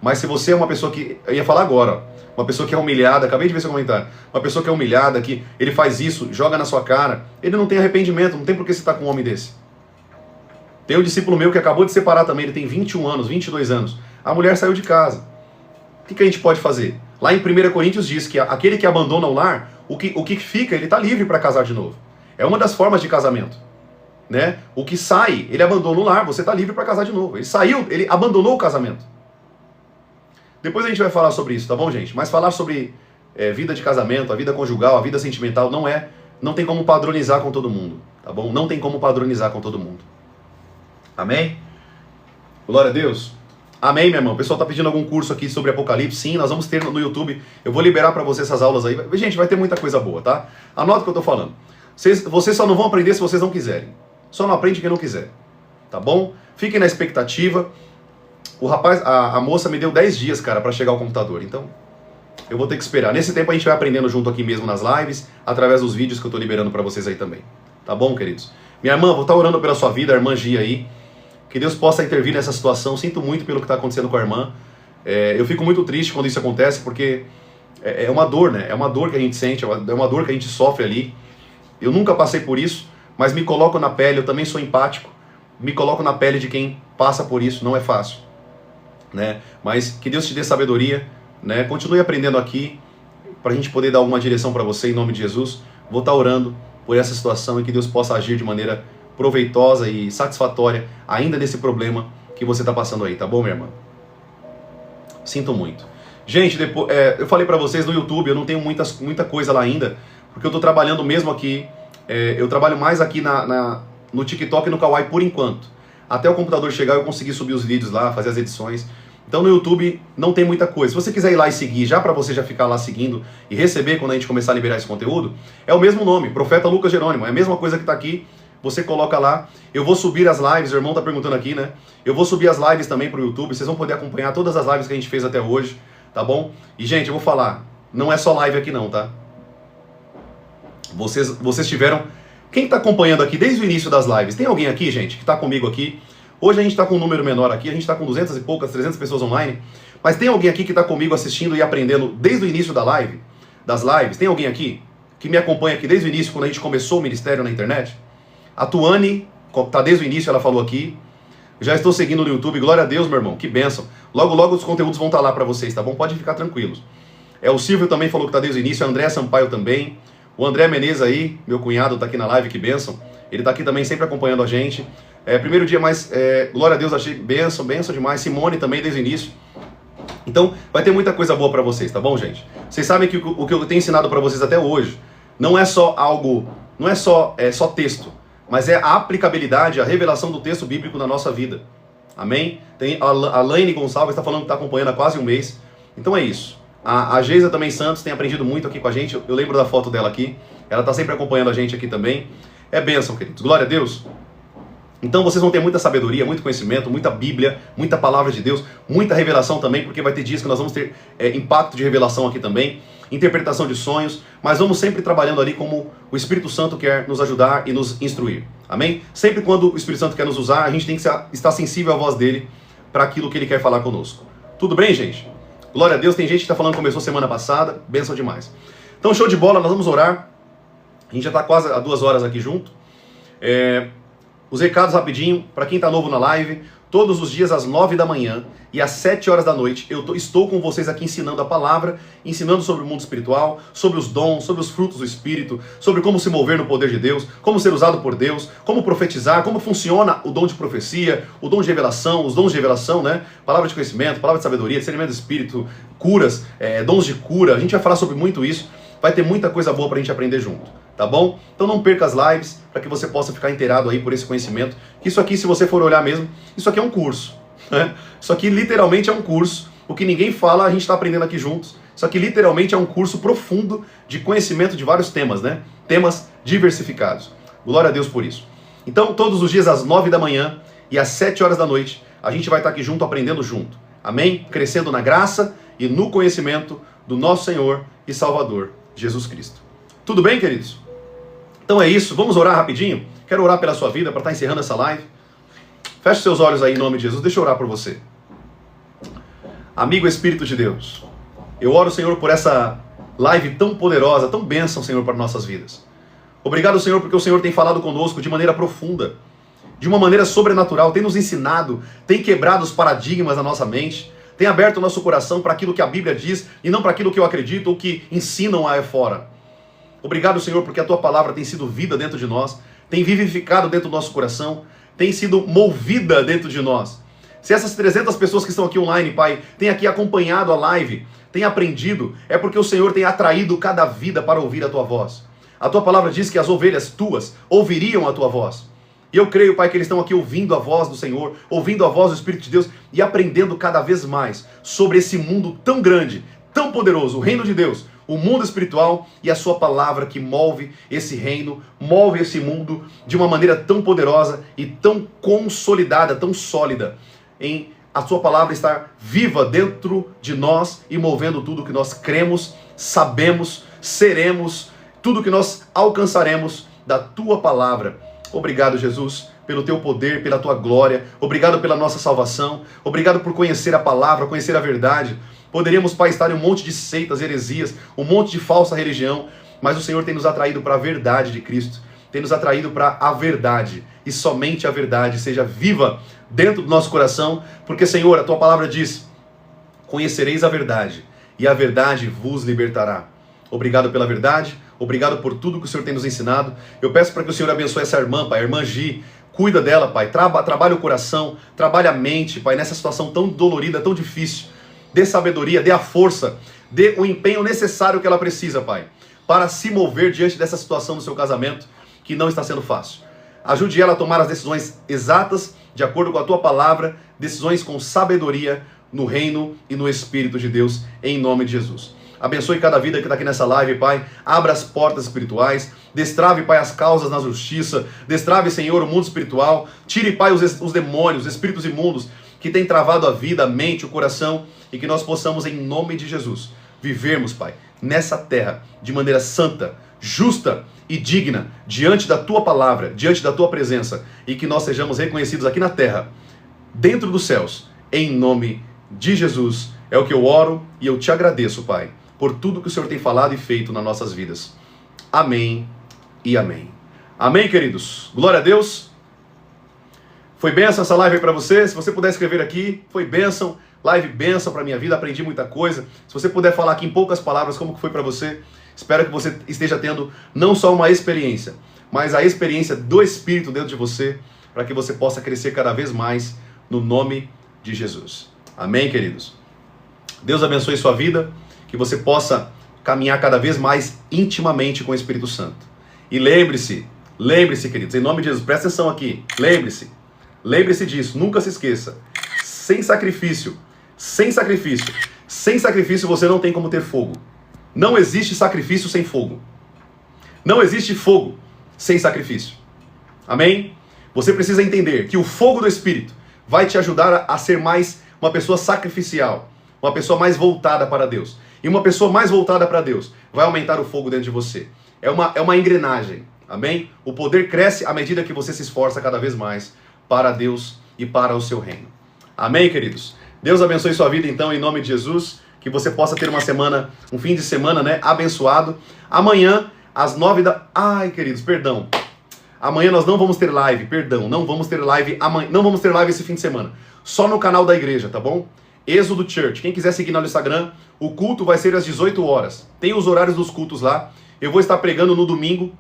Mas se você é uma pessoa que, eu ia falar agora, uma pessoa que é humilhada, acabei de ver seu comentário, uma pessoa que é humilhada, que ele faz isso, joga na sua cara, ele não tem arrependimento, não tem por que você estar com um homem desse. Tem um discípulo meu que acabou de separar também, ele tem 21 anos, 22 anos. A mulher saiu de casa. O que a gente pode fazer? Lá em 1 Coríntios diz que aquele que abandona o lar, o que fica, ele está livre para casar de novo. É uma das formas de casamento. Né? O que sai, ele abandona o lar, você está livre para casar de novo. Ele saiu, ele abandonou o casamento. Depois a gente vai falar sobre isso, tá bom, gente? Mas falar sobre vida de casamento, a vida conjugal, a vida sentimental, não tem como padronizar com todo mundo, tá bom? Não tem como padronizar com todo mundo. Amém? Glória a Deus. Amém, meu irmão? O pessoal tá pedindo algum curso aqui sobre Apocalipse. Sim, nós vamos ter no YouTube. Eu vou liberar para você essas aulas aí. Gente, vai ter muita coisa boa, tá? Anota o que eu tô falando. Vocês só não vão aprender se vocês não quiserem. Só não aprende quem não quiser. Tá bom? Fiquem na expectativa. O rapaz, a moça me deu 10 dias, cara, para chegar ao computador. Então, eu vou ter que esperar. Nesse tempo a gente vai aprendendo junto aqui mesmo nas lives, através dos vídeos que eu tô liberando para vocês aí também. Tá bom, queridos? Minha irmã, vou estar orando pela sua vida, a irmã Gia aí. Que Deus possa intervir nessa situação. Sinto muito pelo que está acontecendo com a irmã. Eu fico muito triste quando isso acontece, porque é uma dor, né? É uma dor que a gente sente, é uma dor que a gente sofre ali. Eu nunca passei por isso, mas me coloco na pele, eu também sou empático. Me coloco na pele de quem passa por isso, não é fácil. Né? Mas que Deus te dê sabedoria, né? Continue aprendendo aqui, para a gente poder dar alguma direção para você, em nome de Jesus. Vou estar orando por essa situação e que Deus possa agir de maneira proveitosa e satisfatória ainda nesse problema que você está passando aí, tá bom, minha irmã? Sinto muito. Gente, depois, eu falei para vocês no YouTube, eu não tenho muita coisa lá ainda, porque eu estou trabalhando mesmo aqui, eu trabalho mais aqui no TikTok e no Kawaii por enquanto. Até o computador chegar eu consegui subir os vídeos lá, fazer as edições. Então no YouTube não tem muita coisa. Se você quiser ir lá e seguir, já para você já ficar lá seguindo e receber quando a gente começar a liberar esse conteúdo, é o mesmo nome, Profeta Lucas Jerônimo, é a mesma coisa que está aqui. Você coloca lá, eu vou subir as lives, o irmão tá perguntando aqui, né? Eu vou subir as lives também pro YouTube, vocês vão poder acompanhar todas as lives que a gente fez até hoje, tá bom? E, gente, eu vou falar, não é só live aqui não, tá? Vocês tiveram... Quem tá acompanhando aqui desde o início das lives? Tem alguém aqui, gente, que tá comigo aqui? Hoje a gente tá com um número menor aqui, a gente tá com 200 e poucas, 300 pessoas online, mas tem alguém aqui que tá comigo assistindo e aprendendo desde o início das lives? Tem alguém aqui que me acompanha aqui desde o início, quando a gente começou o ministério na internet? A Tuane, tá desde o início, ela falou aqui. Já estou seguindo no YouTube, glória a Deus, meu irmão, que bênção. Logo, logo os conteúdos vão estar lá para vocês, tá bom? Pode ficar tranquilos. O Silvio também falou que tá desde o início, a André Sampaio também. O André Menezes aí, meu cunhado, tá aqui na live, que bênção. Ele tá aqui também sempre acompanhando a gente. Primeiro dia mais, glória a Deus, achei bênção demais. Simone também desde o início. Então, vai ter muita coisa boa para vocês, tá bom, gente? Vocês sabem que o que eu tenho ensinado para vocês até hoje não é só algo, não é só texto, mas é a aplicabilidade, a revelação do texto bíblico na nossa vida. Amém? Tem a Laine Gonçalves, está falando que está acompanhando há quase um mês. Então é isso. A Geisa também Santos tem aprendido muito aqui com a gente. Eu lembro da foto dela aqui. Ela está sempre acompanhando a gente aqui também. É bênção, queridos. Glória a Deus. Então vocês vão ter muita sabedoria, muito conhecimento, muita Bíblia, muita palavra de Deus, muita revelação também, porque vai ter dias que nós vamos ter impacto de revelação aqui também, interpretação de sonhos, mas vamos sempre trabalhando ali como o Espírito Santo quer nos ajudar e nos instruir. Amém? Sempre quando o Espírito Santo quer nos usar, a gente tem que estar sensível à voz dele para aquilo que ele quer falar conosco. Tudo bem, gente? Glória a Deus. Tem gente que está falando que começou semana passada, bênção demais. Então show de bola, nós vamos orar. A gente já está quase há 2 horas aqui junto. Os recados rapidinho, para quem está novo na live, todos os dias às 9 da manhã e às 7 horas da noite, eu estou com vocês aqui ensinando a palavra, ensinando sobre o mundo espiritual, sobre os dons, sobre os frutos do Espírito, sobre como se mover no poder de Deus, como ser usado por Deus, como profetizar, como funciona o dom de profecia, o dom de revelação, os dons de revelação, né? Palavra de conhecimento, palavra de sabedoria, discernimento do Espírito, curas, dons de cura. A gente vai falar sobre muito isso, vai ter muita coisa boa para a gente aprender junto. Tá bom? Então não perca as lives para que você possa ficar inteirado aí por esse conhecimento. Isso aqui, se você for olhar mesmo, isso aqui é um curso, né? Isso aqui literalmente é um curso. O que ninguém fala, a gente está aprendendo aqui juntos. Isso aqui literalmente é um curso profundo de conhecimento de vários temas, né? Temas diversificados. Glória a Deus por isso. Então, todos os dias às 9 da manhã e às 7 horas da noite, a gente vai estar aqui junto, aprendendo junto. Amém? Crescendo na graça e no conhecimento do nosso Senhor e Salvador, Jesus Cristo. Tudo bem, queridos? Então é isso, vamos orar rapidinho? Quero orar pela sua vida para estar encerrando essa live. Feche seus olhos aí em nome de Jesus, deixa eu orar por você. Amigo Espírito de Deus, eu oro, Senhor, por essa live tão poderosa, tão bênção, Senhor, para nossas vidas. Obrigado, Senhor, porque o Senhor tem falado conosco de maneira profunda, de uma maneira sobrenatural, tem nos ensinado, tem quebrado os paradigmas da nossa mente, tem aberto o nosso coração para aquilo que a Bíblia diz e não para aquilo que eu acredito ou que ensinam aí fora. Obrigado, Senhor, porque a Tua palavra tem sido vida dentro de nós, tem vivificado dentro do nosso coração, tem sido movida dentro de nós. Se essas 300 pessoas que estão aqui online, Pai, têm aqui acompanhado a live, têm aprendido, é porque o Senhor tem atraído cada vida para ouvir a Tua voz. A Tua palavra diz que as ovelhas Tuas ouviriam a Tua voz. E eu creio, Pai, que eles estão aqui ouvindo a voz do Senhor, ouvindo a voz do Espírito de Deus e aprendendo cada vez mais sobre esse mundo tão grande, tão poderoso, o reino de Deus, o mundo espiritual e a sua palavra que move esse reino, move esse mundo de uma maneira tão poderosa e tão consolidada, tão sólida, em a sua palavra estar viva dentro de nós e movendo tudo que nós cremos, sabemos, seremos, tudo que nós alcançaremos da tua palavra. Obrigado, Jesus, pelo teu poder, pela tua glória. Obrigado pela nossa salvação. Obrigado por conhecer a palavra, conhecer a verdade. Poderíamos, Pai, estar em um monte de seitas, heresias, um monte de falsa religião, mas o Senhor tem nos atraído para a verdade de Cristo, tem nos atraído para a verdade, e somente a verdade seja viva dentro do nosso coração, porque, Senhor, a Tua palavra diz, conhecereis a verdade, e a verdade vos libertará. Obrigado pela verdade, obrigado por tudo que o Senhor tem nos ensinado. Eu peço para que o Senhor abençoe essa irmã, Pai, a irmã Gi. Cuida dela, Pai, trabalha o coração, trabalha a mente, Pai, nessa situação tão dolorida, tão difícil. Dê sabedoria, dê a força, dê o empenho necessário que ela precisa, Pai, para se mover diante dessa situação do seu casamento, que não está sendo fácil. Ajude ela a tomar as decisões exatas, de acordo com a Tua palavra, decisões com sabedoria no reino e no Espírito de Deus, em nome de Jesus. Abençoe cada vida que está aqui nessa live, Pai. Abra as portas espirituais. Destrave, Pai, as causas na justiça. Destrave, Senhor, o mundo espiritual. Tire, Pai, os demônios, os espíritos imundos que têm travado a vida, a mente, o coração. E que nós possamos, em nome de Jesus, vivermos, Pai, nessa terra de maneira santa, justa e digna, diante da Tua palavra, diante da Tua presença. E que nós sejamos reconhecidos aqui na terra, dentro dos céus, em nome de Jesus. É o que eu oro e eu te agradeço, Pai, por tudo que o Senhor tem falado e feito nas nossas vidas. Amém e amém. Amém, queridos? Glória a Deus. Foi bênção essa live aí para você? Se você puder escrever aqui, foi bênção. Live bênção para minha vida, aprendi muita coisa. Se você puder falar aqui em poucas palavras como que foi para você, espero que você esteja tendo não só uma experiência, mas a experiência do Espírito dentro de você, para que você possa crescer cada vez mais no nome de Jesus. Amém, queridos? Deus abençoe sua vida, que você possa caminhar cada vez mais intimamente com o Espírito Santo. E lembre-se, queridos, em nome de Jesus, presta atenção aqui, lembre-se, Lembre-se disso, nunca se esqueça. Sem sacrifício, sem sacrifício, sem sacrifício você não tem como ter fogo. Não existe sacrifício sem fogo. Não existe fogo sem sacrifício. Amém? Você precisa entender que o fogo do Espírito vai te ajudar a ser mais uma pessoa sacrificial, uma pessoa mais voltada para Deus. E uma pessoa mais voltada para Deus vai aumentar o fogo dentro de você. É uma engrenagem. Amém? O poder cresce à medida que você se esforça cada vez mais para Deus e para o seu reino. Amém, queridos? Deus abençoe sua vida, então, em nome de Jesus. Que você possa ter uma semana, um fim de semana, né, abençoado. Amanhã, às 9 da... Ai, queridos, perdão. Amanhã nós não vamos ter live, perdão. Não vamos ter live amanhã. Não vamos ter live esse fim de semana. Só no canal da igreja, tá bom? Êxodo Church. Quem quiser seguir no Instagram, o culto vai ser às 18 horas. Tem os horários dos cultos lá. Eu vou estar pregando no domingo,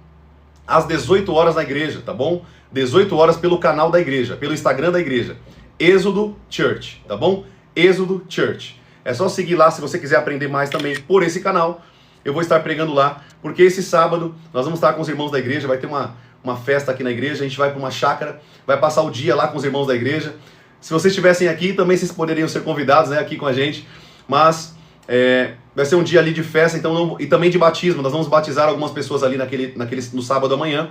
às 18 horas na igreja, tá bom? 18 horas pelo canal da igreja, pelo Instagram da igreja. Êxodo Church, tá bom? Êxodo Church. É só seguir lá se você quiser aprender mais também por esse canal. Eu vou estar pregando lá, porque esse sábado nós vamos estar com os irmãos da igreja, vai ter uma festa aqui na igreja, a gente vai para uma chácara, vai passar o dia lá com os irmãos da igreja. Se vocês estivessem aqui, também vocês poderiam ser convidados, né, aqui com a gente, mas vai ser um dia ali de festa, então e também de batismo. Nós vamos batizar algumas pessoas ali no sábado amanhã.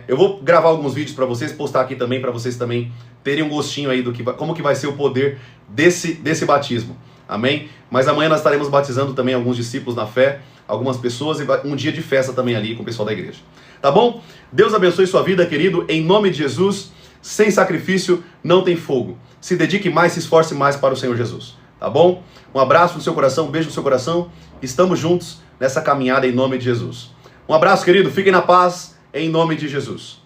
Eu vou gravar alguns vídeos para vocês, postar aqui também, para vocês também terem um gostinho aí como que vai ser o poder desse batismo. Amém? Mas amanhã nós estaremos batizando também alguns discípulos na fé, algumas pessoas, e um dia de festa também ali com o pessoal da igreja. Tá bom? Deus abençoe sua vida, querido, em nome de Jesus. Sem sacrifício não tem fogo. Se dedique mais, se esforce mais para o Senhor Jesus. Tá bom? Um abraço no seu coração, um beijo no seu coração. Estamos juntos nessa caminhada em nome de Jesus. Um abraço, querido. Fiquem na paz, em nome de Jesus.